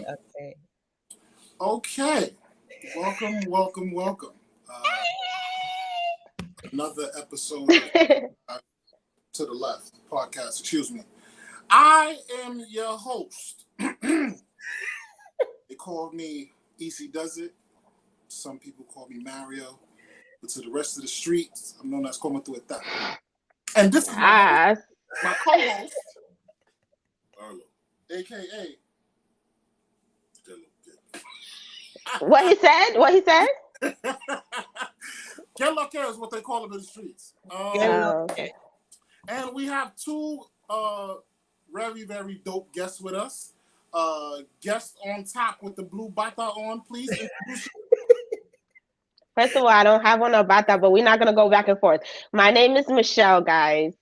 Okay. Okay. Welcome. Another episode of To the Left podcast. Excuse me. I am your host. They call me EC Does It. Some people call me Mario. But to the rest of the streets, I'm known as Como Tu Eta. And this is my co-host, Arlo, a.k.a. What he said? Que lo que is what they call him in the streets. Okay. And we have two very, very dope guests with us. Guest on top with the blue bata on, please. First of all, I don't have one about that, but we're not gonna go back and forth. My name is Michelle, guys.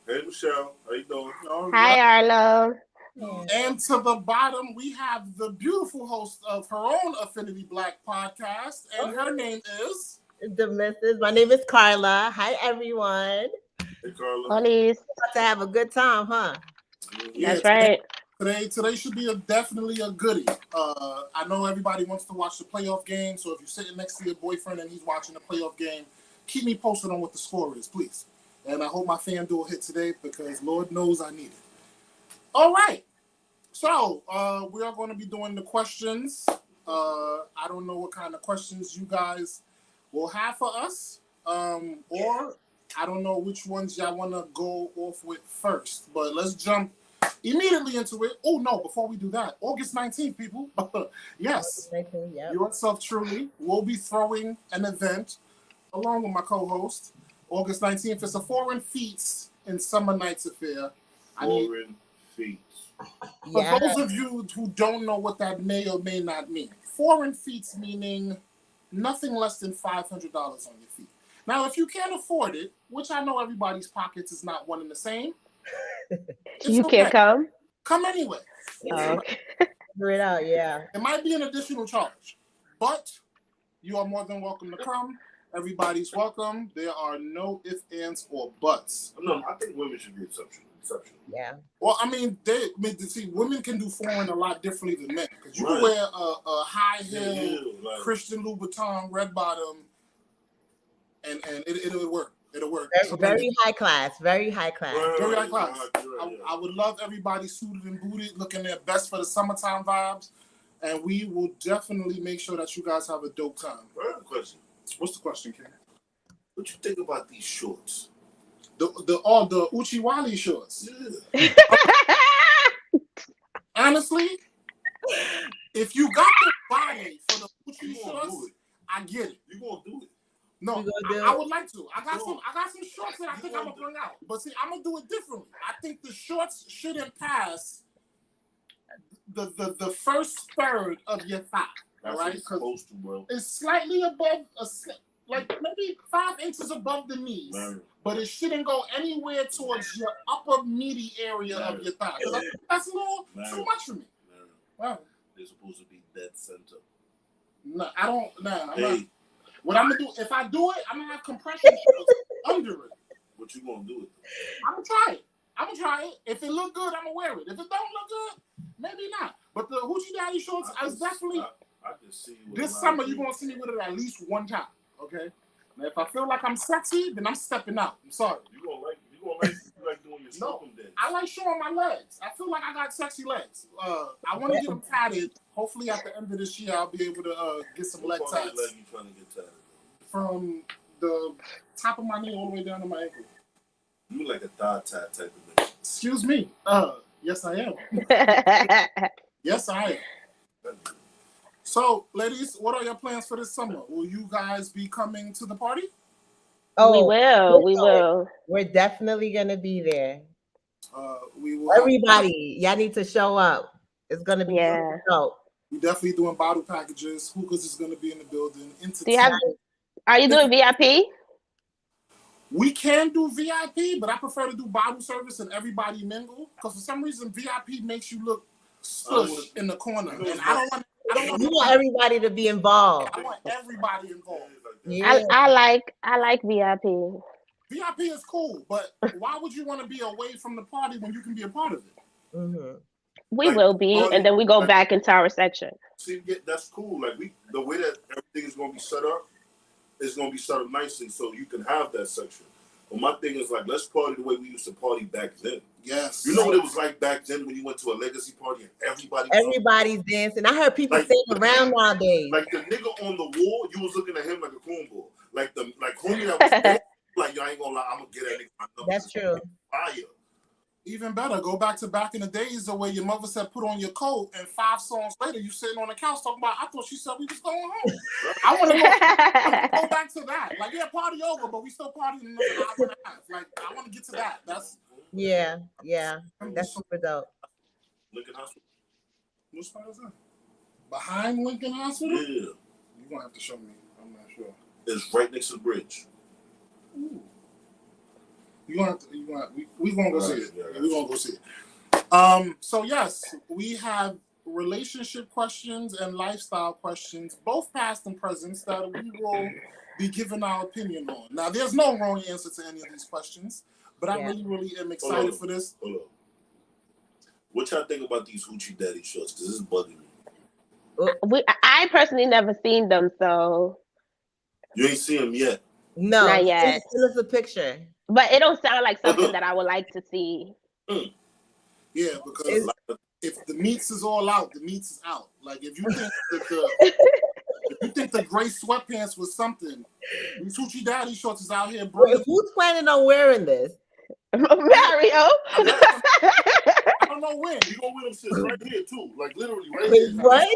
Hey Michelle, how you doing? Hi, Arlo. And to the bottom, we have the beautiful host of her own Affinity Black podcast, and her name is My name is Carla. Hi, everyone. Hey Carla. Police. About to have a good time, huh? That's right. Today should be definitely a goodie. I know everybody wants to watch the playoff game, so if you're sitting next to your boyfriend and he's watching the playoff game, keep me posted on what the score is, please. And I hope my FanDuel hit today because Lord knows I need it. All right. So we are going to be doing the questions. I don't know what kind of questions you guys will have for us, or I don't know which ones y'all want to go off with first. But let's jump immediately into it. Oh no! Before we do that, August 19th, people. Yes, 19, yep. yourself truly will be throwing an event along with my co-host. August 19th. It's a Foreign Feats in Summer Nights affair. Foreign Feats. For those of you who don't know what that may or may not mean, foreign feats meaning nothing less than $500 on your feet. Now, if you can't afford it, which I know everybody's pockets is not one and the same, You can't come? Come anyway. Okay. Figure it out, yeah. It might be an additional charge, but you are more than welcome to come. Everybody's welcome. There are no ifs, ands, or buts. No, I think women should be exceptional. Yeah. Well, I mean, women can do foreign a lot differently than men because you can wear a high heel, Christian Louboutin red bottom, and it'll work. It'll work. Very high class. Very high class. Very high class. I would love everybody suited and booted, looking their best for the summertime vibes, and we will definitely make sure that you guys have a dope time. I have a question. What's the question, Ken? What you think about these shorts? The Uchiwali shorts. Yeah. Honestly, if you got the body for the Uchi shorts, I get it. You gonna do it? No, I would like to. I got some shorts that I think I'm gonna bring out. But see, I'm gonna do it differently. I think the shorts shouldn't pass the first third of your thigh. All right, because it's slightly above, like maybe 5 inches above the knees. Man. But it shouldn't go anywhere towards your upper meaty area of your thigh. That's a little too much for me. Wow. They're supposed to be dead center. No, I don't. No, I'm not. What I'm gonna do? If I do it, I'm gonna have compression shorts under it. What you gonna do it? I'm gonna try it. If it look good, I'm gonna wear it. If it don't look good, maybe not. But the Hoochie Daddy shorts is definitely. I can see you this summer you're gonna see me with it at least one time. Okay. Now, if I feel like I'm sexy, then I'm stepping out. I'm sorry. You gonna like doing your no, I like showing my legs. I feel like I got sexy legs. I want to get them tatted. Hopefully, at the end of this year, I'll be able to get some leg tats. What leg you trying to get tatted? From the top of my knee all the way down to my ankle. You like a thigh tat type of thing. Excuse me. Yes, I am. Yes, I am. So, ladies, what are your plans for this summer? Will you guys be coming to the party? Oh, we will. We're definitely gonna be there. We will. Everybody, y'all need to show up. It's gonna be dope. We're definitely doing bottle packages. Hookahs is gonna be in the building. Are you doing VIP? We can do VIP, but I prefer to do bottle service and everybody mingle because for some reason VIP makes you look stush in the corner, and I don't want. You want everybody to be involved. I want everybody involved. Yeah. I like VIP. VIP is cool, but why would you want to be away from the party when you can be a part of it? Mm-hmm. We Like, will be, and then we go like- back into our section. See, yeah, that's cool. Like the way that everything is gonna be set up is gonna be set up nicely, so you can have that section. But my thing is like, let's party the way we used to party back then. Yes. You know what it was like back then when you went to a legacy party and everybody. Everybody's dancing. I heard people Like- staying around nowadays. Like the nigga on the wall, you was looking at him like a cornball. Like homie that was there, like, yo, I ain't gonna lie, I'm gonna get that nigga my number. That's true. Fire. Even better, go back to back in the days the way your mother said put on your coat, and 5 songs later you sitting on the couch talking about, I thought she said we was going home. I want to go back to that. Like, yeah, party over, but we still partying in another hour and a half. Like, I want to get to that. That's That's super dope. Lincoln Hospital. which part is that? Behind Lincoln Hospital? Yeah, You're gonna have to show me. I'm not sure. it's right next to the bridge. Ooh. We gonna go see it. Yeah, We gonna go see it. So yes, we have relationship questions and lifestyle questions, both past and present, that we will be giving our opinion on. Now, there's no wrong answer to any of these questions, but I really am excited for this. Hold on. What y'all think about these hoochie daddy shorts? Because this is bugging me. I personally never seen them, so You ain't seen them yet. No, Not yet. Send us a picture. but it don't sound like something that I would like to see. Yeah, because if the meats is all out, the meats is out. Like if you think the gray sweatpants was something, these hoochie daddy shorts is out here, bro. Wait, who's planning on wearing this? Mario. I don't know when. You gonna wear them shit right here too, like literally right Wait, here. what?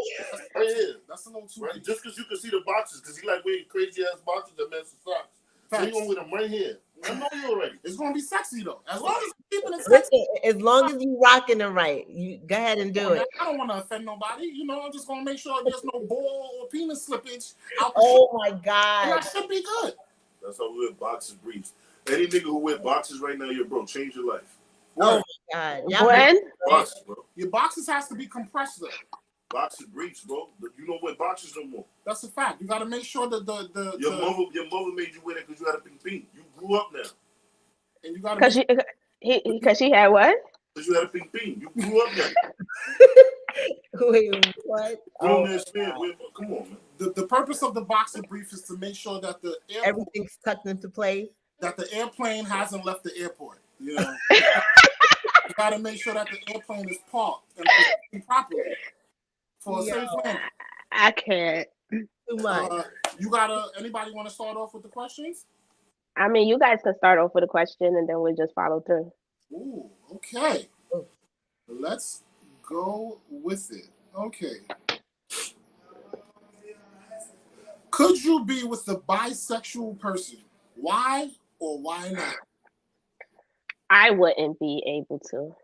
Right here, That's a little too right? Just because you can see the boxes, because he like wearing crazy ass boxes that match the socks. So you gonna wear them right here. I know you already. It's gonna be sexy though. As long as you're keeping it sexy. Listen, as long as you rocking it right, you go ahead and do it. I don't want to offend nobody. You know, I'm just gonna make sure there's no ball or penis slippage out the Oh my and God. that should be good. That's how we wear boxes, briefs. Any nigga who wear boxes right now, you're bro. Change your life. Oh my God. Y'all When? Boxes, bro. Your boxes has to be compressed though. Boxes, briefs, bro. You don't wear boxes no more. That's a fact. You got to make sure that Your mother made you wear it because you had a pink pink. You grew up now and you got to Because she had what? because you had a pink pink. You grew up now. Wait, what? Grown ass man. Come on, man. the purpose of the boxer brief is to make sure that the Everything's tucked into place. that the airplane hasn't left the airport. You know, you got to make sure that the airplane is parked and positioned properly for a safe landing. I can't. Too much. Anybody want to start off with the questions? I mean, you guys can start off with a question and then we'll just follow through. Ooh, okay. Let's go with it. Okay. Could you be with a bisexual person? Why or why not? I wouldn't be able to.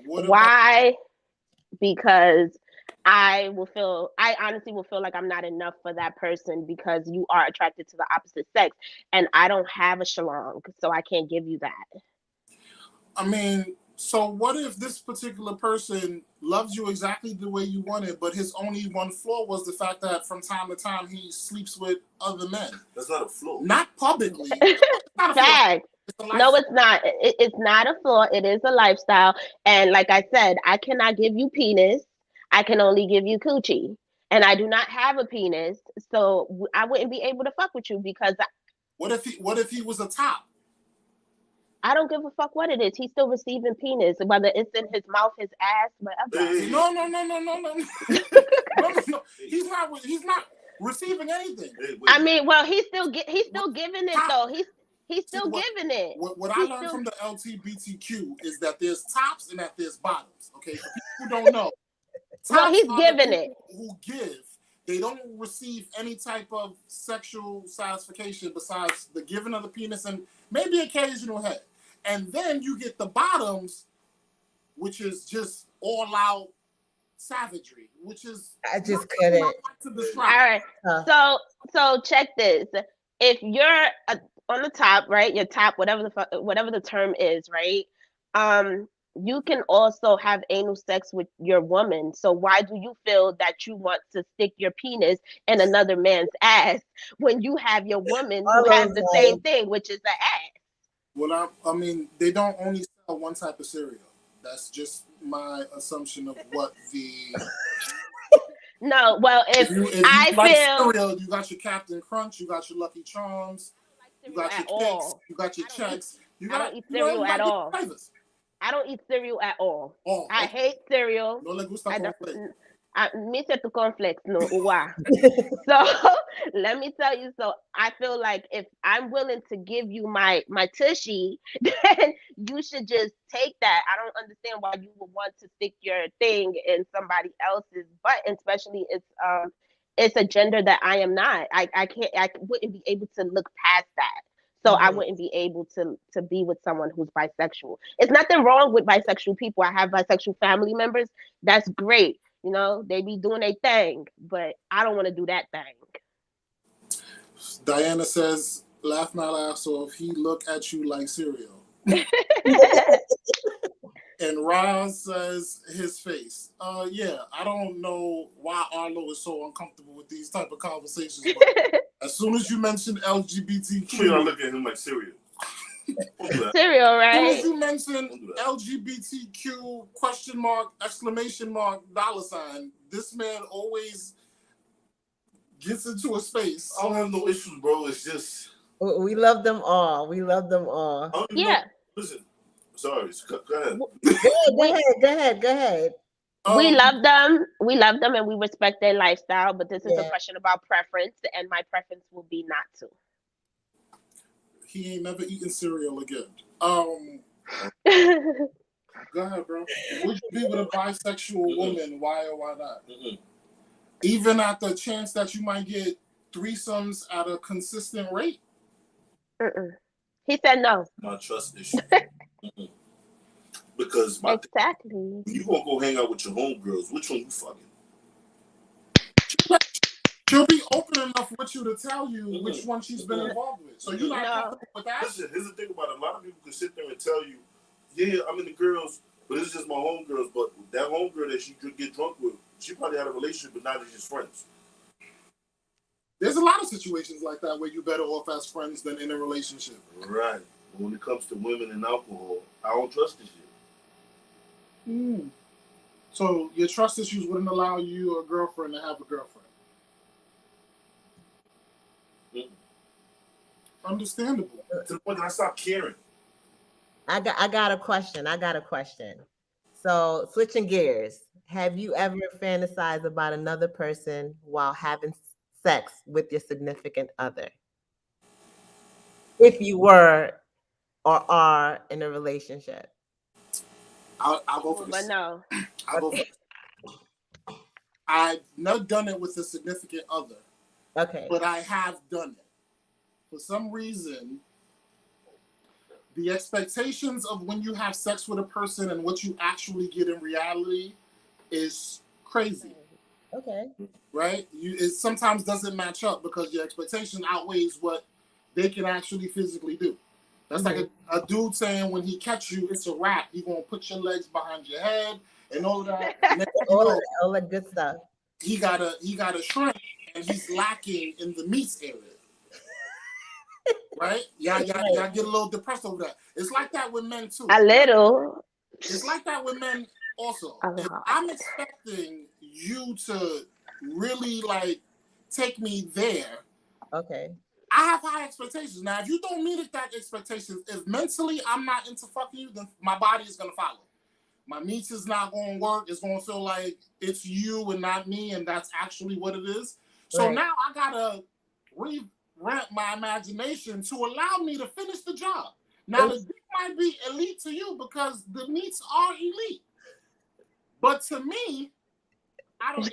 What about- Why? Because I honestly will feel like I'm not enough for that person because you are attracted to the opposite sex and I don't have a shalong, so I can't give you that. I mean, so what if this particular person loves you exactly the way you want it, but his only one flaw was the fact that from time to time he sleeps with other men? That's not a flaw. Not publicly. It's not a flaw. Fact. It's a No, lifestyle. it's not. It's not a flaw. It is a lifestyle. And like I said, I cannot give you penis. I can only give you coochie. And I do not have a penis, so I wouldn't be able to fuck with you because What if he was a top? I don't give a fuck what it is. He's still receiving penis, whether it's in his mouth, his ass, whatever. Hey. No. No. He's not receiving anything. Hey, wait. I mean, well, he's still giving it though. He's still giving it. What I learned from the LGBTQ is that there's tops and that there's bottoms. Okay, for people who don't know, Well, tops he's are the giving people who give. They don't receive any type of sexual satisfaction besides the giving of the penis and maybe occasional head. And then you get the bottoms, which is just all out savagery, which is I just not couldn't. like to All describe. right. So check this. If you're on the top, right? Your top, whatever the term is, right? You can also have anal sex with your woman. So why do you feel that you want to stick your penis in another man's ass when you have your woman who has the same thing, which is the ass? Well, I mean, they don't only sell one type of cereal. That's just my assumption of what the. No, well, if you I like feel cereal, you got your Captain Crunch, you got your Lucky Charms, you got your at cakes, all. you got your I don't checks. You I got, don't eat you know, cereal you at got all. flavors. I don't eat cereal at all. Oh, I okay. hate cereal. No le gusta I don't. cornflake. Me said to cornflakes, no, uwa. So let me tell you. So I feel like if I'm willing to give you my tushy, then you should just take that. I don't understand why you would want to stick your thing in somebody else's butt, especially it's a gender that I am not. I wouldn't be able to look past that. So I Mhm. wouldn't be able to be with someone who's bisexual. It's nothing wrong with bisexual people. I have bisexual family members. That's great. You know, they be doing their thing, but I don't want to do that thing. Diana says, laugh not laugh, so if he look at you like cereal. And Roz says his face. Yeah, I don't know why Arlo is so uncomfortable with these type of conversations. But as soon as you mention I LGBTQ, look at him like cereal. Don't do that. Cereal, as soon right? as you mention LGBTQ question mark, exclamation mark, dollar sign, this man always gets into a space. I don't have no issues, bro. It's just We love them all. We love them all. I don't even Yeah. know. Listen, sorry. Go ahead. Go ahead. We love them and we respect their lifestyle, but this is a Yeah. question about preference, and my preference will be not to. He ain't never eaten cereal again. Go ahead, bro. Would you be with a bisexual woman? Why or why not? Mm-mm. Even at the chance that you might get threesomes at a consistent rate? Mm-mm. He said no. My trust issue. Mm-mm. Because my Exactly. when you gonna go hang out with your homegirls, which one you fucking? She'll be open enough with you to tell you which one she's been involved with. So you're not No. comfortable with that? Listen, here's the thing about it. A lot of people can sit there and tell you, yeah, I'm in the girls, but it's just my homegirls. But that homegirl that she could get drunk with, she probably had a relationship, but now they're just friends. There's a lot of situations like that where you're better off as friends than in a relationship. Right. But when it comes to women and alcohol, I don't trust this shit. So your trust issues wouldn't allow you or a girlfriend to have a girlfriend. Understandable. To the point that I stopped caring. I got a question. So switching gears, have you ever fantasized about another person while having sex with your significant other? If you were or are in a relationship. I'll go for But this. no. I'll go for this. I've not done it with a significant other, Okay. but I have done it. For some reason, the expectations of when you have sex with a person and what you actually get in reality is crazy, Okay. right? It sometimes doesn't match up because your expectation outweighs what they can actually physically do. That's like a dude saying when he catch you, it's a wrap. He gonna put your legs behind your head and all of that. And then, All that good stuff. he got a shrink and he's lacking in the meats area. Right? Y'all get a little depressed over that. It's like that with men too. A little. It's like that with men also. A If lot. I'm expecting you to really like take me there, Okay. I have high expectations. Now, if you don't meet that expectation, if mentally I'm not into fucking you, then my body is gonna follow. My meats is not gonna work. It's gonna feel like it's you and not me, and that's actually what it is. So Right. now I gotta revamp my imagination to allow me to finish the job. Now the dick might be elite to you because the meats are elite, but to me, I don't.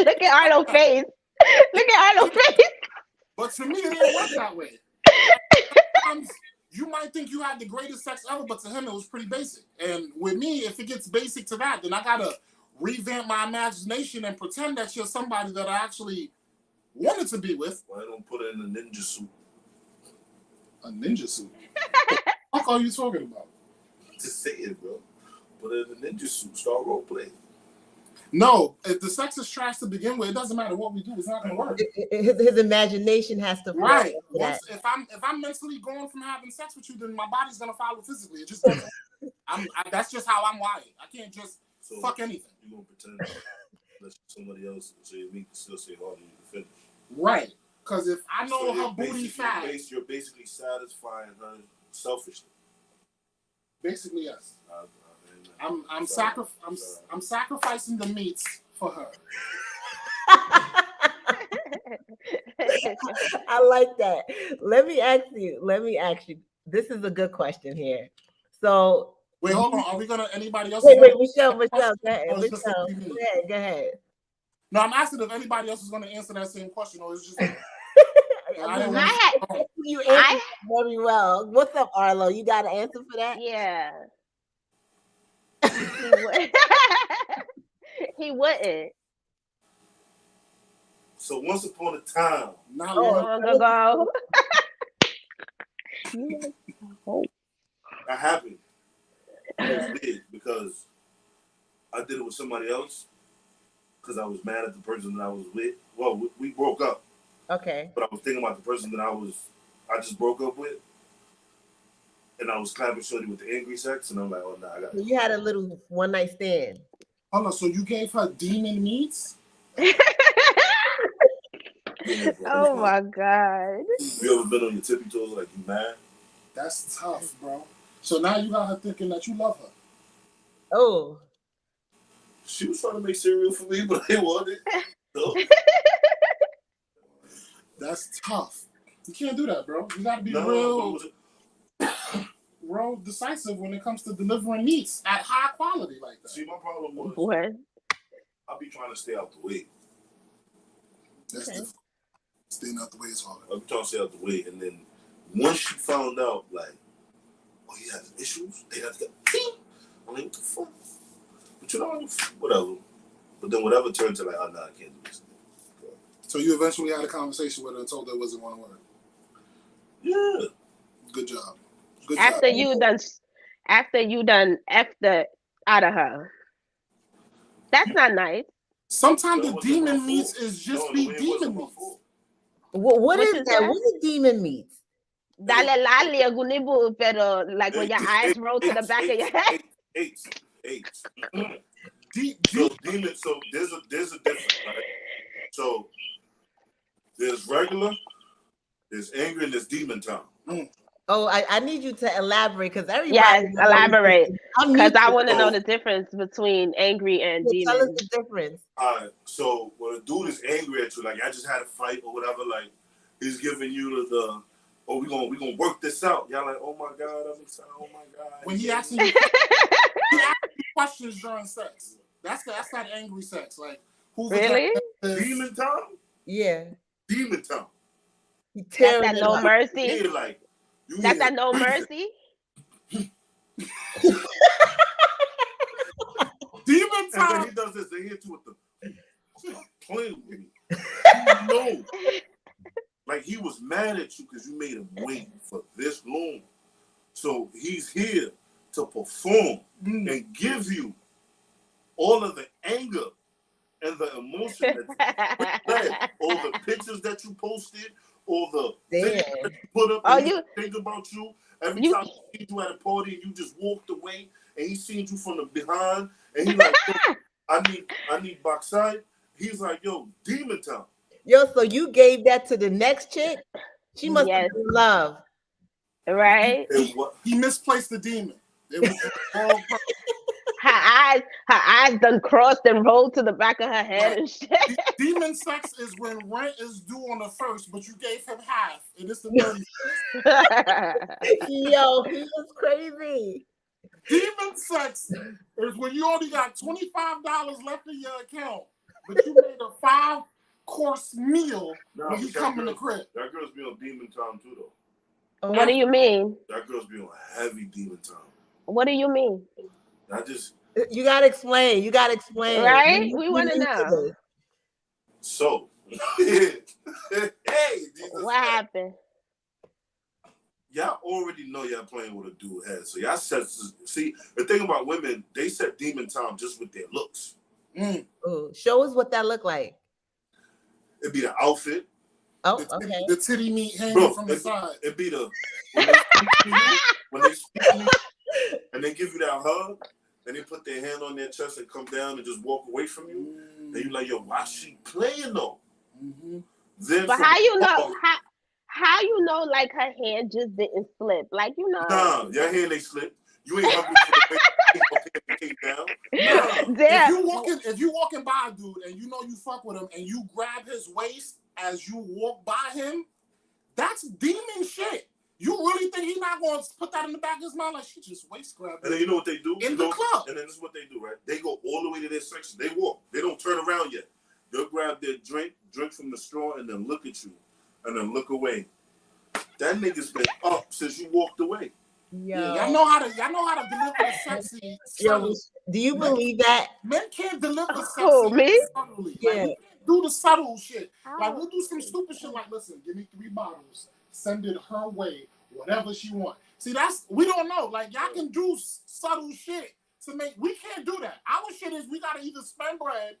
Look at Arnold's face. Look at Arnold's face. But to me, it didn't work that way. Sometimes you might think you had the greatest sex ever, but to him, it was pretty basic. And with me, if it gets basic to that, then I gotta revamp my imagination and pretend that you're somebody that I actually wanted to be with. Why don't put it in a ninja suit? A ninja suit? What are you talking about? Just say it, bro. Put it in a ninja suit. Start role playing. No, if the sex is trash to begin with, it doesn't matter what we do. It's not gonna work. His imagination has to flow Right. into that. Once, if I'm mentally going from having sex with you, then my body's gonna follow physically. It just doesn't. That's just how I'm wired. I can't just So Fuck anything. You gonna pretend that somebody else so your meat can still say harder you can finish. Right. Because if I know So her booty fat, you're basically satisfying her selfishly. basically yes. I'm sorry. I'm sacrificing the meats for her. I like that. Let me ask you. This is a good question here. So Wait, hold on. Are we gonna anybody else? wait, Michelle, go ahead. Or is this Michelle, gonna be me? go ahead. No, I'm asking if anybody else is gonna answer that same question, or is it just I didn't I want You answered very well. What's up, Arlo? You got an answer for that? Yeah. He wouldn't. So once upon a time, not Oh, long. Long ago. that happened. It was weird because I did it with somebody else because I was mad at the person that I was with. Well, we broke up, Okay. but I was thinking about the person that I just broke up with, and I was clapping shorty with the angry sex, and I'm like, oh nah, I got So you had a little one night stand. Hold on, so you gave her demon meats? Oh my God. You ever been on your tippy toes like you mad? That's tough, bro. So now you got her thinking that you love her. Oh. She was trying to make cereal for me, but I didn't want it. So, That's tough. You can't do that, bro. You gotta be no, real decisive when it comes to delivering meats at high quality like that. see, my problem was What? I be trying to stay out the way. That's different. Staying out the way is hard. I be trying to stay out the way, and then once she found out, like, oh, he has issues, they have to get. I'm like, what the fuck? But you know, whatever. But then whatever turned to like, oh no, I can't do this. So you eventually had a conversation with her and told her it wasn't going to work. Yeah. Good job. Good After job. you done effed the out of her. That's not nice. Sometimes That the wasn't my demon fault. meats is just No, be it wasn't demon my meats. fault. What What is is that? that? What is demon meats? Dale lale gunibu, pero like when your eyes roll to the back of your head. Eight. Deep. So demon. So there's a difference, right? So there's regular, there's angry, and there's demon time. Oh, I need you to elaborate because everybody. Yes, elaborate. I'm Because new I to want to it. know the difference between angry and So tell us demon. the difference. So when a dude is angry at you, like I just had a fight or whatever, like he's giving you the oh we gonna work this out. Y'all like, oh my god, I'm excited. Oh my god. When he asking you questions during sex, that's that angry sex. Like who's Really? Demon time? Yeah. Demon time. He That's tearing that it no up. mercy. Hear like you That's hear that no breathing. mercy. demon And when time. he does this, they hit you with the stop playing with me. No. Like he was mad at you because you made him wait for this long. So he's here to perform and give you all of the anger and the emotion that you read, all the pictures that you posted, all the things that you put up and you think about you. Every time he seen you at a party and you just walked away and he seen you from the behind and he's like, yo, I need backside. He's like, yo, demon time. Yo, so you gave that to the next chick? She must have been in love. Right? He misplaced the demon. It was wrong. Her eyes done crossed and rolled to the back of her head and shit. Demon sex is when rent is due on the 1st, but you gave him half, and it's the 30th. Yo, he was crazy. Demon sex is when you only got $25 left in your account, but you made a 5-course meal when he come in the crib. That girl's be on demon time too, though. What do you mean? That girl's be on heavy demon time. What do you mean? You gotta explain. Right? We want to know. So, hey, what happened? Y'all already know y'all playing with a dude head. So y'all see the thing about women, they set demon time just with their looks. Ooh, show us what that looked like. It'd be the outfit. Oh, okay. The titty meat hanging from the side. It'd be when they speak to you and they give you that hug, and they put their hand on their chest and come down and just walk away from you, and you like, yo, why she playing though? Then But from how you know? afar, How you know? Like her hand just didn't slip. Like you know. Nah, your hand ain't slipped. You ain't hungry for the way came down. Nah. Damn. If you walking by a dude and you know you fuck with him and you grab his waist as you walk by him, that's demon shit. You really think he's not going to put that in the back of his mind? Like, she just waist grabbed And then you know what they do? in the club. And then this is what they do, right? They go all the way to their section. They walk. They don't turn around yet. They'll grab their drink from the straw, and then look at you, and then look away. That nigga's been up since you walked away. Yo. Y'all know how to deliver the sexy. Yo, do you believe that? Men can't deliver sexy me? subtly. Yeah. Like, we can't do the subtle shit. Like, Oh. we'll do some stupid shit like, listen, give me 3 bottles, send it her way, whatever she want. See, we don't know. Like, y'all can do subtle shit to make, we can't do that. Our shit is we gotta either spend bread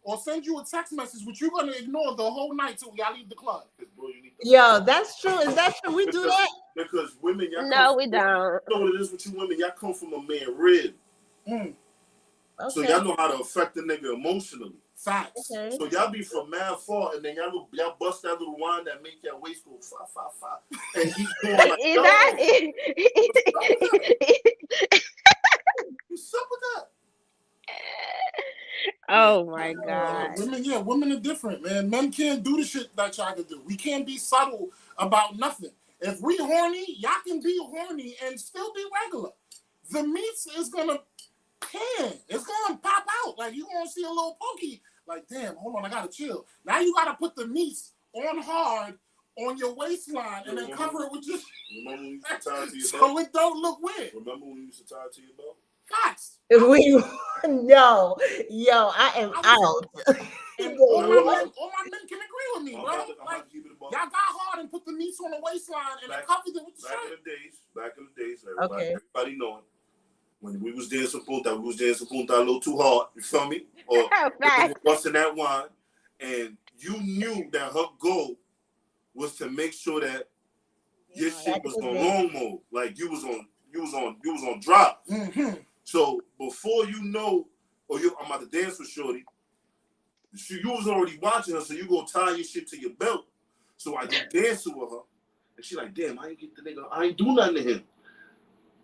or send you a text message, which you're gonna ignore the whole night till y'all leave the club. Bro, you need Yo, that's true. Is that true? We do that? Because women, y'all No, we don't. You know what it is with you women? Y'all come from a man rib. Okay. So y'all know how to affect the nigga emotionally. Facts. Okay. So y'all be from mad far, and then y'all bust that little wine that make your waist go fa fa fa, and keep going like, Is yo, that? what's up with that? Oh my god. Women are different, man. Men can't do the shit that y'all can do. We can't be subtle about nothing. If we horny, y'all can be horny and still be regular. The meats is gonna it's gonna pop out. Like, you gonna see a little pokey. Like, damn, hold on, I gotta chill. Now you gotta put the meats on hard on your waistline and then cover it with just Remember when you used to tie it to your so belt? it don't look weird. Remember when you used to tie it to your belt? Facts. No, yo, I am out. And all my men can agree with me, I'm bro. about to Like, keep it a buck. y'all got hard and put the meats on the waistline and then covered it with the Back shirt. in the days, Okay. everybody knowing, when we was dancing punta a little too hard, you feel me? Or Facts. busting that wine, and you knew that her goal was to make sure that your shit was on long mode, like you was on drive. Mm-hmm. So before you know, I'm about to dance with Shorty, you was already watching her, so you gonna tie your shit to your belt. So I get dancing with her, and she like, damn, I ain't get the nigga, I ain't do nothing to him.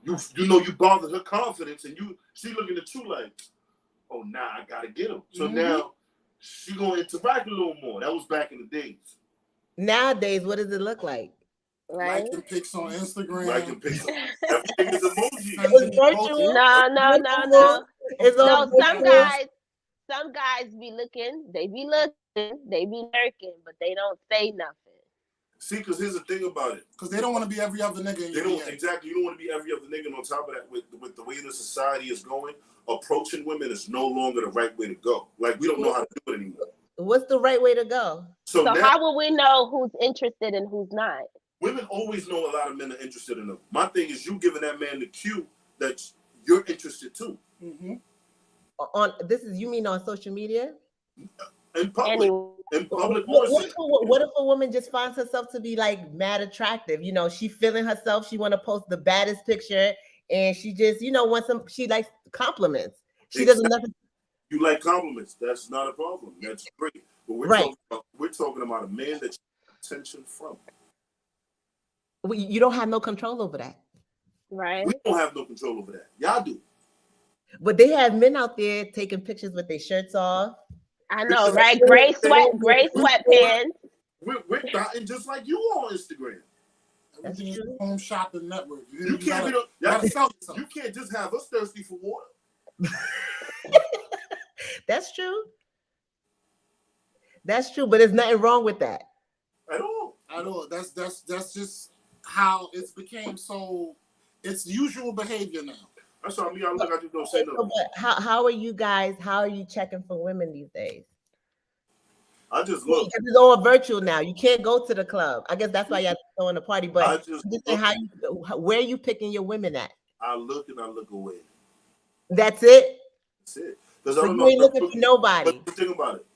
You know you bothered her confidence, and she looking at you like, oh nah, I gotta get him. So now she gonna interact a little more. That was back in the days. Nowadays, what does it look like? Right? Liking pics on Instagram. Liking pictures. Everything is emoji. It's virtual. No. It's all No, some virtual. guys be looking, they be lurking, but they don't say nothing. See, because here's the thing about it. Because they don't want to be every other nigga in They your don't DM. exactly. You don't want to be every other nigga. And on top of that, with the way the society is going, approaching women is no longer the right way to go. Like, we don't know how to do it anymore. What's the right way to go? So So now, how will we know who's interested and who's not? women always know a lot of men are interested in them. My thing is you giving that man the cue that you're interested too. Mm-hmm. You mean on social media? In public. Anyway. In public. What if a woman just finds herself to be like mad attractive? You know, she feeling herself. She want to post the baddest picture, and she just, wants she likes compliments. She doesn't nothing. You like compliments. That's not a problem. That's great. But we're talking about a man that you get attention from. You don't have no control over that. Right. We don't have no control over that. Y'all do. But they have men out there taking pictures with their shirts off. I know, right? Gray sweatpants. We're dotting just like you on Instagram. Everything is a home shopping network. You can't you can't just have us thirsty for water. That's true. That's true, but there's nothing wrong with that. At all. That's just how it's became so. It's usual behavior now. That's why I just don't say nothing. How are you checking for women these days? I just look. Because it's all virtual now. You can't go to the club. I guess that's why y'all throwing a party. But where are you picking your women at? I look and I look away. That's it? That's it. Because I don't know. You ain't looking for nobody. But think about it.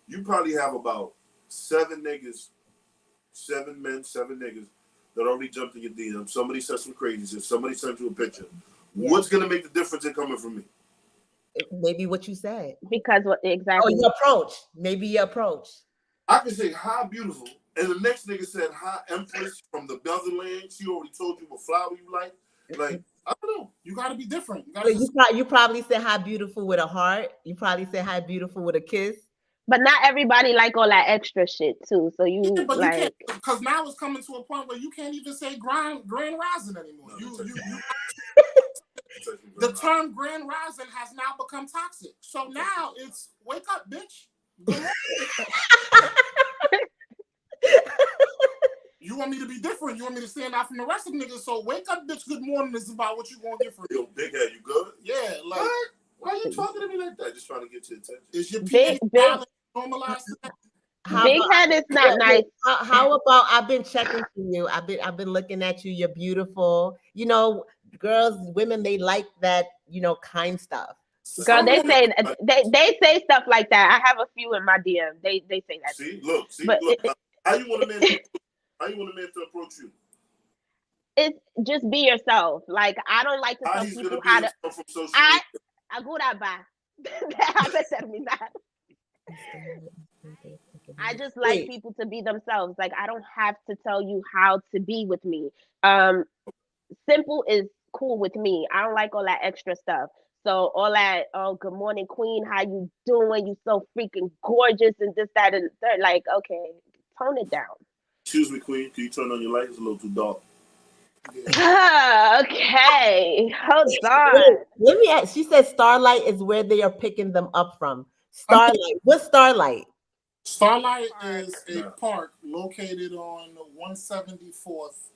You probably have about 7 niggas, 7 men, 7 niggas that already jumped in your DM. Somebody said some crazy shit. Somebody sent you a picture. Yeah. What's going to make the difference in coming from me? Maybe what you said. Because what Oh, exactly? your approach. Maybe your approach. I can say hi beautiful, and the next nigga said hi Empress from the Netherlands. She already told you what flower you like. Like, I don't know. You got to be different. You got So to. you probably said hi beautiful with a heart. You probably said hi beautiful with a kiss. But not everybody like all that extra shit too. So you Yeah, but you like can't, because now it's coming to a point where you can't even say grand rising anymore. The term grand rising has now become toxic. So now it's wake up, bitch. Good morning. You want me to be different. You want me to stand out from the rest of the niggas. So wake up, bitch. Good morning. This is about what you gonna get from me. Yo, big head, you good? Yeah, like Why are you talking to me like that? Just trying to get your attention. is your Big- pH balance normalized? big head is not nice. How about I've been checking for you. I've been looking at you. You're beautiful. You know, girls, women, they like that, you know, kind stuff. Girl, they say stuff like that. I have a few in my DM. They say that. See, look. But Look. How you want a man to approach you? It's just be yourself. Like I don't like to How tell he's people gonna be how to. himself from social media? Aguraba. I just like Wait. people to be themselves. Like I don't have to tell you how to be with me. Simple is cool with me. I don't like all that extra stuff. So all that, oh, good morning, queen. How you doing? You so freaking gorgeous and this, that, and third. Like, okay, tone it down. Excuse me, queen. Can you turn on your light? It's a little too dark. Okay, hold on. Wait, let me ask. She said Starlight is where they are picking them up from. Starlight. What's Starlight? Starlight is a park located on 174th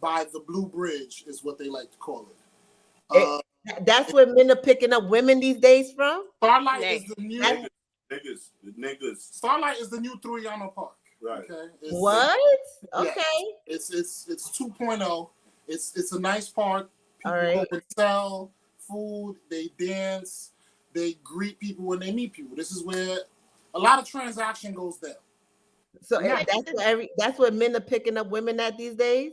by the Blue Bridge, is what they like to call it. That's where men are picking up women these days from? Starlight is the new Niggas. Starlight is the new Trujillo Park. Right. Okay. What? Yeah. Okay. It's 2.0. It's a nice park. People All right. go and sell food. They dance. They greet people when they meet people. This is where a lot of transaction goes down. So Yeah. that's where men are picking up women at these days?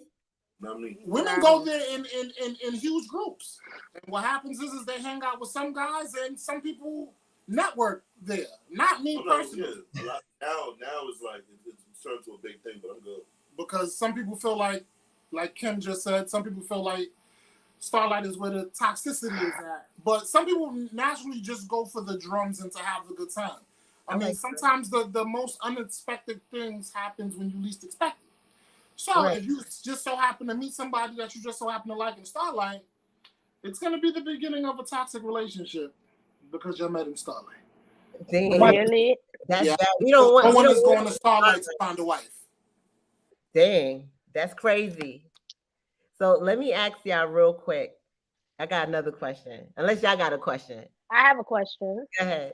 Not me. Women go there in huge groups. And what happens is they hang out with some guys and some people network there. Not me personally. Yeah. Now it's like it's turned to a big thing, but I'm good. Because some people feel like Kim just said, some people feel like Starlight is where the toxicity is at. But some people naturally just go for the drums and to have a good time. I mean, sometimes the most unexpected things happens when you least expect it. So if you just so happen to meet somebody that you just so happen to like in Starlight, it's going to be the beginning of a toxic relationship because you met in Starlight. Dang. Really? That's Yeah. bad. We don't want. No one we is don't going want to Starlight to find a wife. Dang, that's crazy. So let me ask y'all real quick. I got another question. Unless y'all got a question. I have a question. Go ahead.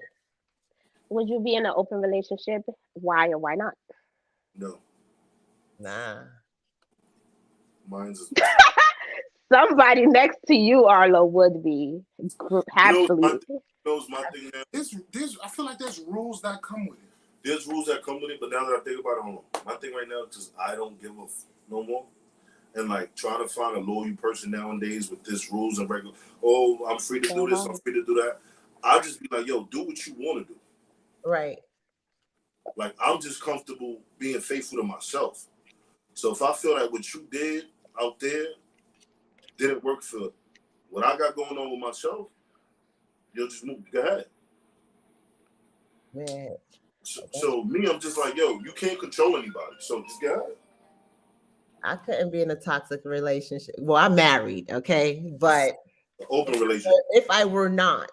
Would you be in an open relationship? Why or why not? No. Nah. Mine's is Somebody next to you, Arlo, would be happily. knows my thing now. I feel like there's rules that come with it. There's rules that come with it, but now that I think about it, hold on. My thing right now is just I don't give a no more. And like trying to find a loyal person nowadays with this rules and regular. Oh, I'm free to do this. I'm free to do that. I'll just be like, yo, do what you want to do. Right. Like I'm just comfortable being faithful to myself. So if I feel like what you did out there didn't work for what I got going on with myself, you'll just move. Go ahead. Man. So me, I'm just like, yo, you can't control anybody. So just go ahead. I couldn't be in a toxic relationship. Well, I'm married, okay? But Open relationship. if I were not,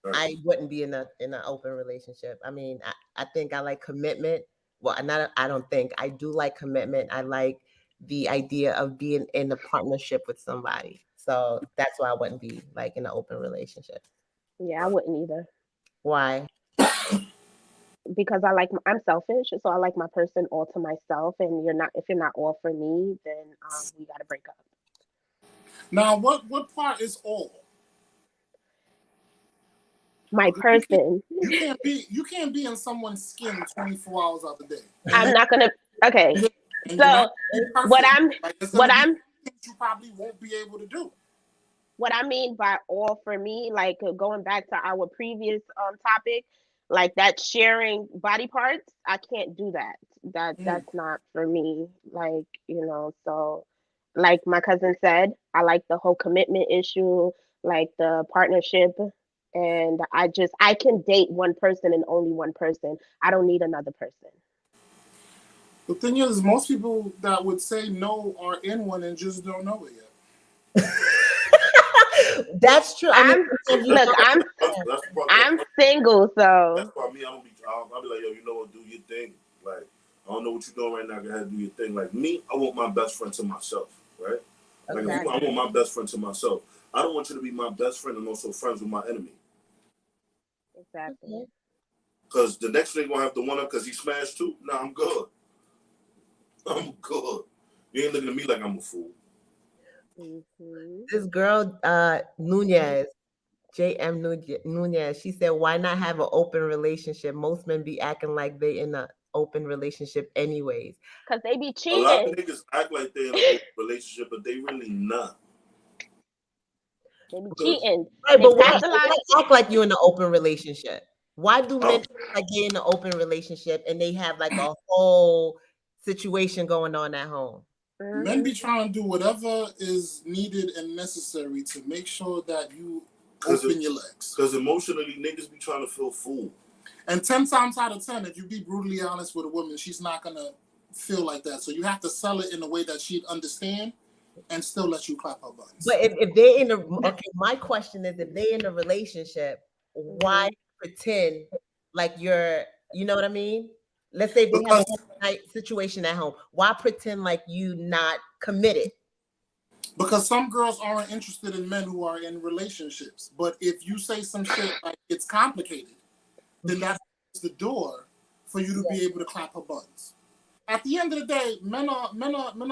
Right. I wouldn't be in an open relationship. I mean, I think I like commitment. Well, I don't think I do like commitment. I like the idea of being in a partnership with somebody. So that's why I wouldn't be like in an open relationship. Yeah, I wouldn't either. Why? Because I'm selfish, so I like my person all to myself. And if you're not all for me, then we gotta break up. Now, what part is all? My person. You can't be in someone's skin 24 hours out the day. I'm not gonna. Okay. And So you're not what perfect. I'm Like, there's what gonna I'm be things you probably won't be able to do. what I mean by all for me, like going back to our previous topic, like that sharing body parts, I can't do that. Mm. That's not for me. Like, so like my cousin said, I like the whole commitment issue, like the partnership, and I can date one person and only one person. I don't need another person. The thing is, most people that would say no are in one and just don't know it yet. That's true. I mean, I'm sometimes you look, don't- That's the part. I'm single, so That's why me. I'll be like, yo, you know what? Do your thing. Like, I don't know what you're doing right now. Go ahead and do your thing. Like me, I want my best friend to myself, right? Like, Okay. I want my best friend to myself. I don't want you to be my best friend and also friends with my enemy. exactly. Because the next thing gonna have to one up because he smashed too. Nah, I'm good. I'm good. You ain't looking at me like I'm a fool. Hmm. This girl, Nunez, JM Nunez, she said, why not have an open relationship? Most men be acting like they in an open relationship anyways. Cause they be A lot of cheating. niggas act like they're in a open relationship, but they really not. They be cheating. Right, They but why capitalize. act like you in an open relationship? Why do men Oh, act like they're in an open relationship and they have like a whole situation going on at home? Men Mhm. be trying to do whatever is needed and necessary to make sure that you 'Cause open your legs. because emotionally niggas be trying to feel fool. And 10 times out of 10, if you be brutally honest with a woman, she's not going to feel like that. So you have to sell it in a way that she'd understand and still let you clap her buttons. But if they're in a okay, my question is if they're in a relationship, why pretend like you know what I mean? Let's say they have a Because, night situation at home. Why pretend like you not committed? because some girls aren't interested in men who are in relationships. But if you say some shit like it's complicated, then that's the door for you to be able to clap her buttons. At the end of the day, men are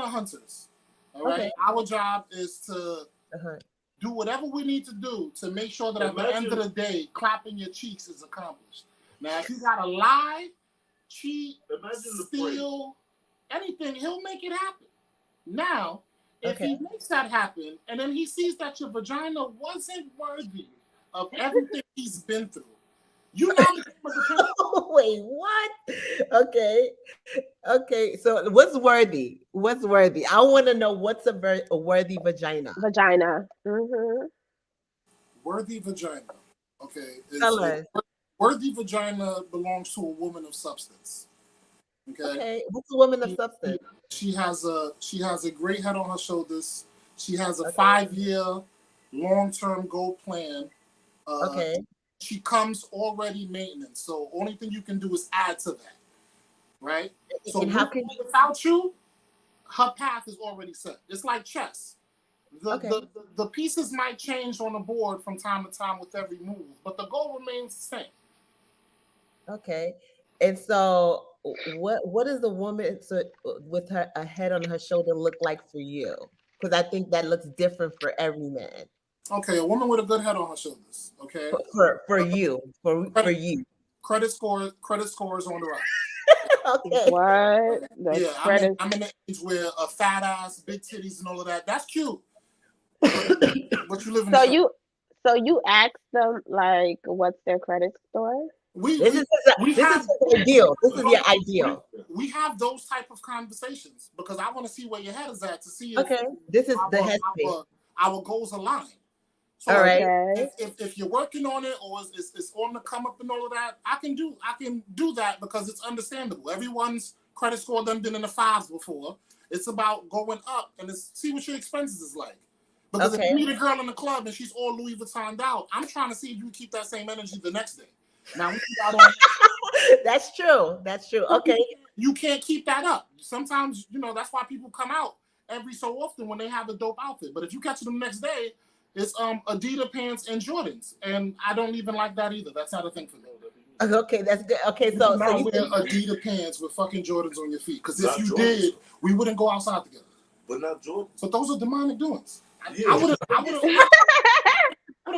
hunters. All right. Okay. Our job is to Uh-huh. do whatever we need to do to make sure that at the end of the day, clapping your cheeks is accomplished. Now, if you gotta lie, cheat, Imagine the steal, anything, he'll make it happen. Now, if Okay. he makes that happen and then he sees that your vagina wasn't worthy of everything he's been through, you now become a dependent. Wait, what? Okay. Okay. So what's worthy? What's worthy? I want to know what's a worthy vagina. Vagina. Hmm. Worthy vagina. Okay. Tell us. Worthy vagina belongs to a woman of substance. Okay. Okay. What's a woman of substance? She has a great head on her shoulders. She has a Okay. 5-year long-term goal plan. Okay. She comes already maintenance. So only thing you can do is add to that. Right? So And how can you without you, her path is already set. It's like chess. Okay. The pieces might change on the board from time to time with every move, but the goal remains the same. Okay. And so what does a woman with a head on her shoulder look like for you? Because I think that looks different for every man. Okay, a woman with a good head on her shoulders. Okay. For you. For you. Credit score is on the rise. Okay. What? The Yeah, credit. I'm in the age where a fat ass, big titties, and all of that. That's cute. But you live in the So you ask them like, what's their credit score? This is your ideal. This is your ideal. We have those type of conversations because I want to see where your head is at to see if Okay. This is the headspace. our goals align. So All right. Okay. if you're working on it or it's on the come up and all of that, I can do that because it's understandable. Everyone's credit score done been in the 5s before. It's about going up and see what your expenses is like. Because if you meet a girl in the club and she's all Louis Vuittoned out, I'm trying to see if you keep that same energy the next day. Now we got on. That's true. That's true. Okay. You can't keep that up. Sometimes, that's why people come out every so often when they have a dope outfit. But if you catch them the next day, it's Adidas pants and Jordans. And I don't even like that either. That's not a thing for me. Okay, that's good. Okay, You so do not you wear Adidas pants with fucking Jordans on your feet. Because if you did, we wouldn't go outside together. But not Jordan. But those are demonic doings. Yeah. I wouldn't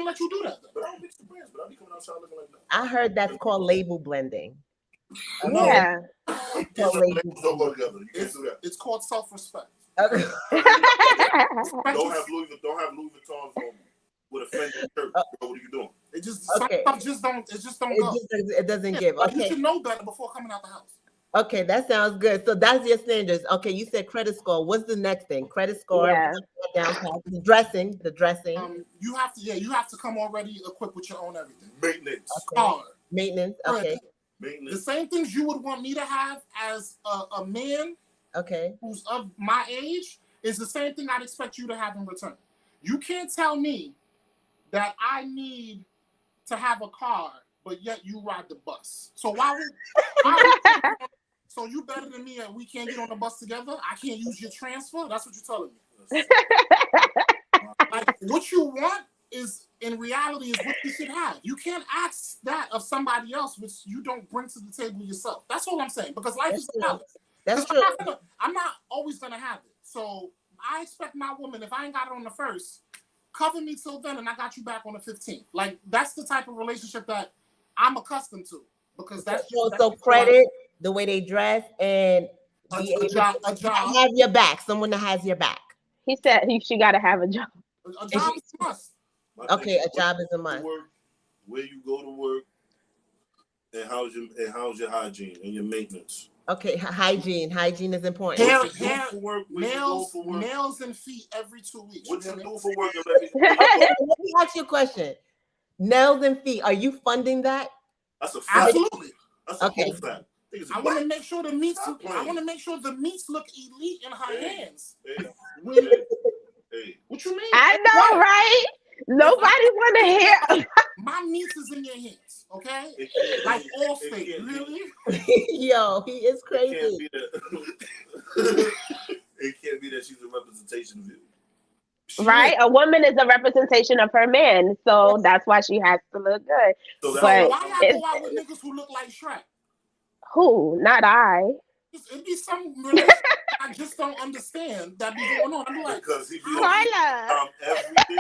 let you do that. But I don't mix the brands, but I be coming outside looking like that. I heard that's called label blending. Yeah. Labels don't go together. You can't do that. It's called self-respect. Okay. Don't have Louis Vuittons on me. with a Fendi shirt. Girl, what are you doing? It just Okay. some stuff just don't go. It doesn't give. Like, you Okay. should know better before coming out the house. Okay, that sounds good. So that's your standards. Okay, you said credit score. What's the next thing? Credit score. Yeah. Down pat. The dressing. You have to come already equipped with your own everything. Maintenance. Car, Maintenance. Okay. credit. The Maintenance. same things you would want me to have as a man Okay. who's of my age is the same thing I'd expect you to have in return. You can't tell me that I need to have a car, but yet you ride the bus. So so you better than me and we can't get on the bus together? I can't use your transfer? That's what you're telling me. Like, what you want is, in reality, is what you should have. You can't ask that of somebody else, which you don't bring to the table yourself. That's all I'm saying, because life is a balance. That's true. I'm not always gonna have it. So I expect my woman, if I ain't got it on the first, cover me till then, and I got you back on the 15th. Like, that's the type of relationship that I'm accustomed to, because that's So credit, the way they dress, and a job. have your back. Someone that has your back. He said she got to have a job. A job is a must. Okay, a job is a must. Work, where you go to work, and how's your hygiene and your maintenance. Okay, hygiene. Hygiene is important. Hair, What you do for work, where you go nails, for work. nails and feet every 2 weeks. What You you know do for work and Okay, let me ask you a question. Nails and feet, are you funding that? That's a fact. Absolutely. That's a Okay. whole fact. I want to make sure the meats. Stop I playing. want to make sure the meats look elite in her Hey. hands. Hey, When- hey. What you mean? I know, right? Nobody want to hear. My meats is in your hands, okay? It can't Like be- all it state, can't be- really? Yo, he is It crazy. can't be that. It can't be that she's a representation of you. Right? A woman is a representation of her man, so that's why she has to look good. So So But why I go out with niggas who look like Shrek? Who? Not I. It be some relationship I just don't understand that be going on. I'm like, because he be Carla. every day.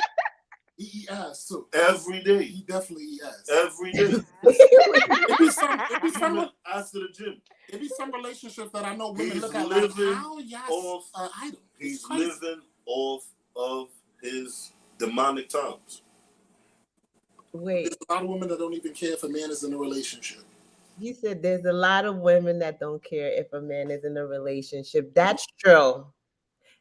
he eat ass too. Every day. He definitely eat ass. Every day. It be some Ass to the gym. it be some relationship that I know women He's look at like, living how y'all off- item? He's It's crazy. living off of his demonic times. Wait, There's a lot of women that don't even care if a man is in a relationship. you said there's a lot of women that don't care if a man is in a relationship. That's true.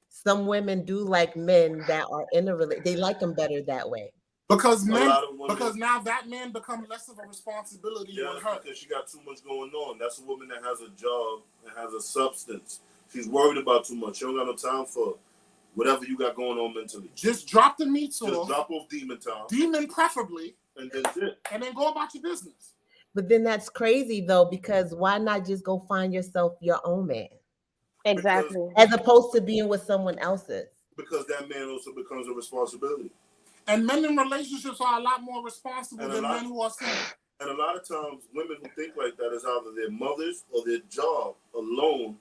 Some women do like men that are in a relationship. They like them better that way. Because A men, lot of women- because now that man become less of a responsibility Yeah, on her. because she got too much going on. That's a woman that has a job and has a substance. She's worried about too much. She don't got no time for whatever you got going on mentally. Just drop the meats Just off, drop off demon time, demon preferably, and that's it. and then go about your business. But then that's crazy though, because why not just go find yourself your own man Exactly. as opposed to being with someone else's? Because that man also becomes a responsibility. And men in relationships are a lot more responsible And a than lot- men who are single. And a lot of times, women who think like that is either their mothers or their job alone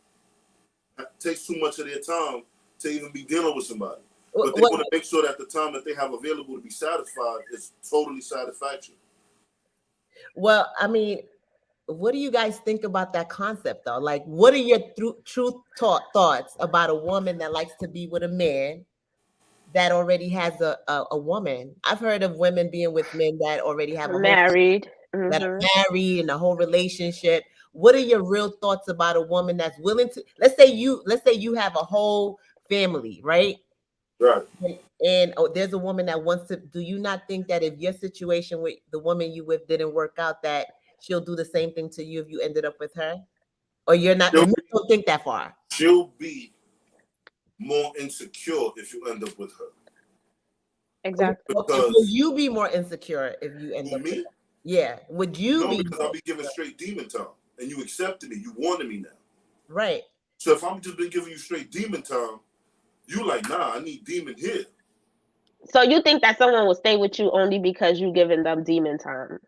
takes too much of their time to even be dealing with somebody. But they What- want to make sure that the time that they have available to be satisfied is totally satisfaction. Well, I mean, what do you guys think about that concept though? Like, what are your true thoughts about a woman that likes to be with a man that already has a woman? I've heard of women being with men that already have a whole, Married. that are Mhm. married and a whole relationship. What are your real thoughts about a woman that's willing to, let's say you have a whole family, right? Right. And there's a woman that wants to, do you not think that if your situation with the woman you with didn't work out, that she'll do the same thing to you if you ended up with her? Or you're not, Nope. you don't think that far? She'll be more insecure if you end up with her. Exactly. Okay, will you be more insecure if you end Who, up with me? her? Yeah. Would you No, be because I'll be giving straight demon time. And you accepted me. You wanted me now. right? So if I'm just been giving you straight demon time, you like, nah, I need demon here. So you think that someone will stay with you only because you giving them demon time?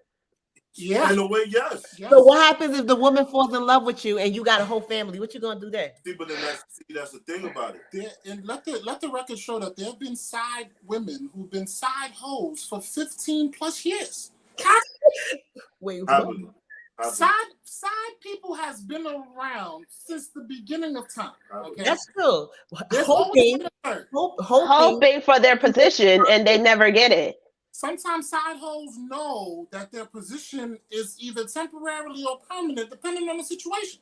Yeah. In a way, yes. Yes. So what happens if the woman falls in love with you and you got a whole family? What you gonna do there? See, but then that's the thing about it. And let the record show that there have been side women who've been side hoes for 15 plus years. Wait, what? Happening. Side people has been around since the beginning of time. Okay, That's true. there's always Hoping, been a third. hoping. Hoping for their position and they never get it. sometimes side hoes know that their position is either temporarily or permanent, depending on the situation.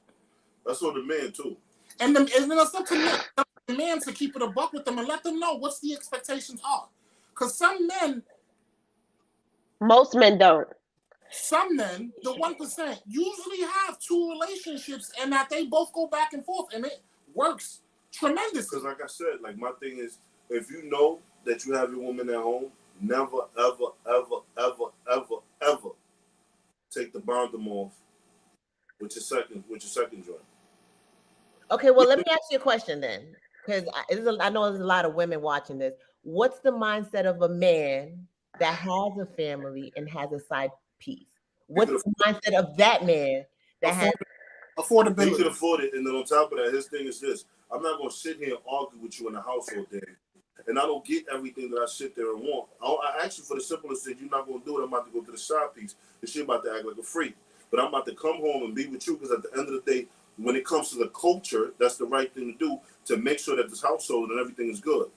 That's on the man too. And it's up to the man to keep it a buck with them and let them know what's the expectations are. Because Most men don't. some men, the 1%, usually have 2 relationships and that they both go back and forth, and it works tremendously. Because like I said, like my thing is, if you know that you have your woman at home, never, ever, ever, ever, ever, ever take the condom off with your second joint. Okay, well, let me ask you a question then, because I know there's a lot of women watching this. What's the mindset of a man that has a family and has a side piece? What's the mindset of that man that has affordability? He can afford it, and then on top of that, his thing is this: I'm not gonna sit here and argue with you in the house all day, and I don't get everything that I sit there and want. I ask you for the simplest thing: you're not gonna do it. I'm about to go to the side piece, and she about to act like a freak. But I'm about to come home and be with you because at the end of the day, when it comes to the culture, that's the right thing to do to make sure that this household and everything is good.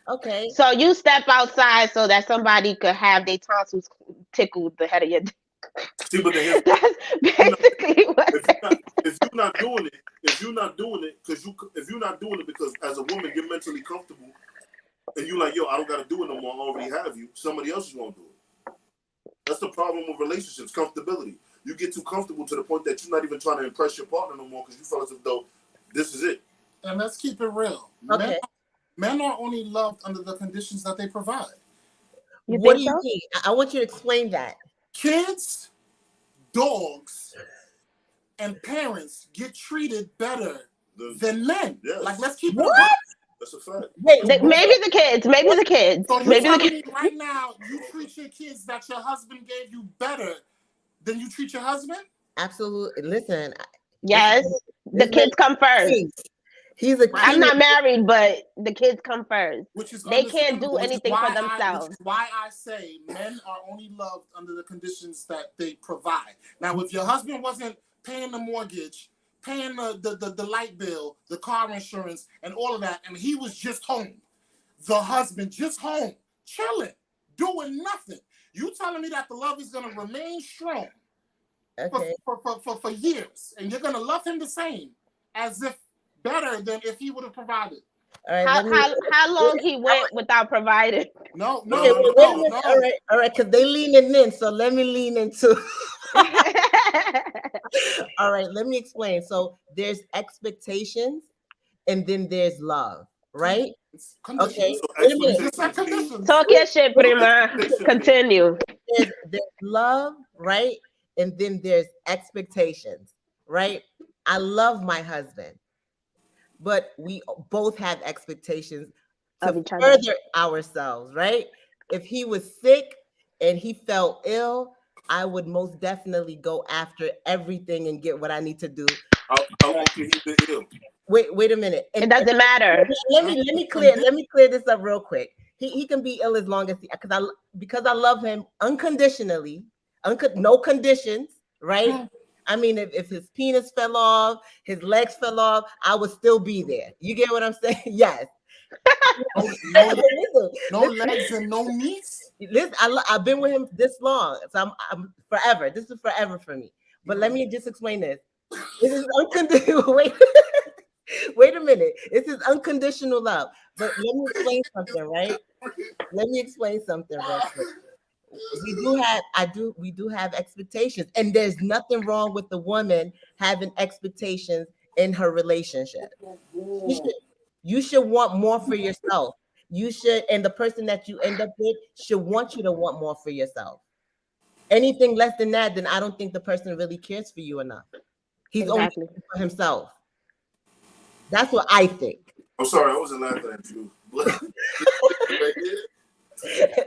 Okay. So you step outside so that somebody could have their tonsils tickled the head of your dick. See, but then That's basically what. if you're not doing it because as a woman you're mentally comfortable and you like, yo, I don't gotta do it no more, I already have you, somebody else is gonna do it. That's the problem with relationships, comfortability. You get too comfortable to the point that you're not even trying to impress your partner no more because you feel as if though this is it. And let's keep it real. Okay. Men are only loved under the conditions that they provide. What do you mean? I want you to explain that. Kids, dogs, and parents get treated better than men. Yes. Like, let's keep it What? real. That's a fact. Wait, Maybe the kids. Maybe the kids. So you're Maybe the telling kids. me right now you treat your kids that your husband gave you better than you treat your husband? Absolutely. Listen. Yes, the kids come first. He's a king. I'm not married, but the kids come first. Which is They can't do anything for themselves. Which is why I say men are only loved under the conditions that they provide. Now, if your husband wasn't paying the mortgage, paying the light bill, the car insurance, and all of that, and he was just home, the husband just home, chilling, doing nothing, you telling me that the love is going to remain strong for years, and you're going to love him the same, as if better than if he would have provided. All right, how long he went without providing? No. All right, because they leaning in, so let me lean into. All right, let me explain. So there's expectations, and then there's love, right? Okay. Talk your shit, Prima. Continue. There's love, right? And then there's expectations, right? I love my husband, but we both have expectations to further ourselves, right? If he was sick and he felt ill, I would most definitely go after everything and get what I need to do. How long can he be ill? Wait a minute. It doesn't matter. Let me clear this up real quick. He can be ill as long as because I love him unconditionally, no conditions, right? I mean, if his penis fell off, his legs fell off, I would still be there. You get what I'm saying? Yes. No legs and no meats. Listen, I've been with him this long, so I'm forever. This is forever for me. But let me just explain this. This is unconditional. Wait a minute. This is unconditional love. But let me explain something, right? Let me explain something real quick. We do have expectations, and there's nothing wrong with the woman having expectations in her relationship. You should want more for yourself. You should, and the person that you end up with should want you to want more for yourself. Anything less than that, then I don't think the person really cares for you enough. He's only for himself. That's what I think. I'm sorry, I wasn't laughing at you.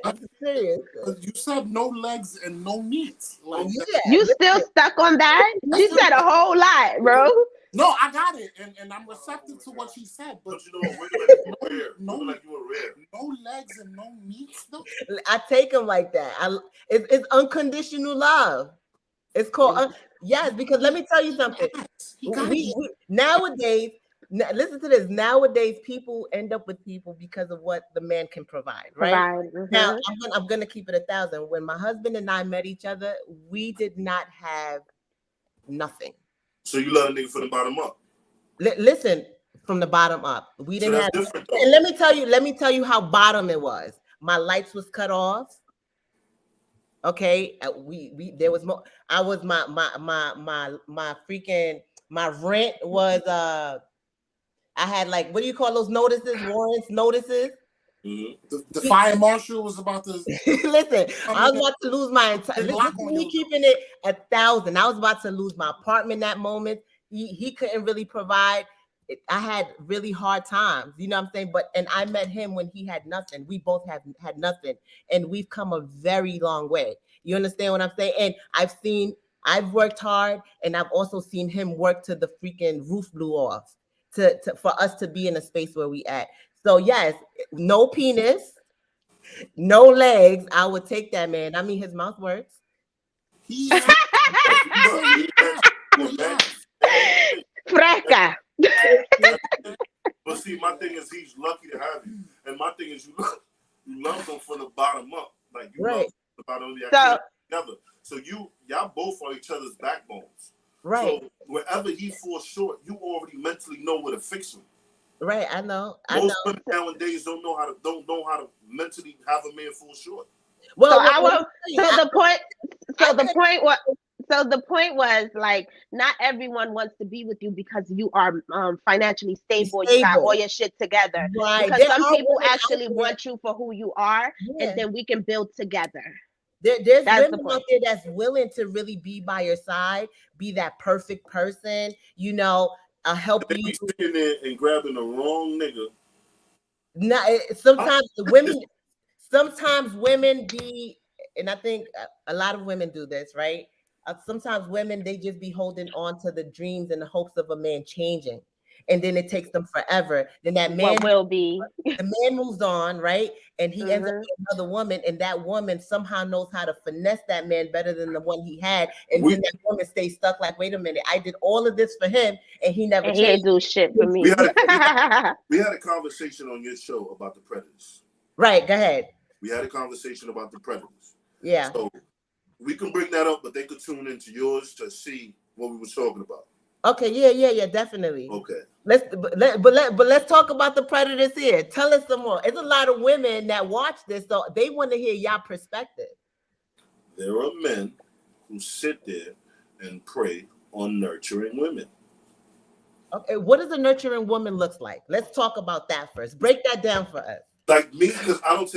I'm serious. You said no legs and no meats. Like you still stuck on that? She said a whole lot, bro. No, I got it, and I'm receptive to what she said. But you know, no legs and no meats. Though. I take them like that. It's unconditional love. It's called yes, because let me tell you something. Now, listen to this. Nowadays, people end up with people because of what the man can provide, right? Provide. Now, Mhm. I'm gonna keep it 1,000. When my husband and I met each other, we did not have nothing. So you let a nigga from the bottom up. Listen, from the bottom up, we So didn't that's have. different though. And let me tell you how bottom it was. My lights was cut off. Okay, we there was more. I was my freaking my rent was I had like, what do you call those notices? Warrants, notices. Mhm. The fire marshal was about to Listen, come I in was about to lose my entire. and Listen lock to on me your keeping it 1,000. I was about to lose my apartment that moment. He couldn't really provide. I had really hard times, you know what I'm saying? But and I met him when he had nothing. We both have had nothing, and we've come a very long way. You understand what I'm saying? And I've worked hard, and I've also seen him work to the freaking roof blew off to for us to be in a space where we at. So yes, no penis, no legs. I would take that man. I mean, his mouth works. He has But Freca. but see, my thing is he's lucky to have you, and my thing is you love him from the bottom up, like you love Right. the bottom of So together. So y'all both are each other's backbones. Right. So wherever he falls short, you already mentally know where to fix him. Right. I know. Most women nowadays don't know how to mentally have a man fall short. Well, so well, I let me will. tell you, So the point. I So the could- point was. So the point was like not everyone wants to be with you because you are financially stable. You got Stable. all your shit together. Right. Because There some are people women out actually there- want you for who you are, Yeah. and then we can build together. There's That's the women point. out there that's willing to really be by your side, be that perfect person, you know, help They you. be sitting there and grabbing the wrong nigga. Sometimes women be, and I think a lot of women do this, right? Sometimes women, they just be holding on to the dreams and the hopes of a man changing, and then it takes them forever. Then that man, What will be? the man moves on, right? And he ends up Mhm. with another woman, and that woman somehow knows how to finesse that man better than the one he had. And We- then that woman stays stuck, like, wait a minute, I did all of this for him, and he never And he ain't changed. do shit for me. We had a conversation on your show about the predators. Right, go ahead. We had a conversation about the predators. Yeah. So we can bring that up, but they could tune into yours to see what we were talking about. Okay, yeah, definitely. Okay. Let's talk about the predators here. Tell us some more. It's a lot of women that watch this, so they want to hear your perspective. There are men who sit there and prey on nurturing women. Okay, what does a nurturing woman looks like? Let's talk about that first. Break that down for us. Like me, because I don't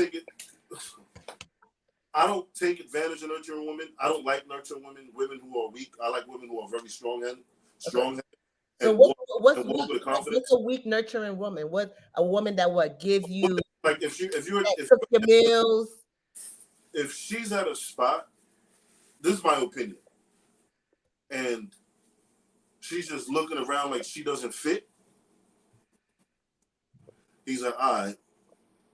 take advantage of nurturing women. I don't like nurturing women who are weak. I like women who are very strong-headed. So And what's walk with confidence. a weak nurturing woman? What a woman that would give you Like if cook your meals? if she's at a spot, this is my opinion, and she's just looking around like she doesn't fit, he's like, all right,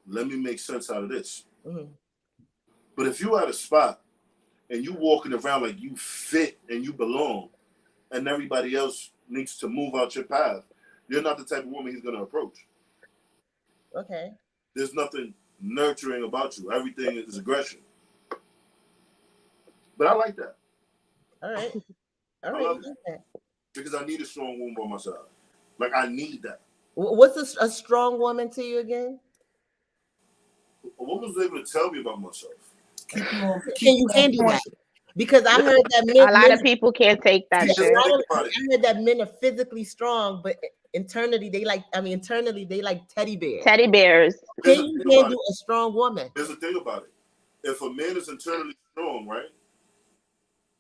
let me make sense out of this. Mhm. But if you at a spot and you walking around like you fit and you belong, and everybody else needs to move out your path, you're not the type of woman he's going to approach. Okay. There's nothing nurturing about you. Everything is aggression. But I like that. All right. All I right. love you like that. because I need a strong woman by my side. Like I need that. What's a strong woman to you again? A woman's able to tell me about myself. Can you handle that? Because I heard that A lot of people can't take that Yeah, shit. I heard that men are physically strong, but internally they like teddy bears. Teddy bears. Can you handle a strong woman? There's a thing about it. If a man is internally strong, right?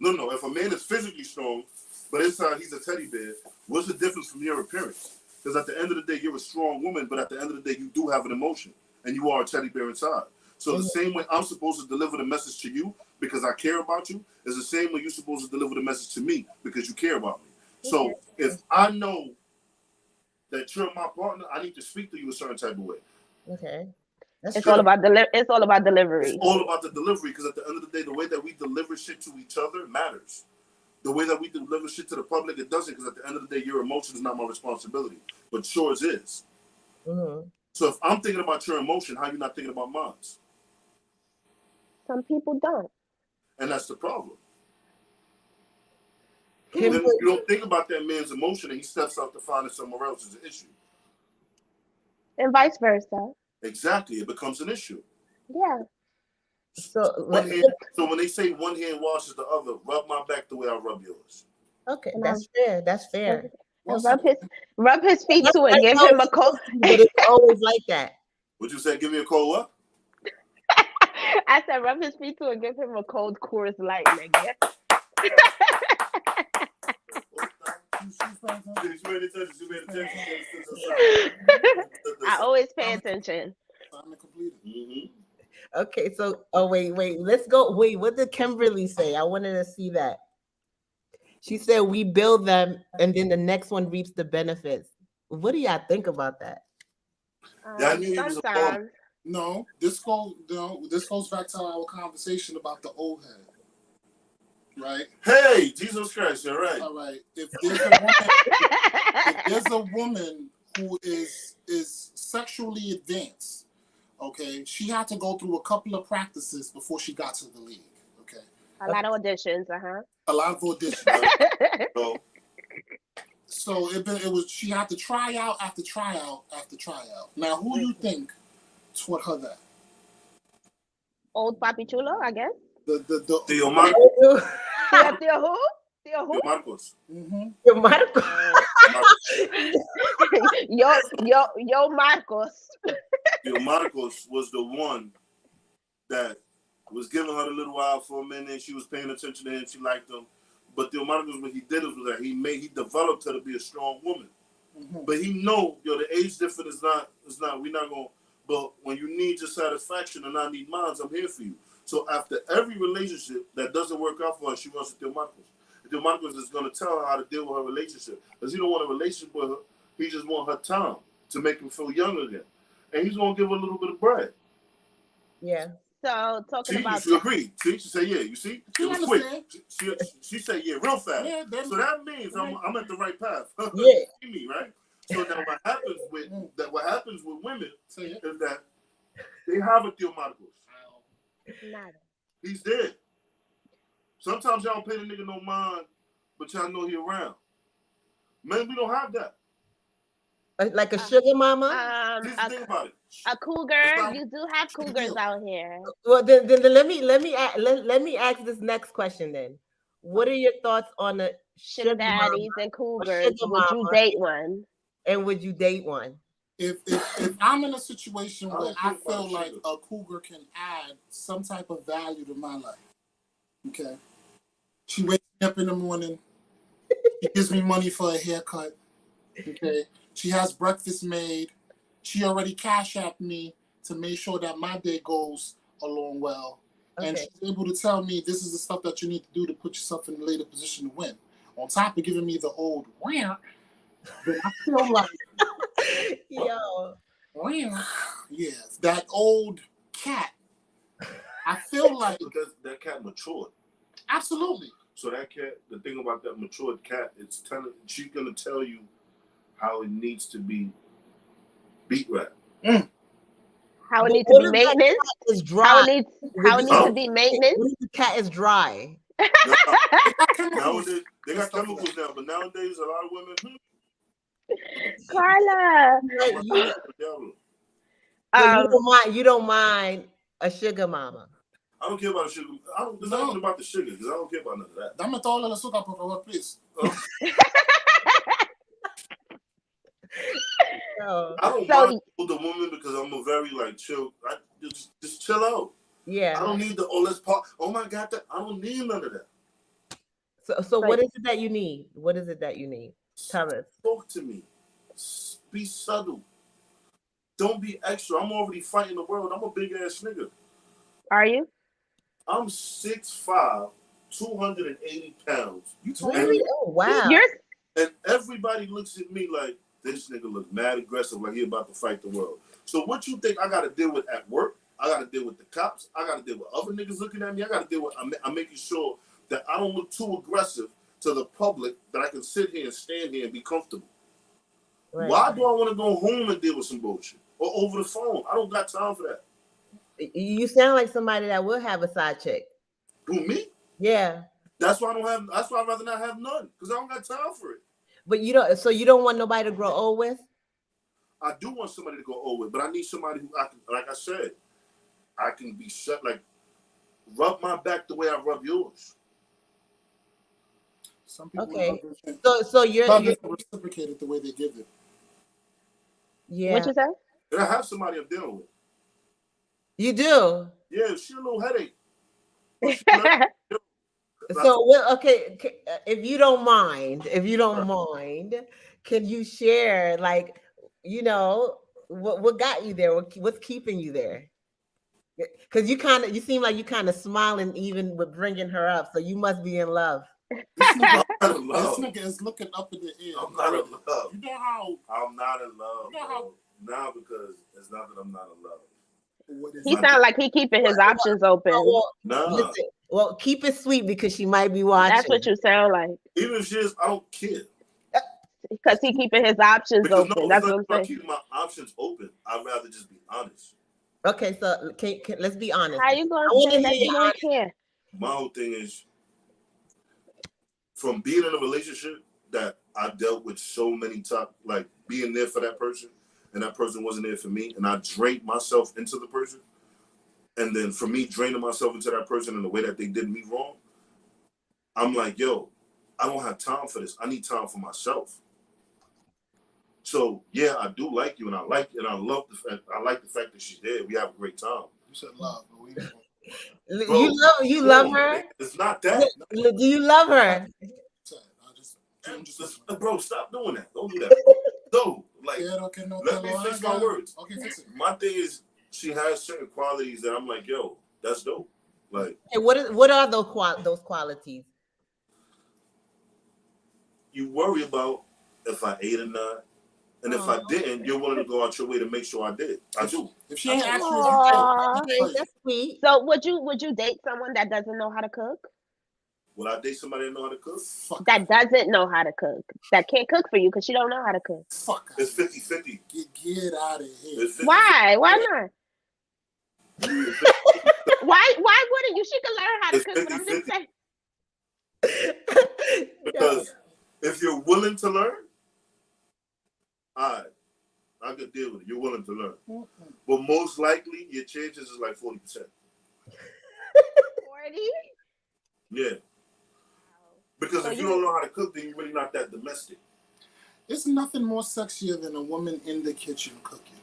No. If a man is physically strong, but inside he's a teddy bear, what's the difference from your appearance? Because at the end of the day, you're a strong woman, but at the end of the day, you do have an emotion, and you are a teddy bear inside. So the same way I'm supposed to deliver the message to you because I care about you is the same way you're supposed to deliver the message to me because you care about me. So if I know that you're my partner, I need to speak to you a certain type of way. Okay. It's all about It's all about delivery. It's all about the delivery because at the end of the day, the way that we deliver shit to each other matters. the way that we deliver shit to the public, it doesn't, because at the end of the day, your emotion is not my responsibility, but yours is. Mhm. So if I'm thinking about your emotion, how you not thinking about mine? Some people don't. And that's the problem. Kim, Then you don't think about that man's emotion, and he steps out to find it somewhere else is an issue. And vice versa. Exactly, it becomes an issue. Yeah. so So when they say one hand washes the other, rub my back the way I rub yours. okay, And that's fair. That's fair. And Well, rub his feet too and That's give him a always cold. but it's always like that. Would you say give me a cold what? I said rub his feet too and give him a cold Coors Light, nigga. I always pay attention. Mm-hmm. Okay, so wait, let's go. Wait, what did Kimberly say? I wanted to see that. She said we build them and then the next one reaps the benefits. What do y'all think about that? Yeah, I knew he was a bum. Sometimes. No, this goes back to our conversation about the old head, right? Hey, Jesus Christ, you're right. All right. If there's a woman who is sexually advanced, okay, she had to go through a couple of practices before she got to the league. Okay. A lot of auditions, A lot of auditions. So, So it was she had to try out after tryout after tryout. Now who do you think taught her that? Old Papi Chulo, I guess. The Theo Marcos. Theo who? Theo who? Theo Marcos. Mm-hmm. Your Marco. Yo, Marcos. Theo Marcos was the one that was giving her the little while for a minute. She was paying attention to him. She liked him. But Theo Marcos, what he did was that he developed her to be a strong woman. Mm-hmm. But he know, the age difference is not, we're not going, but when you need your satisfaction and I need mine, I'm here for you. So after every relationship that doesn't work out for her, she wants Theo Marcos. Theo Marcos is going to tell her how to deal with her relationship. Because he don't want a relationship with her. He just want her time to make him feel young again. And he's going to give her a little bit of bread. Yeah. So talking See, about she agreed. See, she said, yeah, you see? It She was quick. understand. She said, yeah, real fast. Yeah, So that means I'm at the right path. Yeah. You see me, right? So now what happens with women Say it. is that they have a Theo Marcos. nada. He's dead. Sometimes y'all don't pay the nigga no mind, but y'all know he around. Man, we don't have that. Like a sugar mama? Just think about it. A cougar. You do have cougars out here. Well, then let me ask this next question then. What are your thoughts on the Sugar daddies and cougars. sugar Would you mama. date one? and would you date one? If I'm in a situation where I think feel about like sugar. a cougar can add some type of value to my life, okay? She wakes me up in the morning. She gives me money for a haircut. Okay. She has breakfast made. She already cash apped me to make sure that my day goes along well. And Okay. she's able to tell me this is the stuff that you need to do to put yourself in a later position to win. On top of giving me the old wham, then I feel like Yo. wham. Yeah, that old cat. I feel like That cat matured. absolutely. So that cat, the thing about that matured cat, she's gonna tell you how it needs to be beat right. How it But needs what to be if that maintenance? Is dry. How it needs Oh. to be maintenance? What if the cat is dry? Nowadays, they got chemicals now, but nowadays a lot of women. Carla. Like, you Um, you don't mind a sugar mama. I don't care about the sugar. It's not even about the sugar because I don't care about none of that. Dame todo el azúcar, por favor, please. So, I don't mind older women because I'm a very chill. I just chill out. yeah. I don't need let's pop. Oh my God, I don't need none of that. So what is it that you need? What is it that you need? Tell us. Talk to me. Be subtle. Don't be extra. I'm already fighting the world. I'm a big ass nigga. are you? I'm 6'5", 280 pounds. You told Really? me. Oh wow. And everybody looks at me like this nigga looks mad aggressive, like he about to fight the world. So what you think I got to deal with at work? I got to deal with the cops. I got to deal with other niggas looking at me. I got to deal with. I'm making sure that I don't look too aggressive to the public that I can sit here and stand here and be comfortable. Right. Why do I want to go home and deal with some bullshit or over the phone? I don't got time for that. You sound like somebody that will have a side chick. Who, me? Yeah. That's why I'd rather not have none, because I don't got time for it. But you don't want nobody to grow old with? I do want somebody to go old with, but I need somebody who I can, like I said, I can be shut, like rub my back the way I rub yours. Some people Okay. love So you're reciprocated the way they give it. yeah. What you say? And I have somebody I'm dealing with. You do. Yeah, she a little headache. So okay, if you don't mind, can you share like what got you there? What's keeping you there? Because you seem like you kind of smiling even with bringing her up, so you must be in love. This not in love. nigga is looking up in the air. I'm not in love. You know how I'm not in love. You know how- Bro. Now because it's not that I'm not in love. what is He it? sound like he keeping his options open. Well, Nah. listen, well, keep it sweet because she might be watching. That's what you sound like. Even if she is, I don't care. Because he keeping his options Because open. no, That's it's what not I'm about saying. keeping my options open. I'd rather just be honest. Okay, so let's be honest. How you gonna I wanna say that hear you your don't care? My whole thing is, from being in a relationship that I dealt with so many times, like being there for that person, and that person wasn't there for me, and I drank myself into the person, and then for me draining myself into that person in the way that they did me wrong, I'm like, yo, I don't have time for this. I need time for myself. So yeah, I do like you, and I love the fact. I like the fact that she's there. We have a great time. You said love, but we didn't. Bro, you love her? It's not that. Do you love her? Bro, stop doing that. Don't do that. No, like, let me fix my words. Okay, fix it. My thing is, she has certain qualities that I'm like, yo, that's dope. Like, Hey, what are those qualities? you worry about if I ate or not, and if I didn't, you're willing to go out your way to make sure I did. I do. If she ain't asked you, Aw. if you Okay, that's sweet. So would you date someone that doesn't know how to cook? Would I date somebody that know how to cook? fuck, That doesn't know how to cook. That can't cook for you because she don't know how to cook. fuck, It's 50-50. get out of here. It's 50-50. Why? Why not? Why wouldn't you? She could learn how to It's cook, but I'm just 50-50. saying. Because if you're willing to learn, I could deal with it. You're willing to learn. But most likely, your chances is like 40%. 40? Yeah. Because So if you don't know how to cook, then you're really not that domestic. It's nothing more sexier than a woman in the kitchen cooking.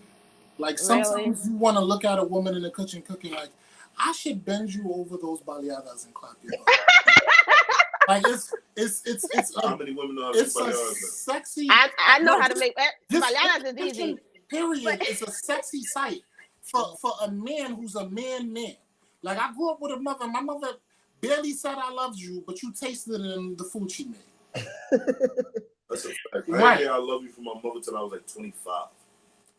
Like sometimes you want to look at a woman in the kitchen cooking like, I should bend you over those baleadas and clap your butt. Like it's How many women know how to it's cook a baleadas? I sexy. know No, how to just- make that. This Baleadas is kitchen, easy. period. It's a sexy sight for a man who's a man. Like I grew up with a mother. My mother barely said I loved you, but you tasted it in the food she made. That's a fact. I Right. didn't hear I love you from my mother till I was like 25.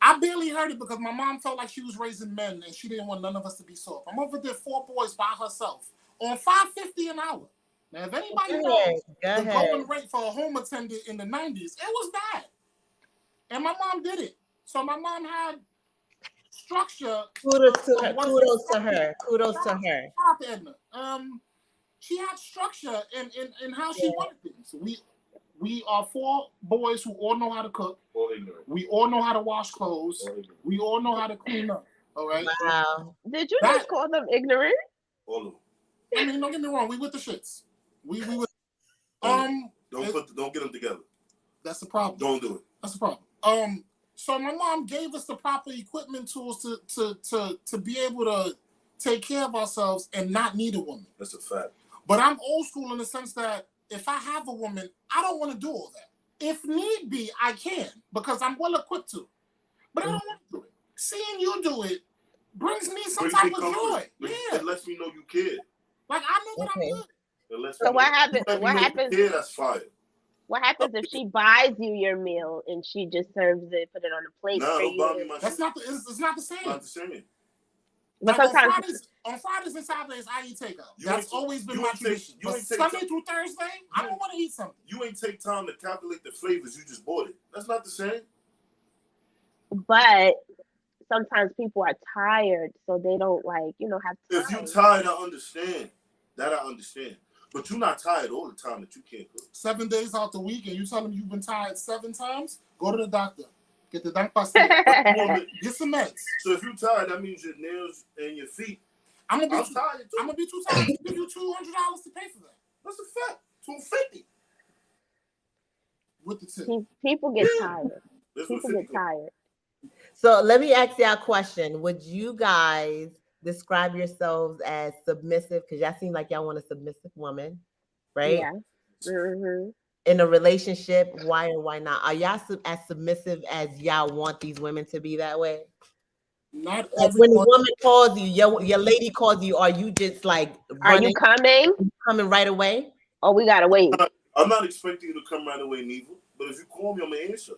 I barely heard it because my mom felt like she was raising men and she didn't want none of us to be soft. My mother did 4 boys by herself on $5.50 an hour. Now, if anybody knows the going rate for a home attendant in the 90s, it was that. And my mom did it. So my mom had structure. Kudos to her. Kudos to her. Kudos to her. Shout out to Edna. She had structure in how she wanted things. We are 4 boys who all know how to cook. All ignorant. We all know how to wash clothes. All ignorant. We all know how to clean up. All right. Wow. Did you just call them ignorant? All of them. I mean, don't get me wrong. We with the shits. We with. Don't get them together. That's the problem. Don't do it. That's the problem. So my mom gave us the proper equipment tools to be able to take care of ourselves and not need a woman. That's a fact. But I'm old school in the sense that if I have a woman, I don't want to do all that. If need be, I can because I'm well equipped to. But I don't want to do it. Seeing you do it brings me some Brings type me of comfort. joy. Yeah, It lets me know you care. like I know what Okay. I'm good. It lets So me what know- happens? you let me What know you happens? care, that's fire. What happens if she buys you your meal and she just serves it, put it on a plate Nah, for don't buy me you? my That's shit. not the. It's not the same. Not the same. But Like on sometimes, Fridays, On Fridays and Saturdays, I eat takeout. You That's ain't- always been you my ain't take- tradition. you But ain't take Sunday time- through Thursday, I don't want to eat something. You ain't take time to calculate the flavors. You just bought it. That's not the same. But sometimes people are tired, so they don't like, have If time. you tired, I understand. That I understand. But you're not tired all the time that you can't cook. 7 days out the week, and you tell them you've been tired 7 times, go to the doctor. Get the dunk pastel. Get some meds. So if you're tired, that means your nails and your feet. I'm I'm gonna tired too. be too tired to give you $200 to pay for that. That's a fact. $250. With the tip. People get Yeah. tired. That's what People get 50. tired. So let me ask y'all a question. Would you guys describe yourselves as submissive? Because y'all seem like y'all want a submissive woman, right? Yeah. hmm In a relationship, why or why not? Are y'all as submissive as y'all want these women to be that way? Not Like when a everyone. woman calls you, your lady calls you, are you just like Are you running, coming? coming right away? Or we gotta wait? I'm not expecting you to come right away, neither. But if you call me, I'm gonna answer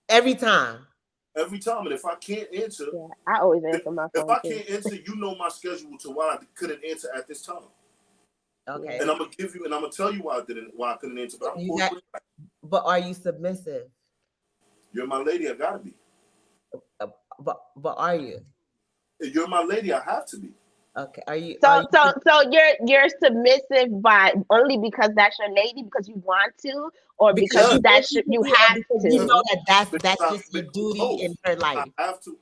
Every time. every time. And if I can't answer, Yeah, I always answer my if phone I too. can't answer, you know my schedule to why I couldn't answer at this time. Okay. And I'm gonna give you, and I'm gonna tell you why I couldn't answer. But I'm You calling got- you back. But are you submissive? You're my lady. I gotta be. But are you? If you're my lady, I have to be. Okay. Are you? So you're submissive by only because that's your lady, because you want to, or because you that's want you to be, or have because to. you know that's Because just your I- duty both. in her life. I have to,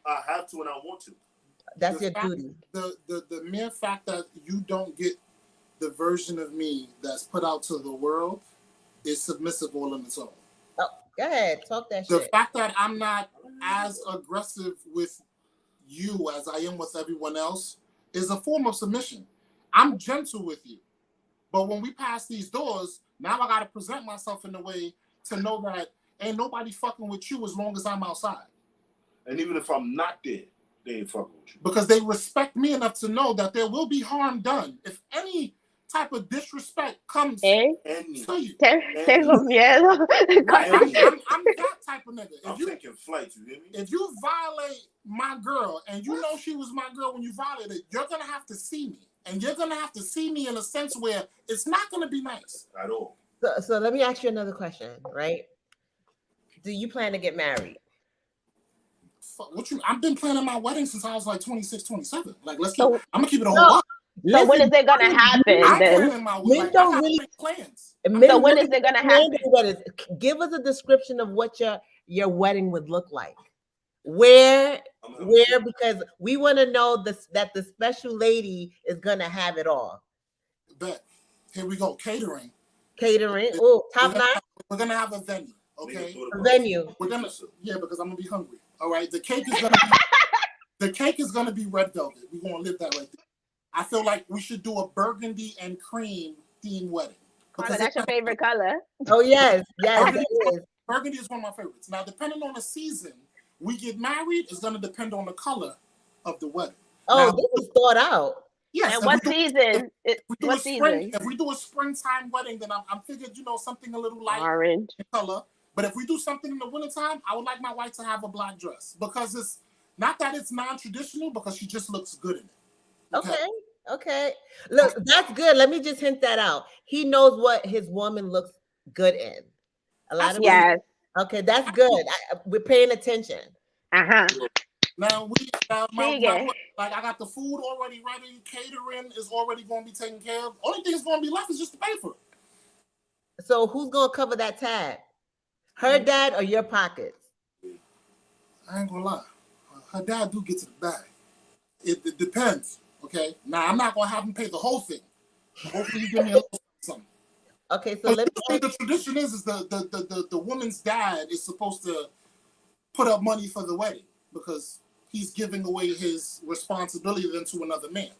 and I want to. That's The your fact- duty. The mere fact that you don't get the version of me that's put out to the world is submissive all on its own. Go ahead, talk that The shit. fact that I'm not as aggressive with you as I am with everyone else is a form of submission. I'm gentle with you. But when we pass these doors, now I gotta present myself in a way to know that ain't nobody fucking with you as long as I'm outside. And even if I'm not there, they ain't fucking with you. Because they respect me enough to know that there will be harm done. If any type of disrespect comes Eh? And to you, Tengo miedo. right? I'm that type of nigga. I'm taking flights. You hear me? If you violate my girl and you know she was my girl when you violated, you're gonna have to see me. And you're gonna have to see me in a sense where it's not gonna be nice. At all. So let me ask you another question, right? Do you plan to get married? Fuck, I've been planning my wedding since I was like 26, 27. Like, I'm gonna keep it a whole No. lot. So when is it gonna happen I'm then? planning my Men wedding. Like, don't I really- have plans. So when is it gonna happen? Give us a description of what your wedding would look like. Where, because we want to know that the special lady is gonna have it all. Bet. Here we go. Catering. Catering, oh, top notch We're gonna have a venue. Okay. venue. We're gonna, yeah, because I'm gonna be hungry. All right. The cake is gonna be red velvet. We're gonna live that right there. I feel like we should do a burgundy and cream themed wedding. Carla, that's your favorite color. Oh yes, that is. Burgundy is one of my favorites. Now, depending on the season we get married, is gonna depend on the color of the wedding. Oh, Now, this is thought out. yes. And if what we do- season? If we do a springtime wedding, then I'm figured, something a little light Orange. color. But if we do something in the wintertime, I would like my wife to have a black dress because it's not that it's non-traditional, because she just looks good in it. Okay. Look, that's good. Let me just hint that out. He knows what his woman looks good in. A lot of Yes. Okay, that's good. We're paying attention. Uh-huh. Now Sigue. like I got the food already ready, catering is already going to be taken care of. Only thing that's going to be left is just to pay for it. So who's gonna cover that tab? Her dad or your pockets? I ain't gonna lie, her dad do get to the bag. It depends. Okay, now I'm not gonna have him pay the whole thing. Hopefully, you give me a little something. Okay, so let me. The tradition is the woman's dad is supposed to put up money for the wedding because he's giving away his responsibility then to another man.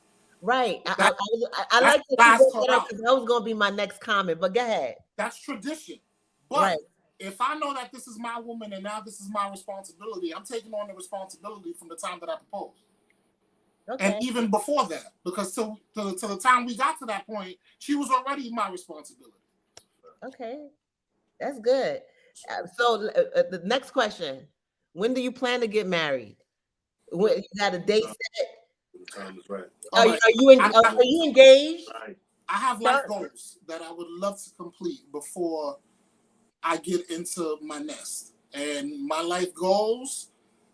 Right. I That's like to last that call up out. because that was gonna be my next comment. But go ahead. That's tradition. But Right. if I know that this is my woman and now this is my responsibility, I'm taking on the responsibility from the time that I proposed. Okay. And even before that, because to the time we got to that point, she was already my responsibility. Okay. That's good. So the next question: when do you plan to get married? When, you got a date set? The time is right. All right. Are you engaged? Right. I have life goals that I would love to complete before I get into my nest. And my life goals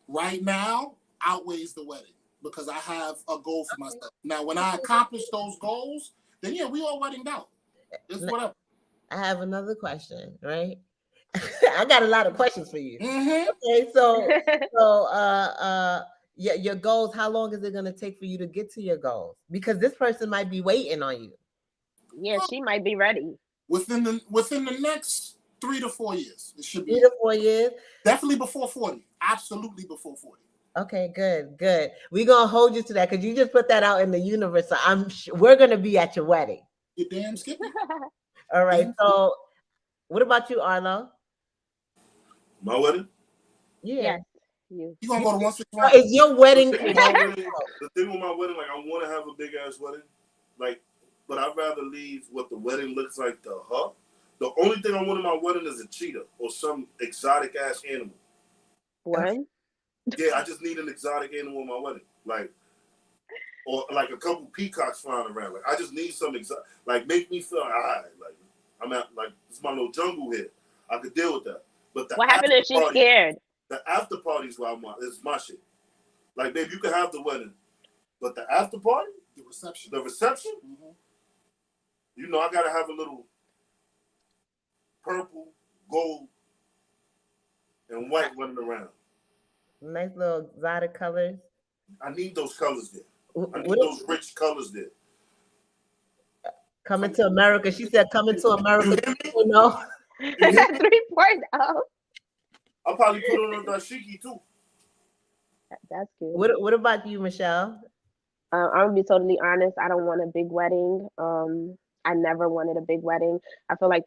right now outweighs the wedding because I have a goal for myself. Now, when I accomplish those goals, then yeah, we all weddinged out. It's whatever. I have another question, right? I got a lot of questions for you. Mm-hmm. Okay, your goals, how long is it going to take for you to get to your goals? Because this person might be waiting on you. Yeah, she might be ready. Within the next 3 to 4 years, it should be 3 to 4 years. definitely before 40. Absolutely before 40. Okay, good. We're gonna hold you to that because you just put that out in the universe. So we're gonna be at your wedding. You damn skippy. All right. So, what about you, Arlo? My wedding? Yeah. Yes, you. You gonna go to 161? Is your wedding? The thing with my wedding, like I want to have a big ass wedding, like, but I'd rather leave what the wedding looks like to her. The only thing I want in my wedding is a cheetah or some exotic ass animal. One. Yeah, I just need an exotic animal in my wedding, like, or like a couple peacocks flying around. Like, I just need some exotic, like, make me feel alright. Like, I'm at like this is my little jungle here. I could deal with that. But What happened if she's scared? The after party's what I want. It's my shit. Like, babe, you can have the wedding, but the after party, The reception. mm-hmm. You know, I gotta have a little purple, gold, and white running around. Nice little exotic colors. I need those colors there. I need What those rich colors there. coming to America? She said, "Coming to America." You know. 3.0. I'll probably put on a dashiki too. That's good. What about you, Michelle? I'm gonna be totally honest. I don't want a big wedding. I never wanted a big wedding. I feel like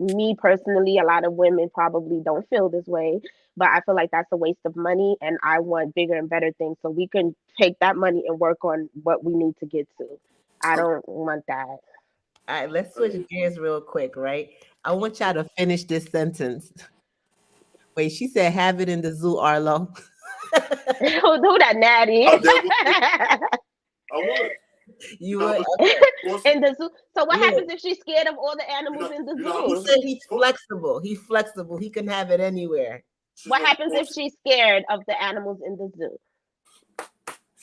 me personally. A lot of women probably don't feel this way, but I feel like that's a waste of money. And I want bigger and better things, so we can take that money and work on what we need to get to. I don't want that. All right, let's switch gears real quick, right? I want y'all to finish this sentence. Wait, she said, "Have it in the zoo, Arlo." Do that, Natty. I would. You would. In the zoo. So what happens if she's scared of all the animals in the zoo? He said he's flexible. He's flexible. He can have it anywhere. What happens if she's scared of the animals in the zoo?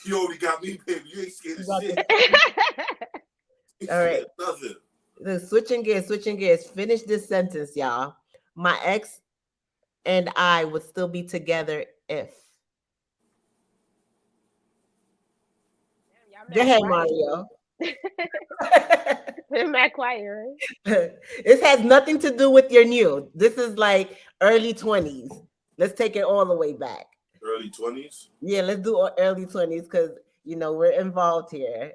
You already got me, baby. You ain't scared of shit. All right. Nothing. Switching gears. Finish this sentence, y'all. My ex and I would still be together if. Go ahead, Mario. Matt quiet, right? This has nothing to do with your new. This is like early 20s. Let's take it all the way back. Early 20s? Yeah, let's do early 20s because, you know, we're involved here.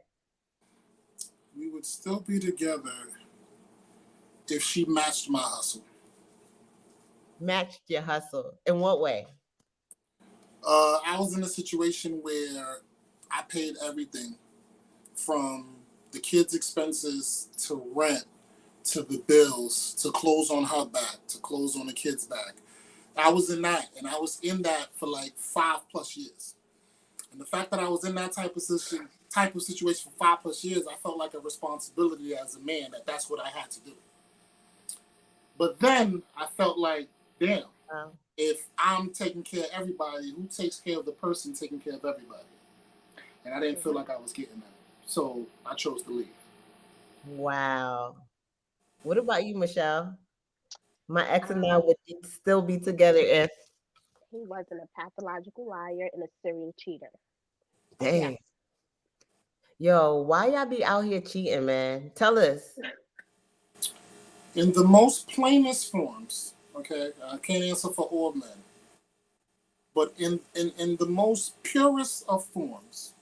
We would still be together if she matched my hustle. Matched your hustle. In what way? I was in a situation where I paid everything from the kids' expenses to rent to the bills to clothes on her back to clothes on the kids' back. I was in that, and I was in that for like 5+ years. And the fact that I was in that type of situation for 5+ years, I felt like a responsibility as a man that's what I had to do. But then I felt like, damn, if I'm taking care of everybody, who takes care of the person taking care of everybody? And I didn't feel like I was getting that. So I chose to leave. Wow. What about you, Michelle? My ex and I would still be together if he wasn't a pathological liar and a serial cheater. Dang. Yeah. Yo, why y'all be out here cheating, man? Tell us. In the most plainest forms, okay? I can't answer for all men. But in the most purest of forms,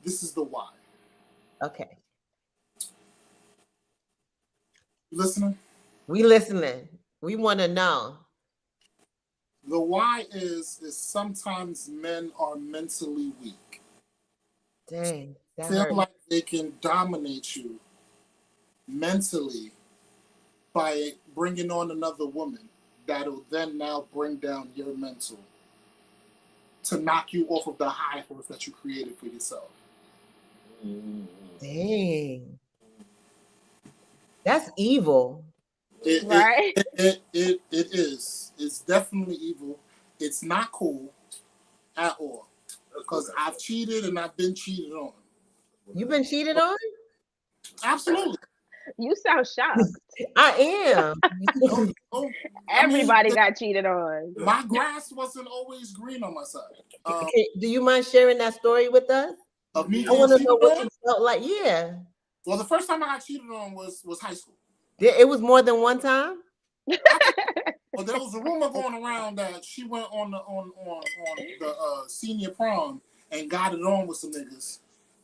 this is the why. Okay. Listening? We listening. We want to know. The why is sometimes men are mentally weak. Dang. Feel like they can dominate you mentally by bringing on another woman that'll then now bring down your mental to knock you off of the high horse that you created for yourself. Dang. That's evil. Right? It is. It's definitely evil. It's not cool at all. Because I've cheated and I've been cheated on. You've been cheated on? Absolutely. You sound shocked. I am. Oh, Everybody got cheated on. My grass wasn't always green on my side. Okay, do you mind sharing that story with us? Of me I want to getting know cheated what on? it felt like. Yeah. Well, the first time I got cheated on was high school. It was more than one time? Well, there was a rumor going around that she went on the senior prom and got it on with some niggas.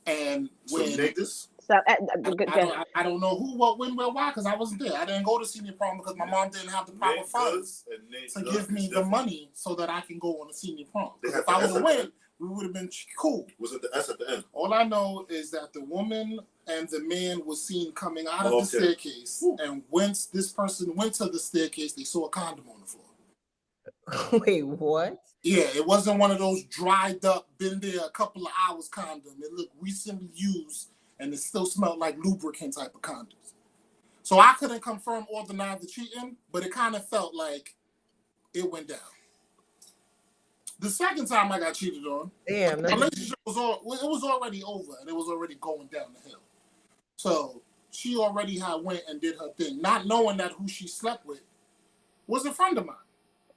And Some when niggas? So I don't know who, what, when, where, why, because I wasn't there. I didn't go to senior prom because my mom didn't have the proper funds to give me the money so that I can go on a senior prom. Because if I would have went, we would have been cool. Was it the S at the end? All I know is that the woman and the man was seen coming out of the staircase, and once this person went to the staircase, they saw a condom on the floor. Wait, what? Yeah, it wasn't one of those dried up, been there a couple of hours condom. It looked recently used, and it still smelled like lubricant type of condoms. So I couldn't confirm or deny the cheating, but it kind of felt like it went down. The second time I got cheated on, Damn. the relationship was already over, and it was already going down the hill. So she already had went and did her thing, not knowing that who she slept with was a friend of mine.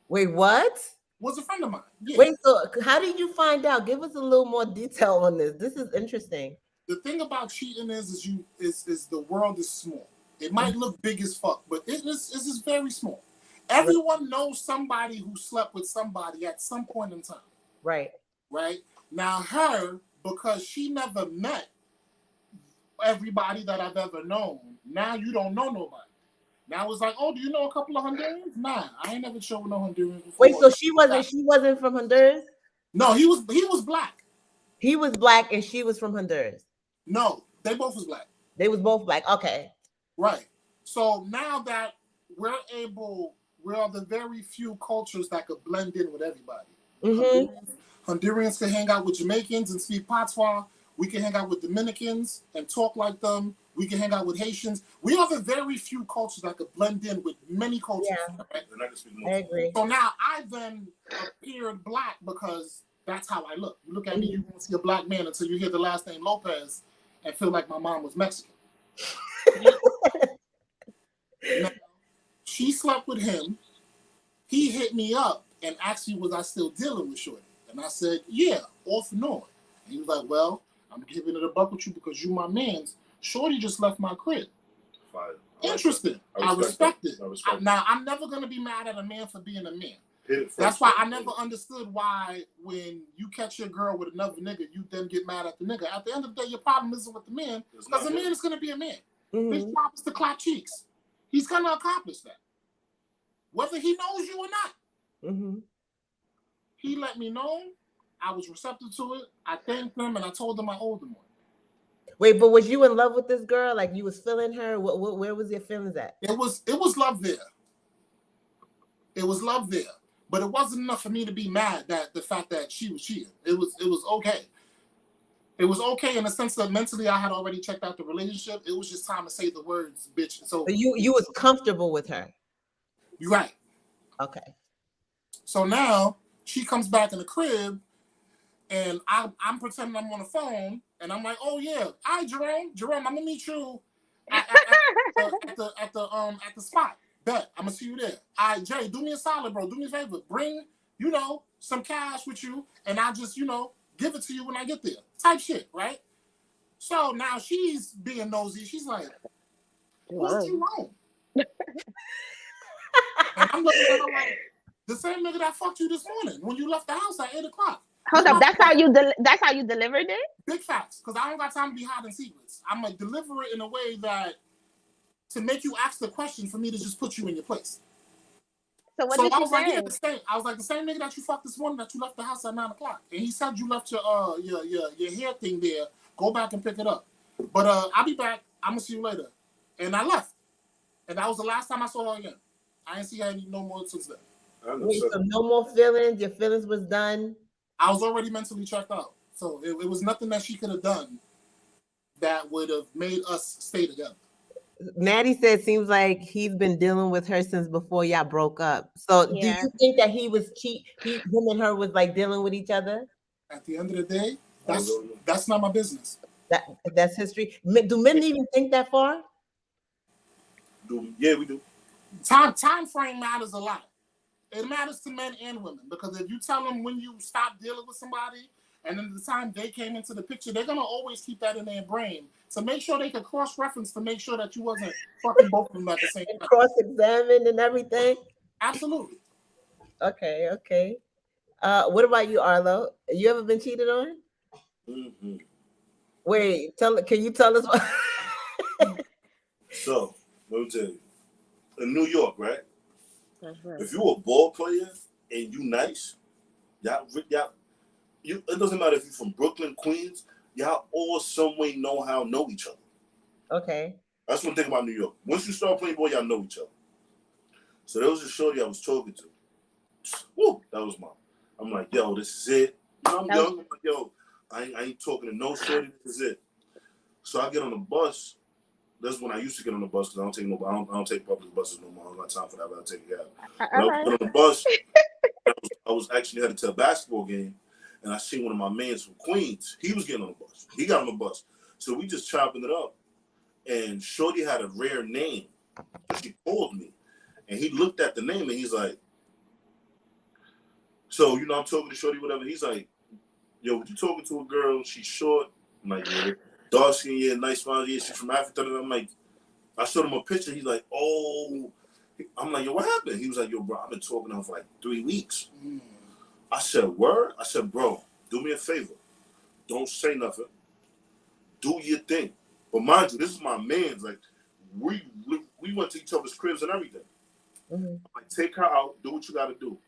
Wait, what? Was a friend of mine. Yeah. Wait, so how did you find out? Give us a little more detail on this. This is interesting. The thing about cheating is the world is small. It might look big as fuck, but it is very small. Everyone knows somebody who slept with somebody at some point in time. Right. Right? Now her, because she never met everybody that I've ever known, now you don't know nobody. Now it's like, oh, do you know a couple of Hondurans? Nah, I ain't never showed no Hondurans before. Wait, so she wasn't from Honduras? No, he was black. He was black and she was from Honduras. No, they both was black. They was both black. Okay. Right. So now that we are the very few cultures that could blend in with everybody. Mm-hmm. Hondurans can hang out with Jamaicans and speak Patois. We can hang out with Dominicans and talk like them. We can hang out with Haitians. We are the very few cultures that could blend in with many cultures. Yeah. Right? I agree. So now I then appeared black because that's how I look. You look at me, you won't see a black man until you hear the last name Lopez and feel like my mom was Mexican. Now, she slept with him. He hit me up and asked me, was I still dealing with Shorty? And I said, yeah, off and on. And he was like, well, I'm giving it a buck with you because you my mans. Shorty just left my crib. Fine. Interesting. I respect it. Now, I'm never going to be mad at a man for being a man. That's why I never understood why when you catch your girl with another nigga, you then get mad at the nigga. At the end of the day, your problem isn't with the man because the man is going to be a man. His job is to clap cheeks. He's going to accomplish that. Whether he knows you or not. He let me know. I was receptive to it. I thanked him and I told him I owed him one. Wait, but was you in love with this girl? Like you was feeling her? Where was your feelings at? It was love there. It was love there. But it wasn't enough for me to be mad that the fact that she was cheating. It was okay. It was okay in the sense that mentally I had already checked out the relationship. It was just time to say the words, bitch. So you was comfortable with her. You're right. Okay. So now she comes back in the crib and I'm pretending I'm on the phone and I'm like, oh yeah, all right, Jerome, I'm gonna meet you at the spot. Bet I'm gonna see you there. All right, Jay, do me a solid, bro. Do me a favor. Bring, some cash with you, and I'll just, give it to you when I get there. Type shit, right? So now she's being nosy. She's like, what's you wrong? And I'm looking at her like, the same nigga that fucked you this morning when you left the house at 8 o'clock. Hold up, that's how you delivered it? Big facts, because I don't got time to be hiding secrets. I'm gonna deliver it in a way that to make you ask the question for me to just put you in your place. So what did I you was say? like, yeah, the same nigga that you fucked this morning that you left the house at 9 o'clock. And he said you left your hair thing there. Go back and pick it up. But I'll be back. I'm gonna see you later. And I left. And that was the last time I saw her again. I didn't see her no more since then. Wait, so no more feelings? Your feelings was done? I was already mentally checked out. So it was nothing that she could have done that would have made us stay together. Maddie said seems like he's been dealing with her since before y'all broke up. So do Yeah. you think that he was him and her was like dealing with each other? At the end of the day, that's not my business. That's history. Do men even think that far? Yeah, we do. Time frame matters a lot. It matters to men and women, because if you tell them when you stop dealing with somebody and then the time they came into the picture, they're gonna always keep that in their brain to make sure they can cross-reference to make sure that you wasn't fucking both of them at the same time. Cross-examine and everything. Absolutely. Okay. What about you, Arlo? You ever been cheated on? Mm-hmm. Wait, can you tell us? So, let me tell you. In New York, right? Uh-huh. If you a ball player and you nice, y'all, it doesn't matter if you're from Brooklyn, Queens, y'all all some way know each other. Okay. That's one thing about New York. Once you start playing ball, y'all know each other. So there was a shorty I was talking to. Woo, that was I'm like, yo, this is it. You know, I'm young. I'm like, yo, I ain't talking to no shorty. This is it. So I get on the bus. That's when I used to get on the bus, because I don't take public buses no more. I don't got time for that, but I take a cab. When I was on the bus, I was actually headed to a basketball game, and I seen one of my mans from Queens. He was getting on the bus. He got on the bus. So we just chopping it up. And shorty had a rare name. She called me. And he looked at the name, and he's like, so, you know, I'm talking to shorty, whatever. He's like, yo, you talking to a girl, she's short? I'm like, yeah. Dark skin, yeah, nice smile, yeah, she's from Africa. And I'm like, I showed him a picture. He's like, oh. I'm like, yo, what happened? He was like, yo, bro, I've been talking to him for like 3 weeks. I said, word? I said, bro, do me a favor. Don't say nothing. Do your thing. But mind you, this is my man's. Like, we went to each other's cribs and everything. Mm-hmm. Like, take her out, do what you got to do.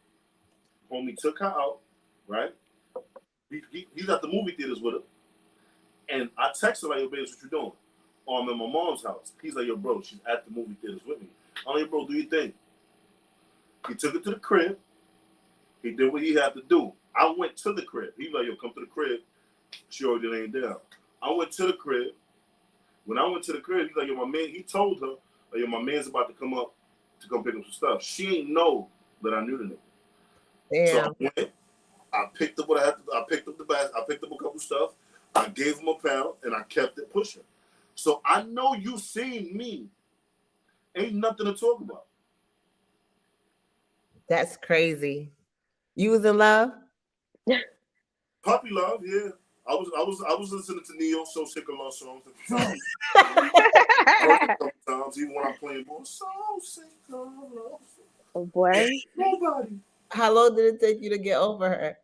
Homie took her out, right? He's at the movie theaters with her. And I texted like, yo, babe, what you doing? Oh, I'm at my mom's house. He's like, yo, bro, she's at the movie theaters with me. I'm like, bro, do your thing. He took her to the crib. He did what he had to do. I went to the crib. He was like, yo, come to the crib. She already laying down. I went to the crib. When I went to the crib, he's like, yo, my man, he told her, like, yo, my man's about to come up to come pick up some stuff. She ain't know that I knew the nigga. Damn. So I went, I picked up what I had to, I picked up the bag, I picked up a couple stuff, I gave him a pound, and I kept it pushing. So I know you seen me. Ain't nothing to talk about. That's crazy. You was in love? Puppy love, yeah. I was listening to Neo, So Sick of Love songs at the time. I heard it a couple times, even when I'm playing ball. So sick of love. Oh boy. Nobody. How long did it take you to get over her?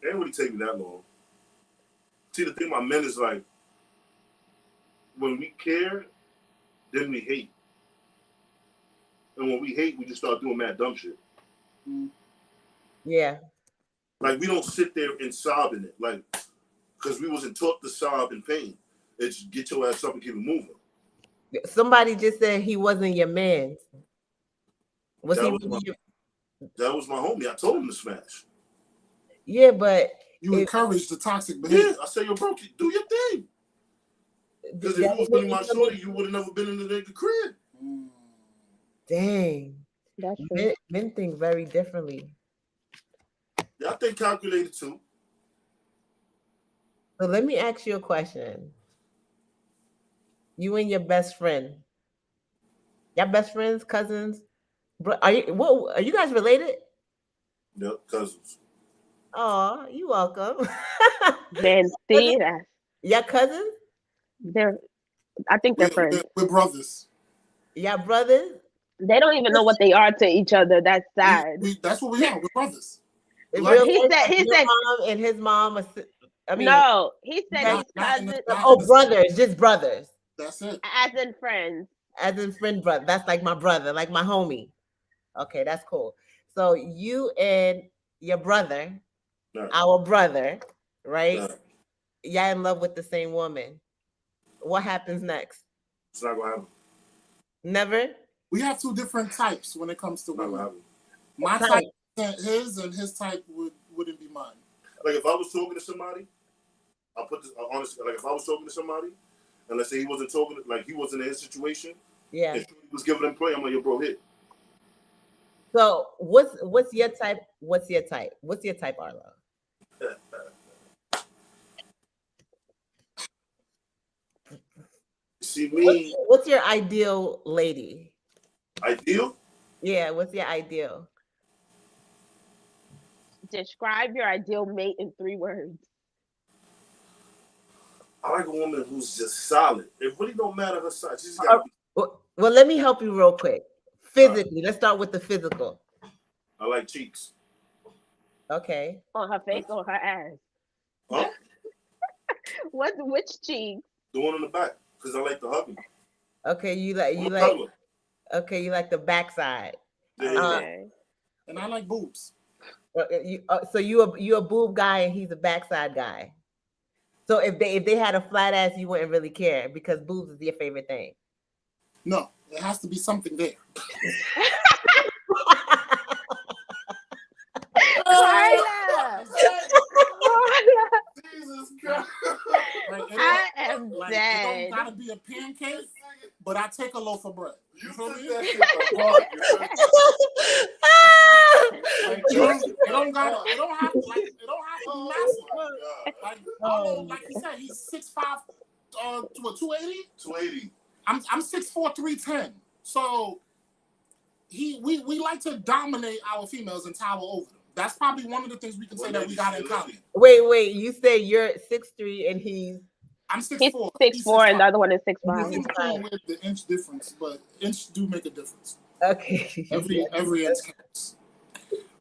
It didn't really take me that long. See, the thing about men is like, when we care, then we hate. And when we hate, we just start doing mad dumb shit. Yeah. Like, we don't sit there and sob in it. Like, because we wasn't taught to sob in pain. It's get your ass up and keep it moving. Somebody just said he wasn't your man. Was That he was really That was my homie. I told him to smash. Yeah, but You encourage the toxic behavior. Yeah, I said, yo, bro, do your thing. Because if you that was was really my shorty, you would have never been in the nigga crib. Dang. That's true. Men think very differently. Yeah, I think calculated too. So let me ask you a question. You and your best friend. Your best friends, cousins. Are you guys related? Yep, cousins. Oh, you welcome. Man, see that Your cousins? I think they're friends. We're brothers. Your brothers? They don't even know what they are to each other. That's sad. That's what we are. We're brothers. In Like, real he life, said- he your said- mom and his mom are, No, he said not- his not in cousin, the- oh, brothers, just brothers. That's it. as in friends. As in friend brother. That's like my brother, like my homie. Okay, that's cool. So you and your brother, Right. our brother, right? Right. Y'all in love with the same woman. What happens next? It's not gonna happen. Never? We have two different types when it comes to It's not gonna women. happen. My Type. type his, and his type wouldn't be mine. Like if I was talking to somebody, I'll put this honestly. Like if I was talking to somebody, and let's say he wasn't talking, like he wasn't in his situation, Yeah. and he was giving him play, I'm like, yo, bro, hit. So what's your type? What's your type? What's your type, Arlo? See me, What's your ideal lady? ideal. Yeah, what's your ideal? Describe your ideal mate in 3 words. I like a woman who's just solid. It really don't matter her size. She's got. Well, let me help you real quick. Physically, let's start with the physical. I like cheeks. Okay. On her face or her ass? Huh? Which cheek? The one in the back, because I like to hug him. Okay, you like the backside. Yeah. Okay. And I like boobs. So you a boob guy and he's a backside guy. So if they had a flat ass, you wouldn't really care because boobs is your favorite thing. No, it has to be something there. Carla! Jesus Christ. Like, I am It dead. don't gotta be a pancake, but I take a loaf of bread. You feel took me? that shit to heart, Like, it don't have to be massive. Like, like he said, he's 6'5", what, 280? 280. I'm 6'4", 310. So we like to dominate our females and tower over them. That's probably one of the things we can say that we got in common. Wait, you say you're 6'3" and he's I'm He's 6'4". 6'4" and the other one is He's 6'5". in between with the inch difference, but inch do make a difference. okay. Every inch counts.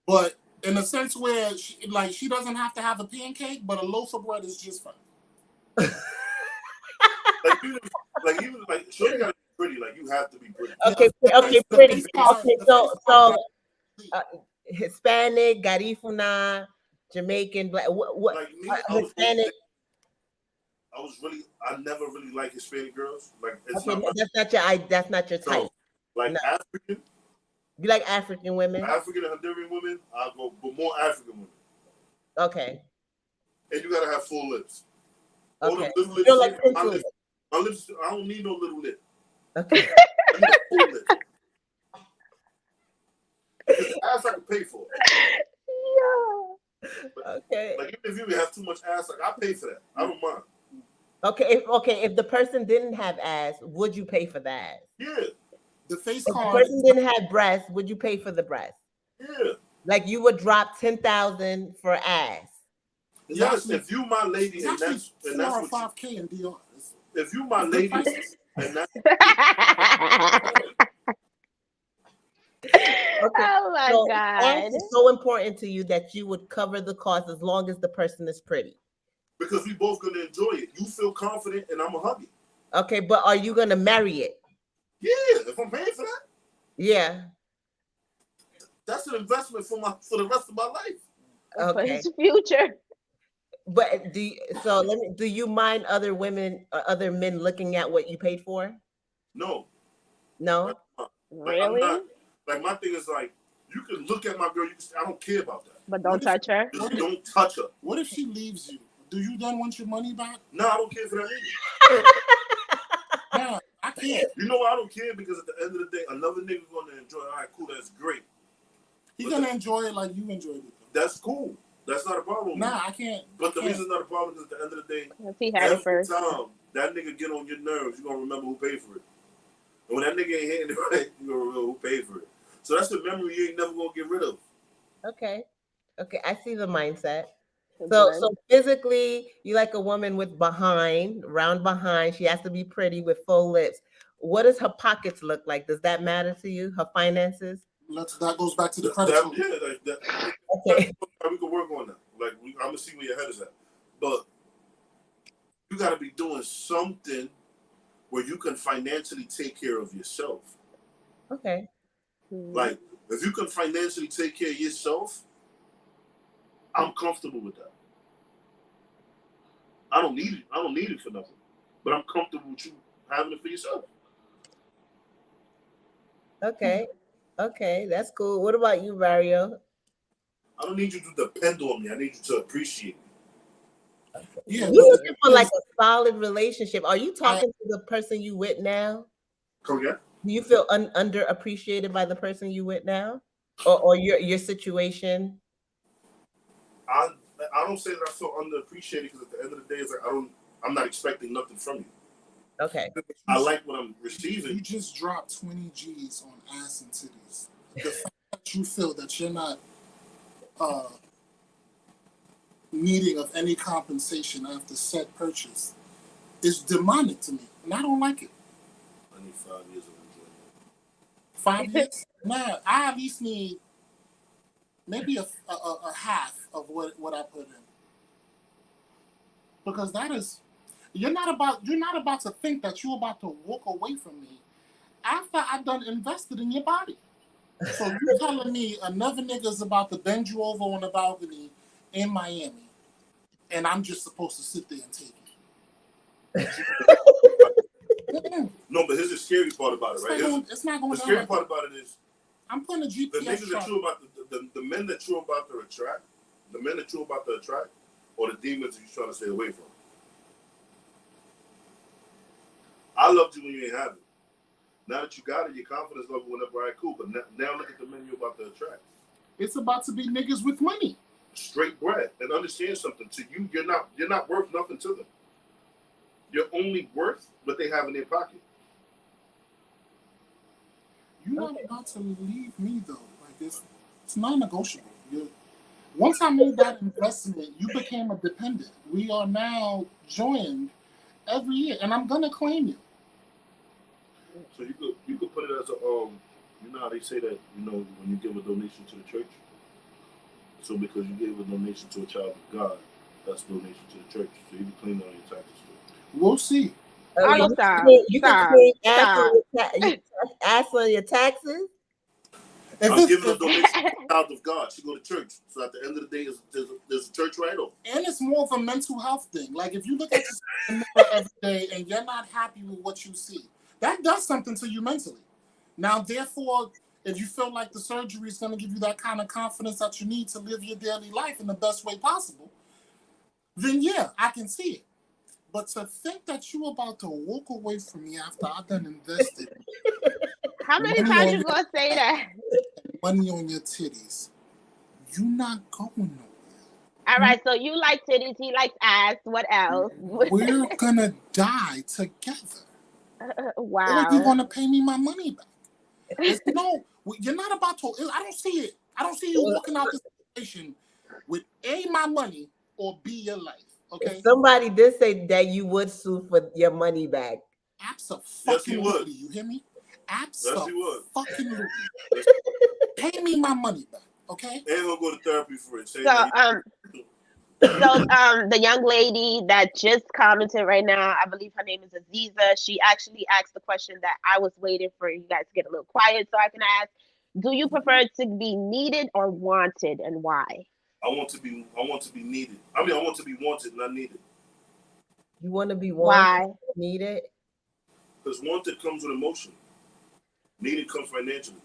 But in a sense where she doesn't have to have a pancake, but a loaf of bread is just fine. Like sure you gotta be pretty. Like you have to be pretty. Okay, pretty. Okay, so Hispanic, Garifuna, Jamaican, Black. What Like me, Hispanic? I never really like Hispanic girls. Like it's Okay, not that's not your type. like No. African You like African women? and Honduran women, I'll go, but more African women. Okay. And you gotta have full lips. All Okay. the little You don't lips, like pink my lips? lips, I don't need no little lip. Okay. I need a full lip. Because ass I can pay for. Okay. Like even if you have too much ass, like I pay for that. I don't mind. Okay. If the person didn't have ass, would you pay for the ass? Yeah, The face If the card. person didn't have breasts, would you pay for the breast? yeah. Like you would drop 10,000 for ass. Yes, if you my lady It's and actually that's 4 or what 5K in DR. if you my lady and that's Okay. Oh my So God. ass is so important to you that you would cover the cost as long as the person is pretty. because we both gonna enjoy it. You feel confident and I'm a hug you. Okay, but are you gonna marry it? Yeah, if I'm paying for that, Yeah. that's an investment for the rest of my life. For Okay. his future. But do you mind other women or other men looking at what you paid for? No. No? Like, I'm Really? not, like my thing is like you can look at my girl, you can say, I don't care about that. But don't touch her. Just don't touch her. What if she leaves you? Do you then want your money back? No, I don't care for that either. Yeah, I can't. You know why I don't care? Because at the end of the day, another nigga's gonna enjoy it. All right, cool, that's great. He's gonna enjoy it like you enjoyed it. That's cool. That's not a problem. Nah, I can't. But the I can't. reason it's not a problem is at the end of the day, If he had it every first. time that nigga get on your nerves, you're gonna remember who paid for it. And when that nigga ain't hitting it right, you're gonna remember who paid for it. So that's the memory you ain't never gonna get rid of. Okay. Okay, I see the mindset. So physically, you like a woman with round behind. She has to be pretty with full lips. What does her pockets look like? Does that matter to you? Her finances? That goes back to the credit. Okay. We can work on that. Like I'm gonna see where your head is at. But you gotta be doing something where you can financially take care of yourself. Okay. Like if you can financially take care of yourself, I'm comfortable with that. I don't need it for nothing. But I'm comfortable with you having it for yourself. Okay. Okay, that's cool. What about you, Mario? I don't need you to depend on me. I need you to appreciate me. Yeah, You but looking for like a solid relationship? Are you talking to the person you with now? Come again? Do you feel underappreciated by the person you with now, or your situation? I don't say that I feel underappreciated because at the end of the day, it's like I'm not expecting nothing from you. Okay. I like what I'm you receiving. just dropped 20 G's on ass and titties. The fact that you feel that you're not needing of any compensation after said purchase is demonic to me, and I don't like it. I need 5 years of enjoyment. 5 years? Nah, I at least need maybe a half of what I put in, because that is you're not about to think that you're about to walk away from me after I've done invested in your body. So you telling me another nigga's about to bend you over on the balcony in Miami, and I'm just supposed to sit there and take it? No, but here's the scary part about it, right? It's not going The down. scary Like part about it is I'm putting a GPS the niggas track. that you're about the men that you're about to attract, or the demons that you're trying to stay away from. I loved you when you ain't have it. Now that you got it, your confidence level went up. Right, cool. But now look at the men you're about to attract. It's about to be niggas with money. Straight bread. And understand something. To you, you're not worth nothing to them. You're only worth what they have in their pocket. You're not about to leave me though. Like it's non-negotiable. Once I made that investment, you became a dependent. We are now joined every year, and I'm gonna claim you. So you could put it as a you know how they say that, you know, when you give a donation to the church. So because you gave a donation to a child of God, that's donation to the church. So you can claim that on your taxes too. We'll see. Carlos, stop. You can Stop. claim Stop. ass on your taxes. I'm giving a donation to a child of God. She go to church. So at the end of the day, there's a church right over. And it's more of a mental health thing. Like if you look at yourself in the mirror every day and you're not happy with what you see, that does something to you mentally. Now, therefore, if you feel like the surgery is going to give you that kind of confidence that you need to live your daily life in the best way possible, then yeah, I can see it. But to think that you're about to walk away from me after I've done invested How many times you gonna say that? money on your titties, you're not going nowhere. All right, so you like titties, he likes ass. What else? We're gonna die together. Wow. Or you're gonna pay me my money back. No, you're not about to. I don't see it. I don't see you walking out this situation with A, my money, or B, your life. Okay. Somebody did say that you would sue for your money back. Absolutely. You hear me? Absolutely. Pay me my money back. Okay. And he'll go to therapy for it. So the young lady that just commented right now, I believe her name is Aziza. She actually asked the question that I was waiting for you guys to get a little quiet so I can ask. Do you prefer to be needed or wanted, and why? I want to be needed. I mean, I want to be wanted, not needed. You want to be wanted, Why? needed? Because wanted comes with emotion. Needed comes financially.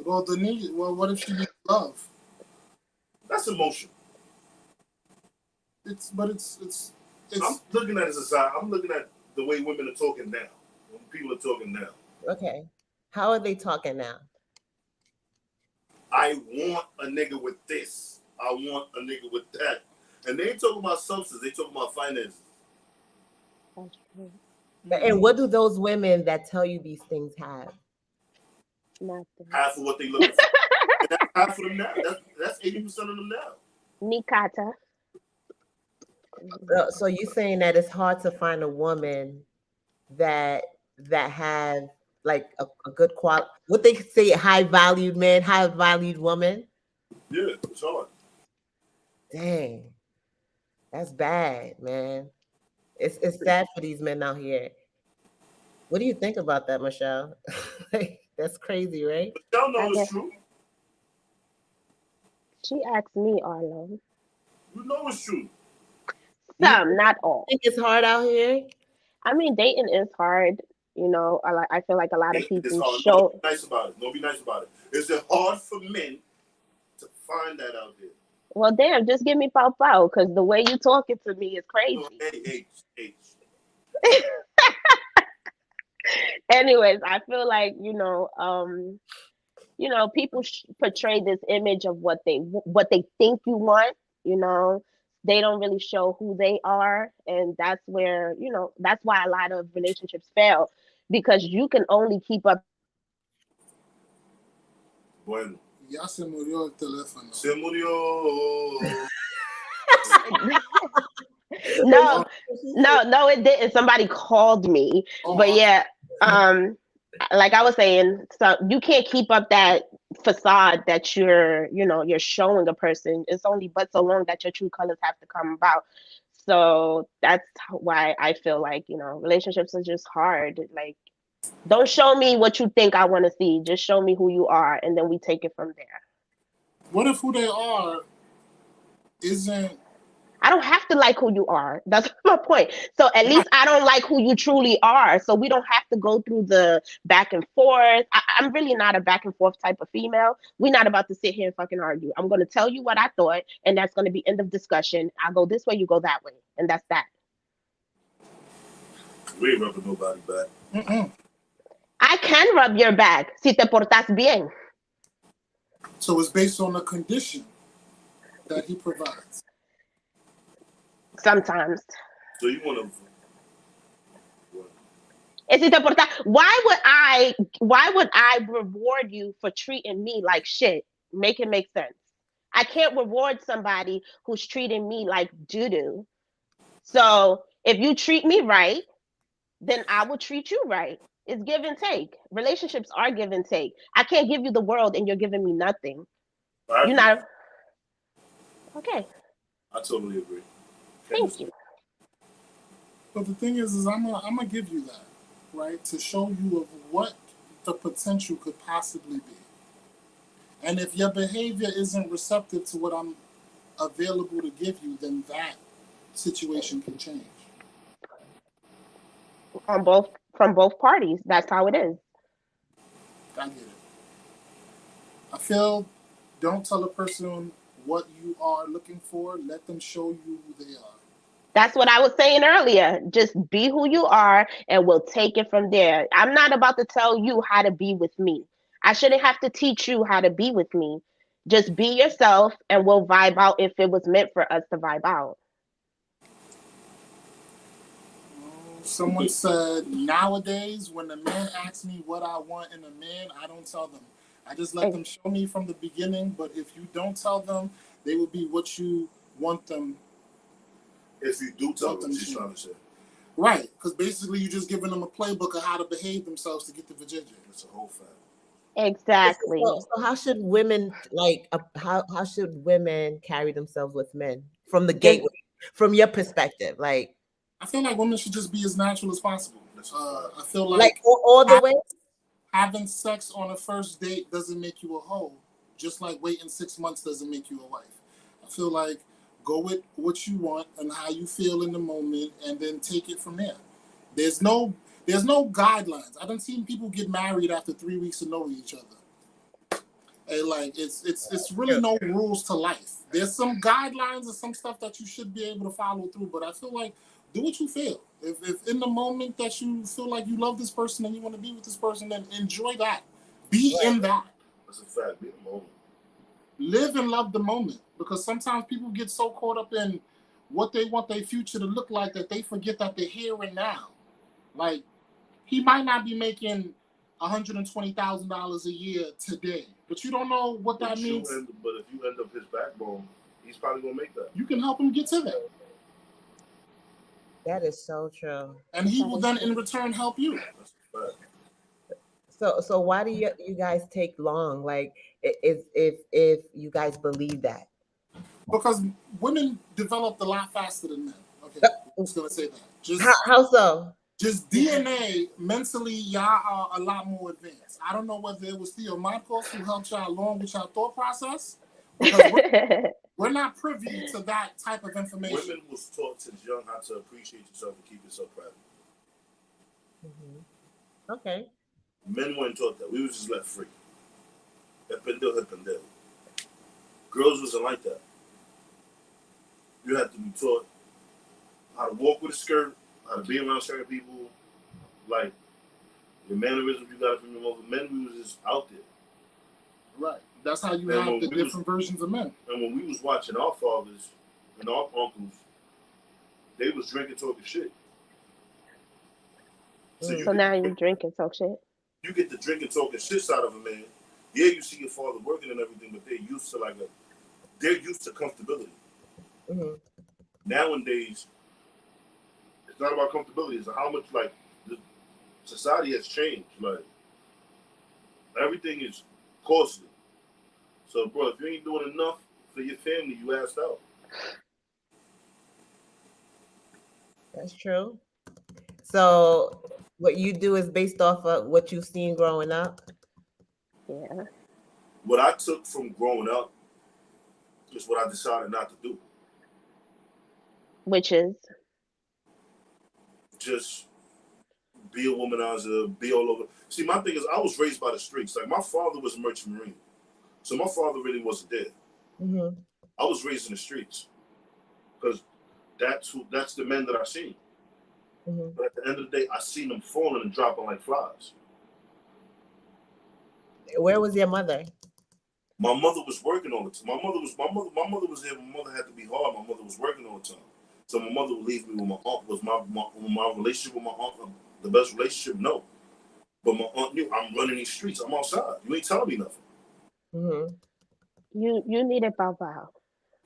Well, the need. Well, what if she needs love? That's emotion. It's. I'm looking at society. I'm looking at the way women are talking now. When people are talking now. Okay. How are they talking now? I want a nigga with this. I want a nigga with that. And they ain't talking about substance. They talking about finances. That's true. And what do those women that tell you these things have? Nothing. Half of what they looking for. And that's half of them now. That's 80% of them now. Nikata. So you're saying that it's hard to find a woman that have like a good quality, what they say, high valued man, high valued woman. Yeah, it's hard. Dang, that's bad, man. It's sad for these men out here. What do you think about that, Michelle? That's crazy, right? But y'all know it's true. She asked me, Arlo. You know it's true. Some, not all. I think it's hard out here. I mean, dating is hard. You know, I feel like a lot of people It's hard. show. Don't be nice about it. Don't be nice about it. Is it hard for men to find that out here. Well, damn, just give me pow pow, because the way you talking to me is No, crazy. H. Anyways, I feel like people portray this image of what they think you want. You know, they don't really show who they are, and that's where that's why a lot of relationships fail, because you can only keep up. Bueno. Ya se murió el teléfono. Se murió. No, it didn't. Somebody called me, but yeah, like I was saying, so you can't keep up that facade that you're showing a person. It's only but so long that your true colors have to come about. So that's why I feel like relationships are just hard. Like, don't show me what you think I want to see. Just show me who you are, and then we take it from there. What if who they are isn't? I don't have to like who you are. That's my point. So at least I don't like who you truly are. So we don't have to go through the back and forth. I'm really not a back and forth type of female. We're not about to sit here and fucking argue. I'm going to tell you what I thought, and that's going to be end of discussion. I'll go this way, you go that way. And that's that. We ain't rubbing nobody back. Mm-mm. I can rub your back si te portas bien. So it's based on the condition that he provides. Sometimes. So you want to? Why would I reward you for treating me like shit? Make it make sense. I can't reward somebody who's treating me like doo-doo. So if you treat me right, then I will treat you right. It's give and take. Relationships are give and take. I can't give you the world and you're giving me nothing. You're not okay. I totally agree. Thank you. But the thing is I'm gonna give you that, right, to show you of what the potential could possibly be. And if your behavior isn't receptive to what I'm available to give you, then that situation can change. From both parties. That's how it is. I get it. I feel don't tell a person what you are looking for. Let them show you who they are. That's what I was saying earlier. Just be who you are and we'll take it from there. I'm not about to tell you how to be with me. I shouldn't have to teach you how to be with me. Just be yourself and we'll vibe out if it was meant for us to vibe out. Someone said, nowadays, when a man asks me what I want in a man, I don't tell them. I just let them show me from the beginning. But if you don't tell them, they will be what you want them. If you do tell them, she's trying to say. Right, because basically you're just giving them a playbook of how to behave themselves to get the virginity. It's a whole fact. Exactly. So how should women how should women carry themselves with men from the gateway, from your perspective? Like, I feel like women should just be as natural as possible. I feel like all the way. Having sex on a first date doesn't make you a hoe, just like waiting 6 months doesn't make you a wife. I feel like go with what you want and how you feel in the moment, and then take it from there. There's no guidelines. I done seen people get married after 3 weeks of knowing each other. And like it's really no rules to life. There's some guidelines and some stuff that you should be able to follow through, but I feel like do what you feel. If in the moment that you feel like you love this person and you want to be with this person, then enjoy that. Be in that. That's a fact. Be in the moment. Live and love the moment, because sometimes people get so caught up in what they want their future to look like that they forget that they're here and now. Like, he might not be making $120,000 a year today, but you don't know what that means. But if you end up his backbone, he's probably gonna make that. You can help him get to that. That is so true. And he will then in return help you. That's a fact. So why do you guys take long? Like, if you guys believe that? Because women developed a lot faster than men. Okay, I'm just gonna say that. Just How so? Just DNA, mentally, y'all are a lot more advanced. I don't know whether it was Theo Marcos who helped y'all along with y'all thought process, because we're not privy to that type of information. Women was taught since young how to appreciate yourself and keep yourself private. Mm-hmm. Okay. Men weren't taught that. We was just let free. Dependel. Girls wasn't like that. You had to be taught how to walk with a skirt, how to be around certain people, like your mannerisms you got it from your mother. Men, we was just out there. Right. That's how you And have when the we was- different versions of men. And when we was watching our fathers and our uncles, they was drinking, talking shit. So So now you drinking so shit. you get the drinking, talking shit side of a man. Yeah, you see your father working and everything, but they're used to they're used to comfortability. Mhm. Nowadays, it's not about comfortability. It's how much the society has changed. Like everything is costly. So, bro, if you ain't doing enough for your family, you asked out. That's true. So what you do is based off of what you've seen growing up. Yeah. What I took from growing up is what I decided not to do. Which is Just be a womanizer, be all over. See, my thing is, I was raised by the streets. Like, my father was a merchant marine. So my father really wasn't there. Mm-hmm. I was raised in the streets. Because that's the men that I seen. Mm-hmm. But at the end of the day, I seen them falling and dropping like flies. Where was your mother? My mother was working all the time. My mother was there. My mother had to be hard. My mother was working all the time. So my mother would leave me with my aunt. Was my relationship with my aunt the best relationship? No. But my aunt knew I'm running these streets. I'm outside. You ain't telling me nothing. Mm-hmm. you needed Bow Bow.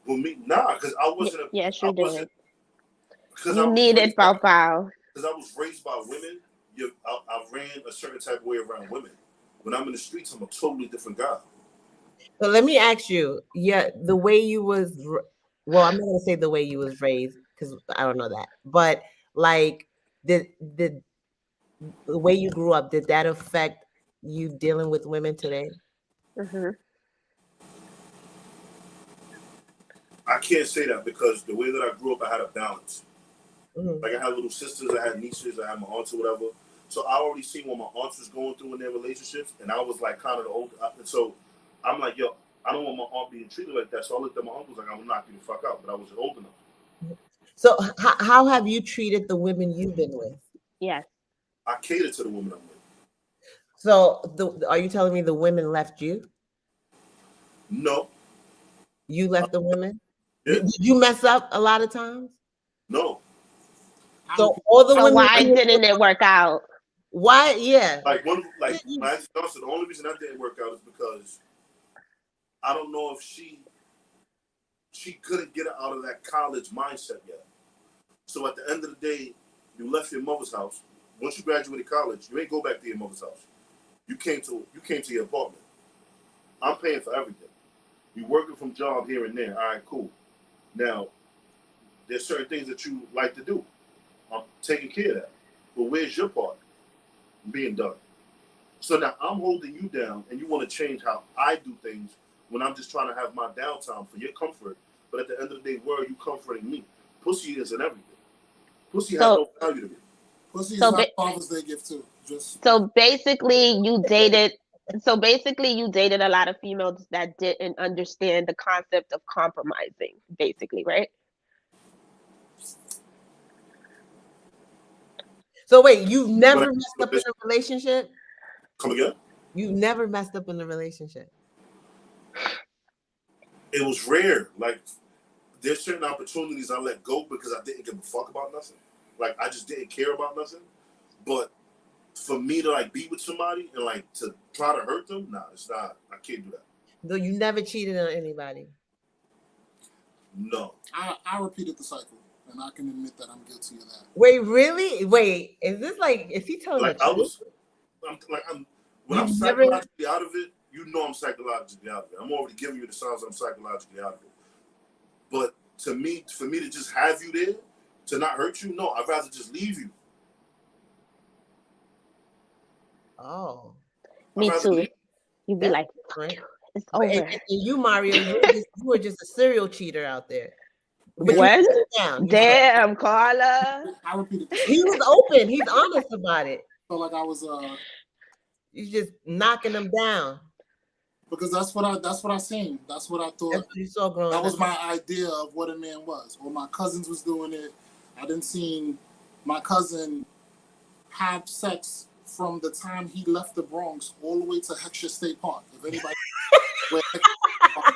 Well, me, nah, because I wasn't. Yes, you did. You needed Bow Bow. Because I was raised by women. I ran a certain type of way around women. When I'm in the streets, I'm a totally different guy. So let me ask you, the way you was, well, I'm not gonna say the way you was raised because I don't know that, but like, did the way you grew up, did that affect you dealing with women today? Mm-hmm. I can't say that because the way that I grew up, I had a balance. Mm-hmm. Like I had little sisters, I had nieces, I had my aunts or whatever. So I already seen what my aunts was going through in their relationships, and I was like kind of the old. So I'm like, yo, I don't want my aunt being treated like that. So I looked at my uncles like, I'm gonna knock you the fuck out, but I wasn't old enough. So how have you treated the women you've been with? Yes. I catered to the women I'm with. So are you telling me the women left you? No. You left the women? Yeah. Did you mess up a lot of times? No. So all the So women. why didn't it work out? Why? Yeah. Like my ex-fiance, the only reason that didn't work out is because I don't know if she couldn't get out of that college mindset yet. So at the end of the day, you left your mother's house. Once you graduated college, you ain't go back to your mother's house. You came to your apartment. I'm paying for everything. You working from job here and there. All right, cool. Now, there's certain things that you like to do. I'm taking care of that. But where's your part being done? So now I'm holding you down and you want to change how I do things when I'm just trying to have my downtime for your comfort. But at the end of the day, where are you comforting me? Pussy isn't everything. Pussy has no value to me. Pussy is not Father's Day gift too. So basically you dated a lot of females that didn't understand the concept of compromising, basically, right? So wait, you've never messed up in a relationship? Come again? You've never messed up in a relationship? It was rare. Like, there's certain opportunities I let go because I didn't give a fuck about nothing. Like, I just didn't care about nothing. But for me to, like, be with somebody and, like, to try to hurt them, nah, it's not. I can't do that. No, you never cheated on anybody? No. I repeated the cycle, and I can admit that I'm guilty of that. Wait, really? Wait, is he telling like, the truth? When I'm psychologically out of it, you know I'm psychologically out of it. I'm already giving you the signs I'm psychologically out of it. But for me to just have you there, to not hurt you, no, I'd rather just leave you. Oh. Me too. You'd be like, right. It's over. And you, Mario, you were just a serial cheater out there. But what? Damn, Carla. I repeated this. He was open. He's honest about it. Felt like I was He's just knocking them down. because that's what I seen. That's what I thought. That's what you saw growing That was up. my idea of what a man was. Or my cousins was doing it. I didn't see my cousin have sex from the time he left the Bronx all the way to Heckscher State Park. If anybody, where Heckscher State Park,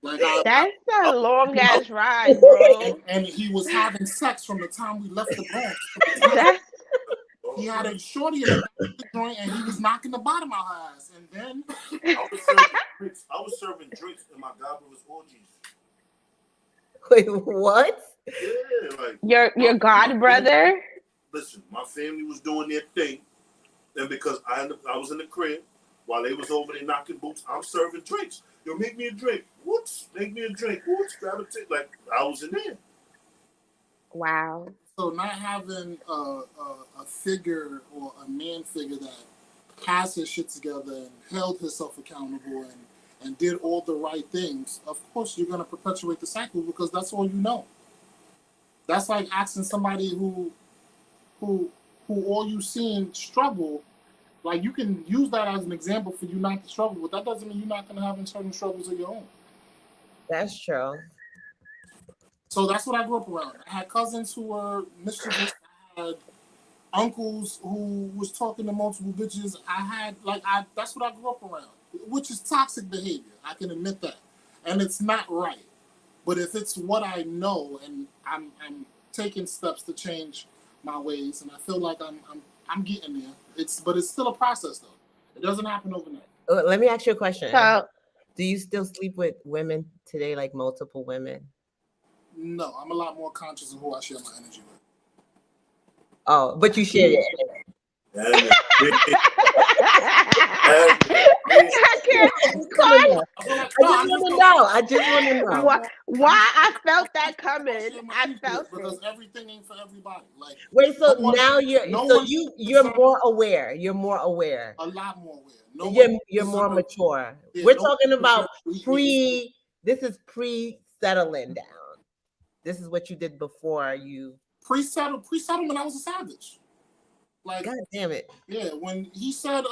like That's a long ass ride, bro. and he was having sex from the time we left the Bronx. To the time That's he had a shorty in the back of the joint, and he was knocking the bottom out her ass. And then I was serving drinks in my godbrother's orgies. Wait, what? Yeah, like your god brother. listen, my family was doing their thing, and because I was in the crib while they was over there knocking boots, I'm serving drinks. Yo, make me a drink. Whoops, make me a drink. Whoops, grab a tip. Like I was in there. Wow. so not having a figure or a man figure that has his shit together and held himself accountable and did all the right things, of course you're going to perpetuate the cycle because that's all you know. That's like asking somebody who all you seen struggle. Like you can use that as an example for you not to struggle, but that doesn't mean you're not going to have certain struggles of your own. That's true. So that's what I grew up around. I had cousins who were mischievous. I had uncles who was talking to multiple bitches. That's what I grew up around, which is toxic behavior. I can admit that, and it's not right. But if it's what I know, and I'm taking steps to change my ways, and I feel like I'm getting there. But it's still a process, though. It doesn't happen overnight. Let me ask you a question. So Do you still sleep with women today, like multiple women? No, I'm a lot more conscious of who I share my energy with. Oh, but you share your energy. I can't. Carl, I just want to know. why I felt that coming. I felt because it. everything ain't for everybody. Like Wait, so no one- now you're no so one- you're more aware. You're more aware. a lot more aware. No one You're more deserves- mature. Yeah, We're no talking one about deserves- this is pre-settling down. This is what you did before you. pre-settlement. I was a savage. Like, God damn it. yeah, when he said,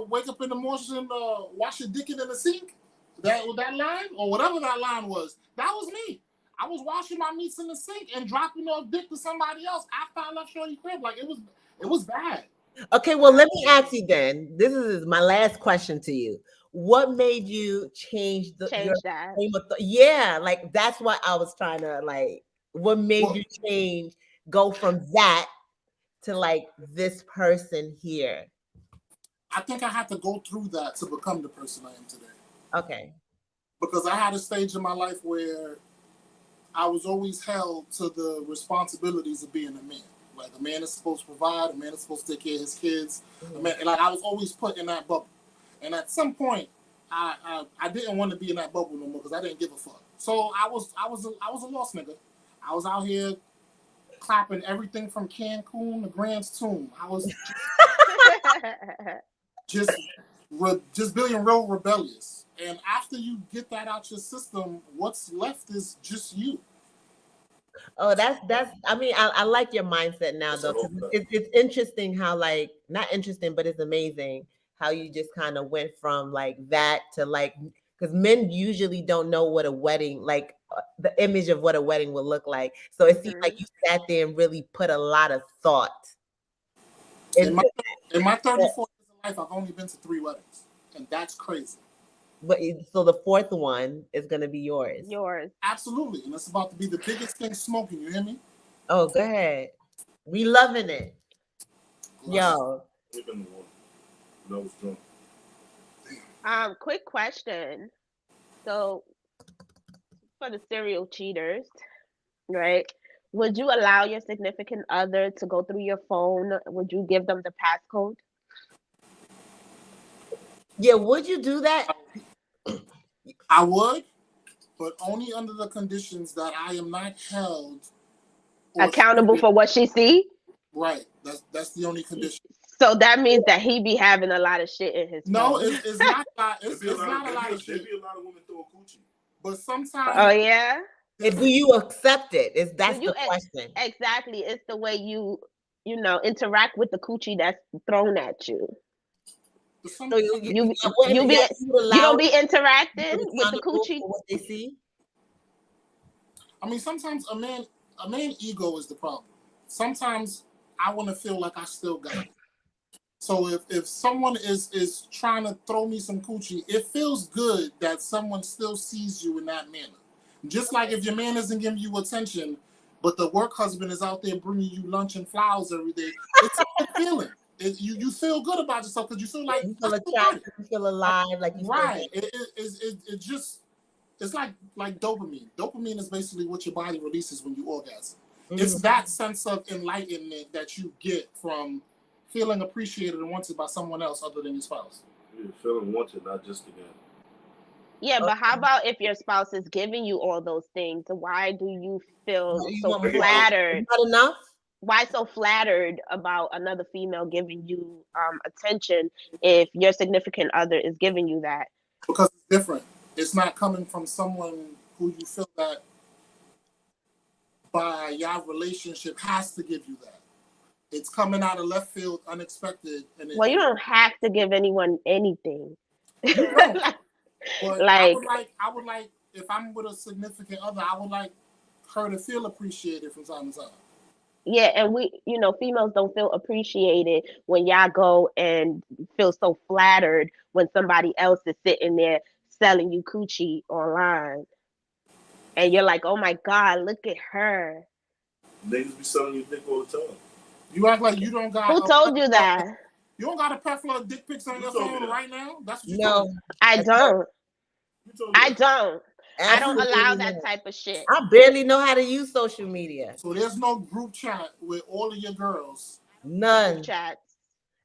"Wake up in the morning, wash your dick in the sink," that line or whatever that line was, that was me. I was washing my meats in the sink and dropping off dick to somebody else after I left Shorty crib. Like it was bad. Okay, well, let me ask you then. This is my last question to you. What made you change your that. frame of yeah, like that's what I was trying to like. What made you change? Go from that to like this person here. I think I had to go through that to become the person I am today. Okay. Because I had a stage in my life where I was always held to the responsibilities of being a man. Like a man is supposed to provide, a man is supposed to take care of his kids. Mm-hmm. Like I was always put in that bubble. And at some point, I didn't want to be in that bubble no more because I didn't give a fuck. So I was a lost nigga. I was out here clapping everything from Cancun to Grand's Tomb. I was just being real rebellious. And after you get that out your system, what's left is just you. Oh, that's I mean, I like your mindset now though. 'Cause it's interesting how like not interesting, but it's amazing how you just kind of went from like that to like because men usually don't know what a wedding like the image of what a wedding would look like. So it seems like you sat there and really put a lot of thought. In my 34 years of life, I've only been to 3 weddings, and that's crazy. But so the fourth one is gonna be yours. Yours. Absolutely, and it's about to be the biggest thing smoking. You hear me? Oh, go ahead. We loving it. Yo. Quick question. So for the serial cheaters, right? Would you allow your significant other to go through your phone? Would you give them the passcode? Yeah, would you do that? I would, but only under the conditions that I am not held accountable for what she see. Right. That's the only condition. So that means that he be having a lot of shit in his No, phone. it's not. It's not a lot of shit. There be a lot of women throwing coochie. But sometimes. Oh yeah. Do you accept it? That's Do you the question. Exactly. It's the way you interact with the coochie that's thrown at you. The sun- So you You wouldn't be yes, you allow don't be it to interacting be with the accountable coochie. for what they see? I mean, sometimes a man ego is the problem. Sometimes I want to feel like I still got it. So if someone is trying to throw me some coochie, it feels good that someone still sees you in that manner. Just like if your man isn't giving you attention, but the work husband is out there bringing you lunch and flowers every day, it's a good feeling. You feel good about yourself because you feel like You feel I still got attracted, you feel alive, like you right. It just it's like dopamine. Dopamine is basically what your body releases when you orgasm. It's that sense of enlightenment that you get from feeling appreciated and wanted by someone else other than your spouse. You're feeling wanted, not just again. Yeah, but how about if your spouse is giving you all those things? Why do you feel You so want more. flattered? Not enough? Why so flattered about another female giving you attention if your significant other is giving you that? Because it's different. It's not coming from someone who you feel that by your relationship has to give you that. It's coming out of left field, unexpected. And Well, you don't have to give anyone anything. But Like, I would like, if I'm with a significant other, I would like her to feel appreciated from time to time. yeah, and we, females don't feel appreciated when y'all go and feel so flattered when somebody else is sitting there selling you coochie online. And you're like, oh my God, look at her. Niggas be selling you dick all the time. You act like you don't got. Who told you that? You don't got a plethora of dick pics on Who your told me phone that? right now? That's what you No. told me. I don't. You told me I that. don't. I don't Absolutely allow not. that type of shit. I barely know how to use social media. So there's no group chat with all of your girls. None. Chats.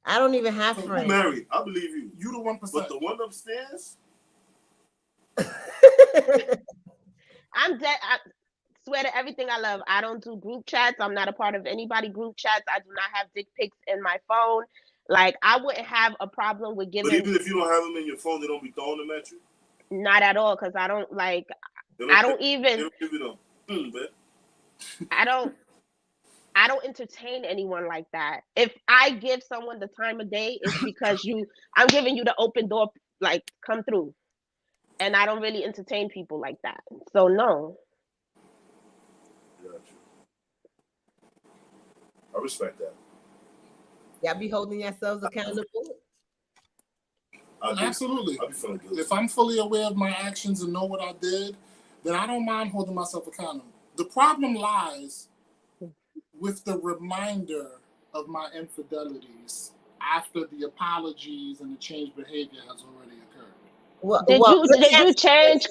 I don't even have So You friends. married. I believe you. You the 1%. But the one upstairs, I'm dead. I swear to everything I love. I don't do group chats. I'm not a part of anybody group chats. I do not have dick pics in my phone. Like, I wouldn't have a problem with but giving. even if you don't have them in your phone, they don't be throwing them at you. Not at all, because I don't like. They I don't They even. don't give you the. I don't entertain anyone like that. If I give someone the time of day, it's because I'm giving you the open door, like, come through. And I don't really entertain people like that. So no. Got you. I respect that. Y'all be holding yourselves accountable? I do. Absolutely. I be feeling good. If I'm fully aware of my actions and know what I did, then I don't mind holding myself accountable. The problem lies with the reminder of my infidelities after the apologies and the changed behavior has already occurred. Well, Did you change?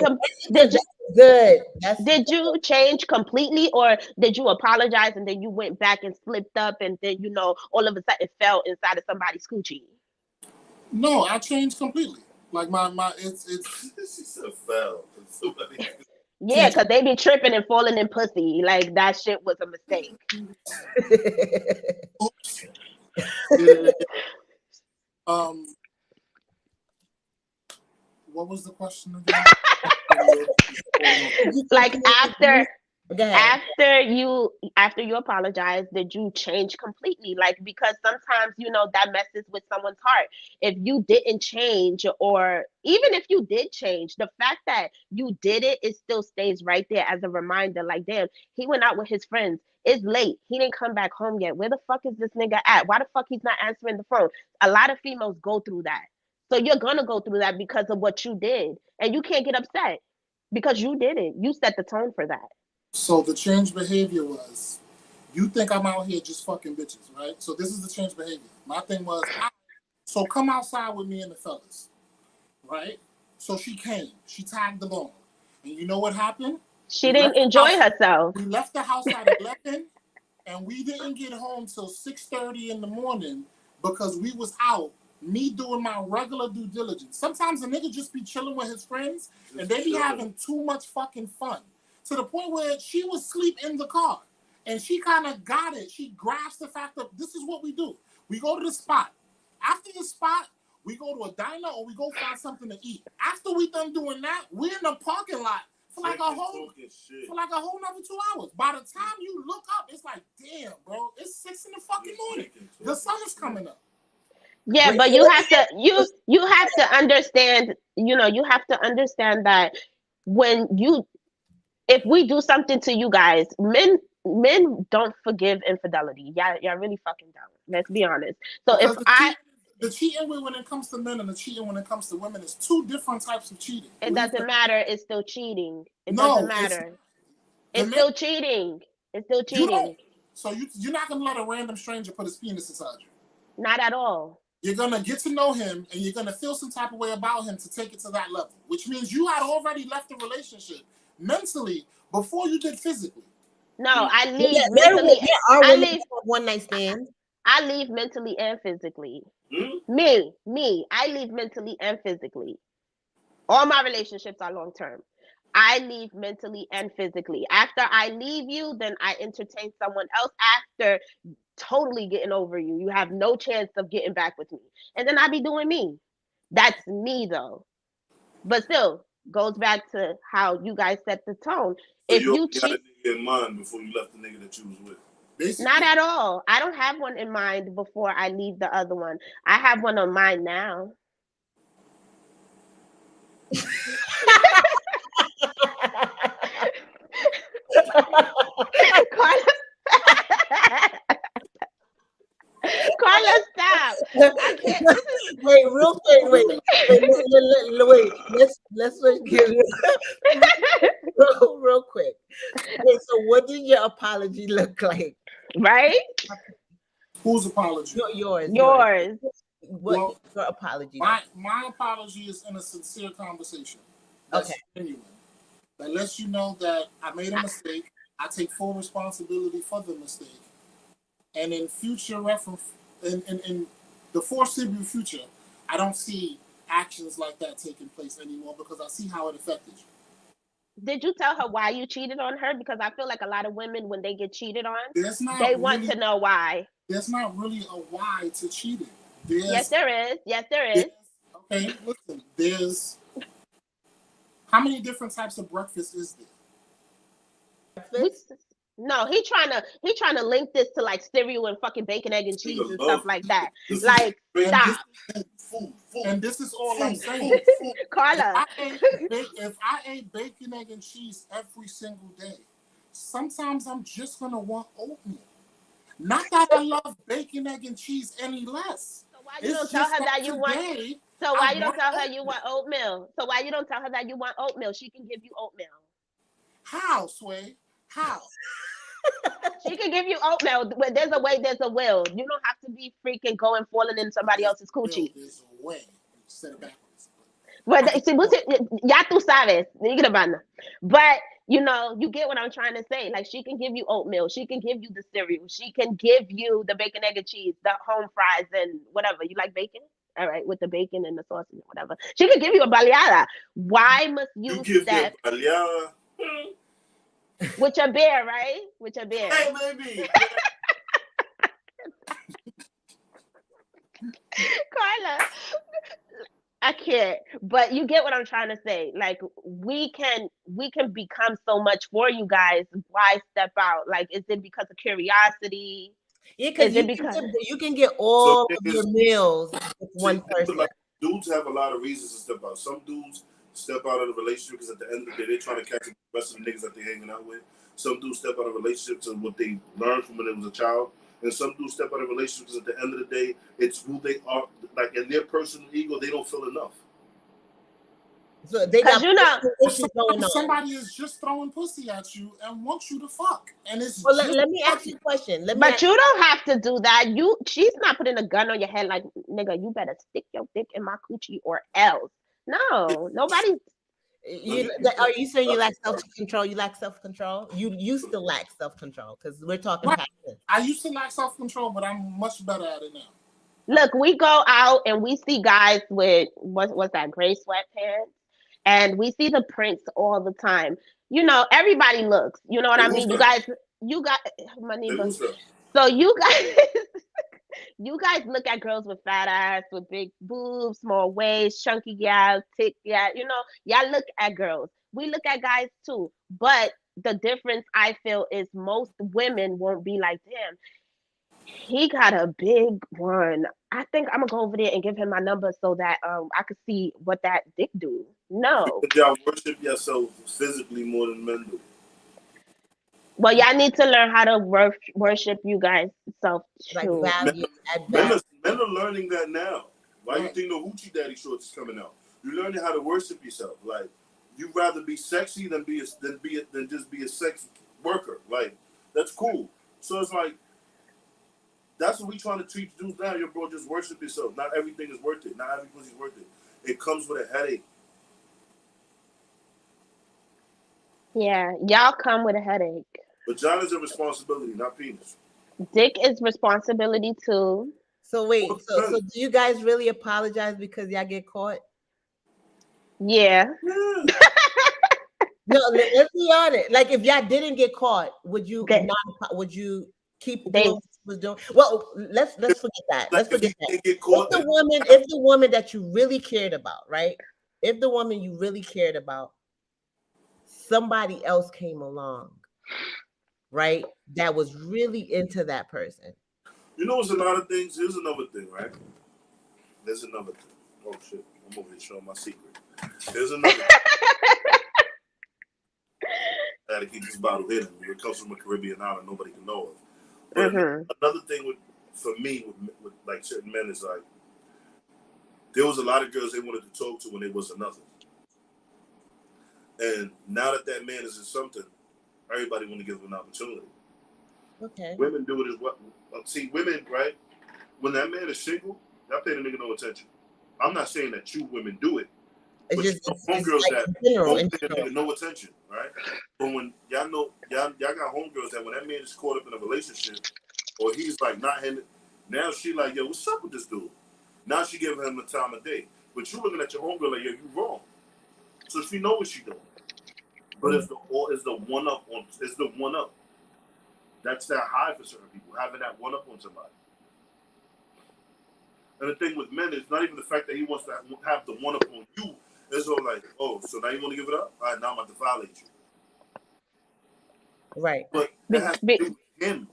Good. Did you change completely, or did you apologize and then you went back and slipped up and then all of a sudden fell inside of somebody's coochie? No, I changed completely. Like my it's She said fell. Somebody. Yeah, because they be tripping and falling in pussy. Like, that shit was a mistake. What was the question again? Like, after Go ahead. after you apologize, did you change completely? Like, because sometimes that messes with someone's heart. If you didn't change, or even if you did change, the fact that you did it still stays right there as a reminder. Like, damn, he went out with his friends. It's late. He didn't come back home yet. Where the fuck is this nigga at? Why the fuck he's not answering the phone? A lot of females go through that. So you're gonna go through that because of what you did, and you can't get upset because you did it. You set the tone for that. So the change behavior was, you think I'm out here just fucking bitches, right? So this is the change behavior. My thing was, so come outside with me and the fellas, right? So she came, she tagged along, and you know what happened? She didn't enjoy herself. We left the house at 11, and we didn't get home till 6:30 in the morning because we was out. Me doing my regular due diligence. Sometimes a nigga just be chilling with his friends, and they be having too much fucking fun. To the point where she was asleep in the car. And she kind of got it. She grasped the fact that this is what we do. We go to the spot. After the spot, we go to a diner or we go find something to eat. After we done doing that, we're in the parking lot for like a whole another 2 hours. By the time you look up, it's like, damn, bro, it's 6 in the fucking morning. The sun is coming up. Yeah, Wait, but you have to you have to understand, you have to understand that when you if we do something to you guys, men don't forgive infidelity. Y'all really fucking don't. Let's be honest. So if Because the cheating when it comes to men and the cheating when it comes to women is two different types of cheating. it doesn't matter, it's still cheating. It No, doesn't matter. the It's men, still cheating. It's still you don't. cheating. So you're not gonna let a random stranger put his penis inside you. Not at all. You're gonna get to know him, and you're gonna feel some type of way about him to take it to that level. Which means you had already left the relationship mentally before you did physically. No, I leave there mentally. are I women leave. that have one night stands. I leave mentally and physically. Hmm? Me. I leave mentally and physically. All my relationships are long term. I leave mentally and physically. After I leave you, then I entertain someone else after totally getting over you. You have no chance of getting back with me. And then I be doing me. That's me though. But still, goes back to how you guys set the tone. So If you you already had cheat, a nigga in mind before you left the nigga that you was with. Basically, not at all. I don't have one in mind before I leave the other one. I have one on mind now. Carla, Carla, stop. I can't. This is Wait, real quick. Wait. Let's switch gears real quick. Wait, so what did your apology look like? right. whose apology? Yours. Yours. What Well, your apology? My apology is in a sincere conversation. That's Okay. genuine. That lets you know that I made a mistake. I take full responsibility for the mistake. And in future reference, in the foreseeable future, I don't see actions like that taking place anymore because I see how it affected you. Did you tell her why you cheated on her? Because I feel like a lot of women, when they get cheated on, There's not they want really, to know why. there's not really a why to cheating. Yes, there is. Yes, there is. Okay, listen. There's how many different types of breakfast is there? Breakfast? No, he trying to link this to like cereal and fucking bacon, egg, and cheese and stuff like that. This is Like, crazy. stop, Food. And this is all I'm saying. Carla. If I ate bacon, egg, and cheese every single day, sometimes I'm just gonna want oatmeal. Not that I love bacon, egg, and cheese any less. So why you don't tell her that you want? Today, So why I you don't want tell her you want oatmeal? So why you don't tell her that you want oatmeal? She can give you oatmeal. How, Sway? How? She can give you oatmeal. Where there's a way, there's a will. You don't have to be freaking going falling in somebody else's coochie. There's a way. You said it backwards. But ya tú sabes, but you get what I'm trying to say. Like, she can give you oatmeal, she can give you the cereal, she can give you the bacon, egg, and cheese, the home fries, and whatever. You like bacon? All right, with the bacon and the sauce and whatever. She can give you a baleada. Why must you give step them baleada. with your beer, right? With your beer. Hey, baby. Carla, I can't. But you get what I'm trying to say. Like, we can become so much for you guys. Why step out? Like, is it because of curiosity? Yeah, because you can get all of your meals with one person. Like, dudes have a lot of reasons to step out. Some dudes step out of the relationship because at the end of the day, they're trying to catch the rest of the niggas that they're hanging out with. Some dudes step out of a relationship to what they learned from when they was a child. And some dudes step out of relationships because at the end of the day, it's who they are. Like, in their personal ego, they don't feel enough. So they got issues going on. Somebody is just throwing pussy at you and wants you to fuck. And it's let me ask you a question. But you don't have to do that. She's not putting a gun on your head like, nigga, you better stick your dick in my coochie or else. No, nobody. Are you saying you lack self-control? You lack self-control? You still lack self-control because we're talking right. I used to lack self-control, but I'm much better at it now. Look, we go out and we see guys with what's that, gray sweatpants, and we see the prints all the time. Everybody looks. You know what I mean? You got my neighbor. So you guys look at girls with fat ass, with big boobs, small waist, chunky gal, thick gal. Y'all look at girls. We look at guys too. But the difference I feel is most women won't be like, damn, He got a big one. I think I'm gonna go over there and give him my number so that I could see what that dick do. No. Because y'all worship yourself physically more than men do. Well, y'all need to learn how to worship you guys self Like too. value, add Men value. are learning that now. Why you think the Hoochie Daddy shorts is coming out? You're learning how to worship yourself. Like you'd rather be sexy than just be a sex worker. Like that's cool. So it's like that's what we trying to teach dudes now. Yo, bro, just worship yourself. Not everything is worth it. Not every pussy's worth it. It comes with a headache. Yeah, y'all come with a headache. Vagina's a responsibility, not penis. Dick is responsibility too. So wait, Well, so do you guys really apologize because y'all get caught? Yeah. Yeah. No, let's be honest. Like, if y'all didn't get caught, would you Okay. not? Would you keep They- doing what you was doing? Well, let's forget that. Let's Like if forget you that. didn't get caught, If the woman that you really cared about, right? If the woman you really cared about, somebody else came along, right? That was really into that person. you know, it's a lot of things. Here's another thing, right? There's another thing. Oh shit! I'm over here showing my secret. There's another thing. I had to keep this bottle hidden. It comes from a Caribbean island nobody can know of. But another thing for me with like certain men is like there was a lot of girls they wanted to talk to when they wasn't nothing. And now that man is in something, everybody want to give him an opportunity. Okay. Women do it as well. See, women, right? When that man is single, y'all pay the nigga no attention. I'm not saying that you women do it. It's But just homegirls like that in general. don't pay that nigga no attention, right? But when y'all know, y'all got homegirls that when that man is caught up in a relationship or he's like not in it, now she like, yo, what's up with this dude? Now she giving him the time of day. But you looking at your homegirl like, yo, you wrong. So she know what she doing. But it's the one up. That's that high for certain people, having that one up on somebody. And the thing with men is not even the fact that he wants to have the one up on you. It's all like, oh, so now you want to give it up? All right, now I'm about to violate you. Right. But that has to do with him.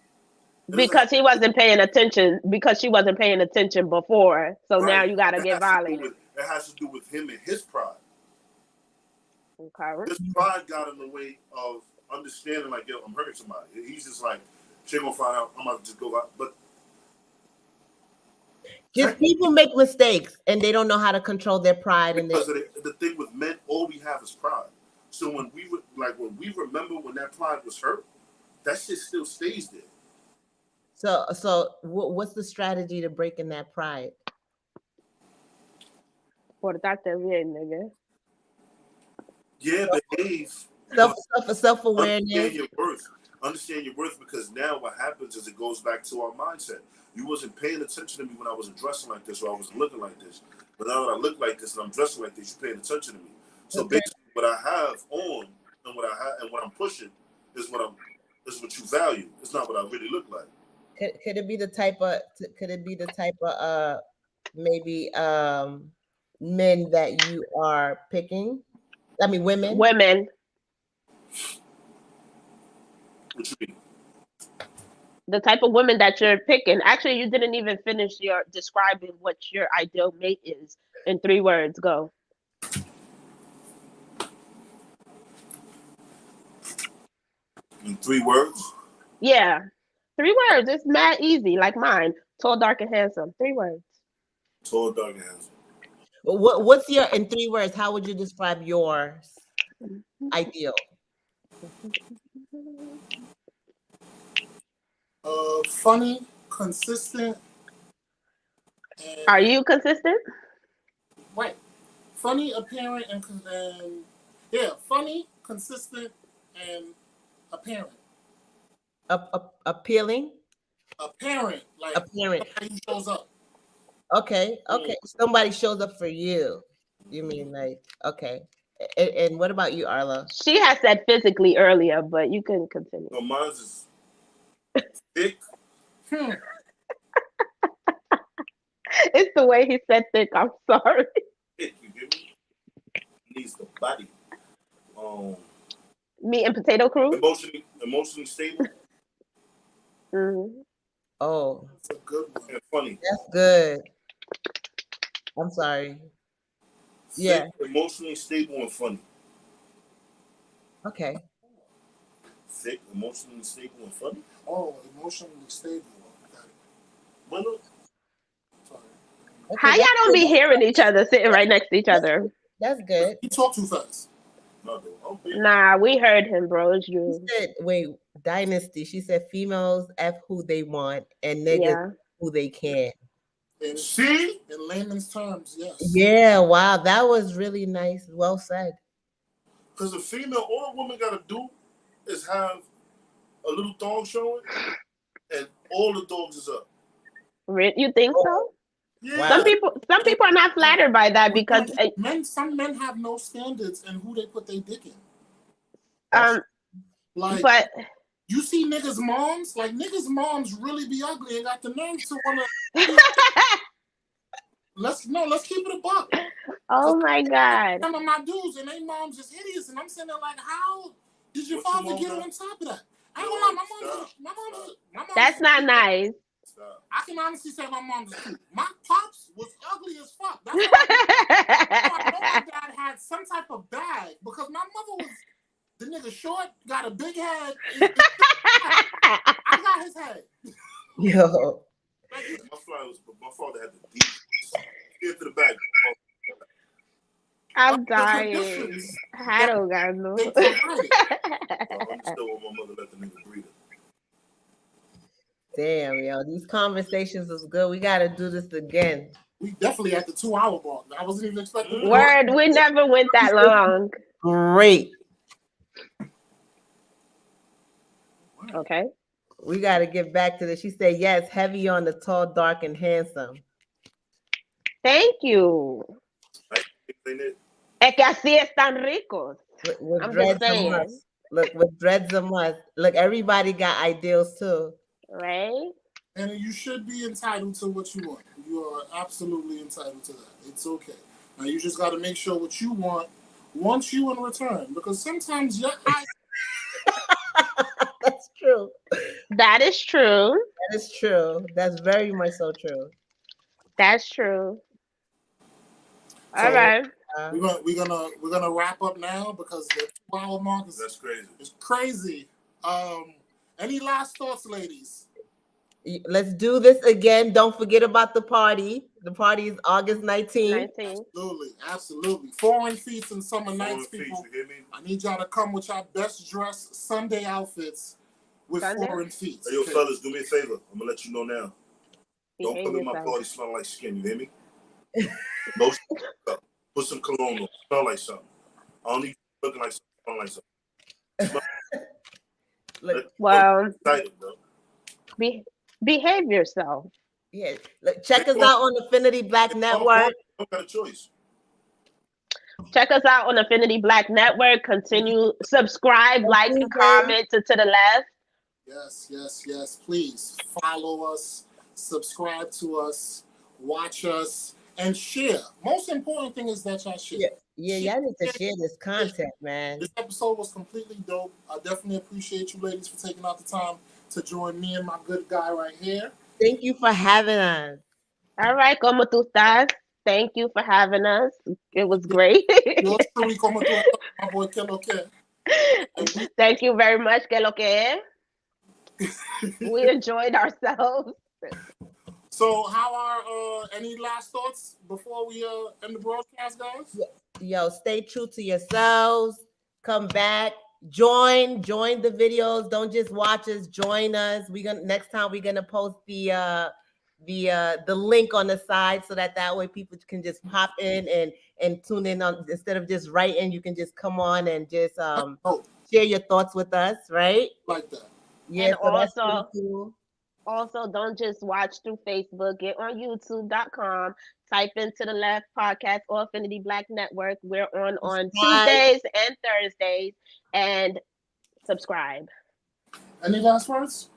Because he wasn't paying attention, because she wasn't paying attention before. So Right. now you got to get violated. It has to do with him and his pride. Okay. His pride got in the way of understanding, like, yo, I'm hurting somebody. He's just like, she gonna find out, I'm about to just go out. But just people make mistakes and they don't know how to control their pride. Because the thing with men, all we have is pride. So when we remember when that pride was hurt, that shit still stays there. So what's the strategy to breaking that pride? Por estar bien, nigga. Yeah, behave. Self-awareness. Understand your worth, because now what happens is it goes back to our mindset. You wasn't paying attention to me when I wasn't dressing like this or I wasn't looking like this. But now that I look like this and I'm dressing like this, you're paying attention to me. So basically what I have on and what I have and what I'm pushing is what you value. It's not what I really look like. Could it be the type of maybe men that you are picking? I mean women. What you mean? The type of women that you're picking. Actually, you didn't even finish your describing what your ideal mate is in 3 words. Go. In 3 words? Yeah. 3 words. It's mad easy, like mine. Tall, dark, and handsome. 3 words. Tall, dark, and handsome. What's your, in 3 words, how would you describe your ideal? Funny, consistent. Are you consistent? Right. Funny, apparent, and funny, consistent, and apparent. Appealing? Apparent, like apparent. He shows up. Okay. Somebody shows up for you. You mean like, okay. And what about you, Arla? She had said physically earlier, but you can continue. No, mine's is thick. It's the way he said thick. I'm sorry. Thick, you get me? Needs the body. Meat and potato crew. Emotionally stable. Mm-hmm. Oh, It's a good one. And funny. that's good. I'm sorry. Yeah. Thick, emotionally stable, and funny. Okay. Thick, emotionally stable, and funny. Oh, emotionally stable. Got it. Bueno, Sorry. Okay, How y'all that's don't good. be hearing each other sitting right next to each other? That's good. You talk too fast. no, no. Okay. Nah, we heard him, bro. It's She you. said, wait, Dynasty. She said females F who they want and niggas Yeah. who they can. See? In layman's terms, yes. Yeah, wow. That was really nice. Well said. Because a female, all a woman got to do is have a little thong showing, and all the dogs is up. You think so? Yeah. Wow. Some people are not flattered by that because Some men have no standards in who they put their dick in. Like, but you see niggas' moms, like niggas' moms really be ugly and got the nerve to wanna. Let's keep it a buck. oh my God. Some of my dudes and their moms is hideous, and I'm sitting there like, how did your What's your father mom get got? on top of that? I ain't gonna lie, my mom. That's not nice. Stop. I can honestly say my mom's cute. My pops was ugly as fuck. That's why I know my dad had some type of bag because my mother was the nigga short, got a big head. I got his head. Yo. My father had the deep. Get to the back. I'm The dying. conditions I don't got no. they provided. I'm still with my mother. Let the nigga breathe. Damn, yo. These conversations was good. We gotta do this again. We definitely at the 2-hour mark. I wasn't even expecting. Word, we never went that long. Great. Okay. We gotta get back to this. She said, yes, heavy on the tall, dark, and handsome. Thank you. Ain't it? Es que así están ricos. With I'm dreads just a saying. must. Look, with dreads a must. Look, everybody got ideals too. Right? And you should be entitled to what you want. You are absolutely entitled to that. It's okay. Now you just got to make sure what you want wants you in return, because sometimes your eyes. That's true. That is true. That is true. That's very much so true. That's true. So, All right. We're gonna wrap up now because the 2-hour mark That's crazy. is crazy. Any last thoughts, ladies? Let's do this again. Don't forget about the party. The party is August 19th. 19. Absolutely. Foreign feats and summer nights, Feet, people. you hear me? I need y'all to come with your best dressed Sunday outfits with Sunday? foreign feats. Hey, yo, fellas, do me a favor. I'm gonna let you know now. Don't Behave come in my yourself. party smelling like skin. You hear me? No, put some cologne on. Smell like something. I don't need you looking like something. Smell like something. Look, Well, Excited, bro. behave yourself. yeah. Look, check us out on Affinity Black Network. Don't got a choice. Check us out on Affinity Black Network. Continue, subscribe, like, and comment to the left. Yes. Please follow us, subscribe to us, watch us, and share. Most important thing is that y'all share. Yeah, y'all need to share this content, man. This episode was completely dope. I definitely appreciate you ladies for taking out the time to join me and my good guy right here. Thank you for having us. All right, como tú estás? Thank you for having us. It was great. Yours truly, como tú estás, my boy Kelo K. Thank you very much, que lo que es. We enjoyed ourselves. So, how are any last thoughts before we end the broadcast, guys? Yo, stay true to yourselves. Come back. Join the videos. Don't just watch us. Join us. Next time we're gonna post the link on the side so that way people can just pop in and tune in on, instead of just writing. You can just come on and just share your thoughts with us, right? Like that. Yeah. And so that's also- pretty cool. Also, don't just watch through Facebook. Get on YouTube.com. Type into the left podcast or Affinity Black Network. We're on Tuesdays and Thursdays. And subscribe. Any last words?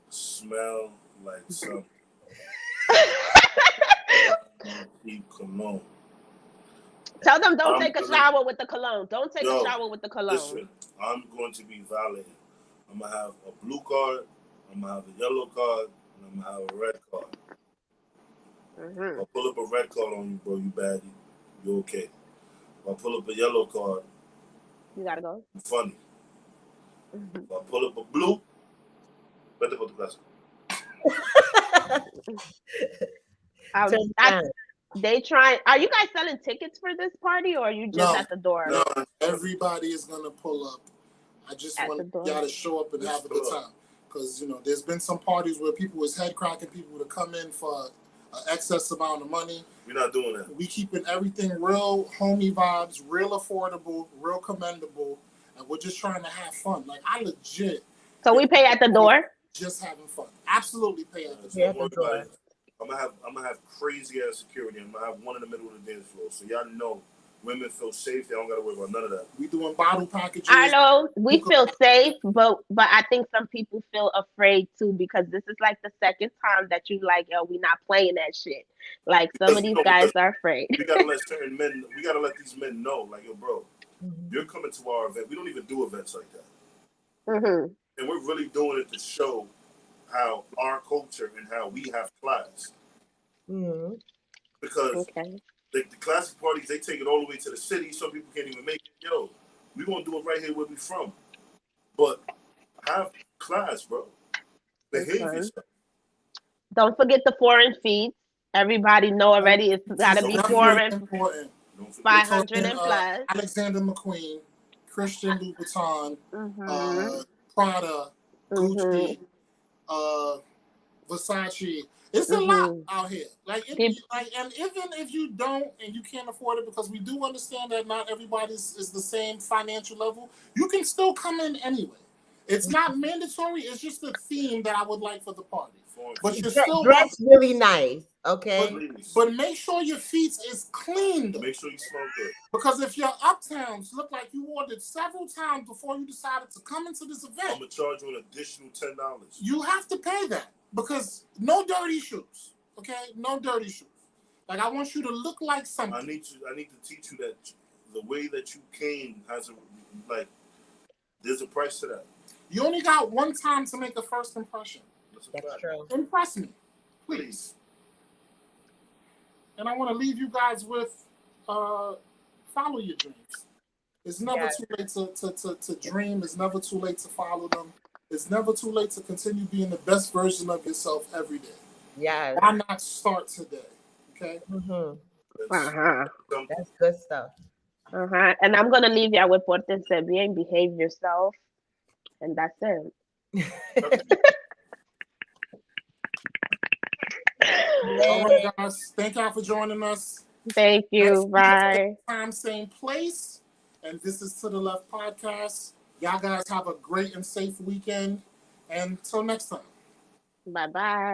Smell like something. Keep cologne. Tell them don't I'm take a gonna- shower with the cologne. Don't take Yo, a shower with the cologne. Listen, I'm going to be violating. I'm gonna have a blue card I'm gonna have a yellow card, and I'm gonna have a red card. If I pull up a red card on you, bro, you baddie. You okay. If I pull up a yellow card, You gotta go. you funny. If I pull up a blue, vete por tu casa. Turn down. They try. Are you guys selling tickets for this party, or are you just No. at the door? No, everybody is gonna pull up. I just At want the door. y'all to show up and Just have a good pull up. time. Because, you know, there's been some parties where people was head cracking people to come in for an excess amount of money. We're not doing that. We keeping everything real homey vibes, real affordable, real commendable, and we're just trying to have fun. Like, I legit So we pay at the door. just having fun. Absolutely pay at the Yeah, door. at the door. I'm gonna have crazy ass security. I'm gonna have one in the middle of the dance floor, so y'all know women feel safe. They don't gotta worry about none of that. We doing bottle packages. I know we feel safe, but I think some people feel afraid too, because this is like the second time that you like, yo, we not playing that shit. Like some of these guys are afraid. We gotta let certain men. We gotta let these men know, like, yo, bro, Mhm. you're coming to our event. We don't even do events like that, Mm-hmm. and we're really doing it to show how our culture and how we have class. Mhm. Because Okay. the classic parties, they take it all the way to the city. Some people can't even make it. Yo, we gonna do it right here where we from. But have class, bro. Behave Okay. yourself. Don't forget the foreign feet. Everybody know already. It's got to This be is definitely foreign, important. Don't forget. 500 and plus. Alexander McQueen, Christian Louboutin, Mm-hmm. Prada, Gucci, Versace. It's a lot out here. Like, and even if you don't and you can't afford it, because we do understand that not everybody is the same financial level, you can still come in anyway. It's not mandatory. It's just a theme that I would like for the party. But you're still Dress really nice, okay? But make sure your feet is clean. Though. Make sure you smell good. Because if your uptowns look like you ordered several times before you decided to come into this I'm event, gonna charge you an additional $10. you have to pay that. Because no dirty shoes, okay? No dirty shoes. Like, I want you to look like something. I need to teach you that the way that you came has a, like, there's a price to that. You only got one time to make a first impression. That's true. Impress me, please. And I want to leave you guys with follow your dreams. It's never too late to dream. It's never too late to follow them. It's never too late to continue being the best version of yourself every day. Yeah. Why not start today? Okay. Mm-hmm. Uh-huh. That's good stuff. Uh-huh. And I'm gonna leave y'all with what they said. Behave yourself. And that's it. All right, guys. Thank y'all for joining us. Thank you. Bye. Time, same place. And this is To the Left Podcast. Y'all guys have a great and safe weekend. And until next time. Bye-bye.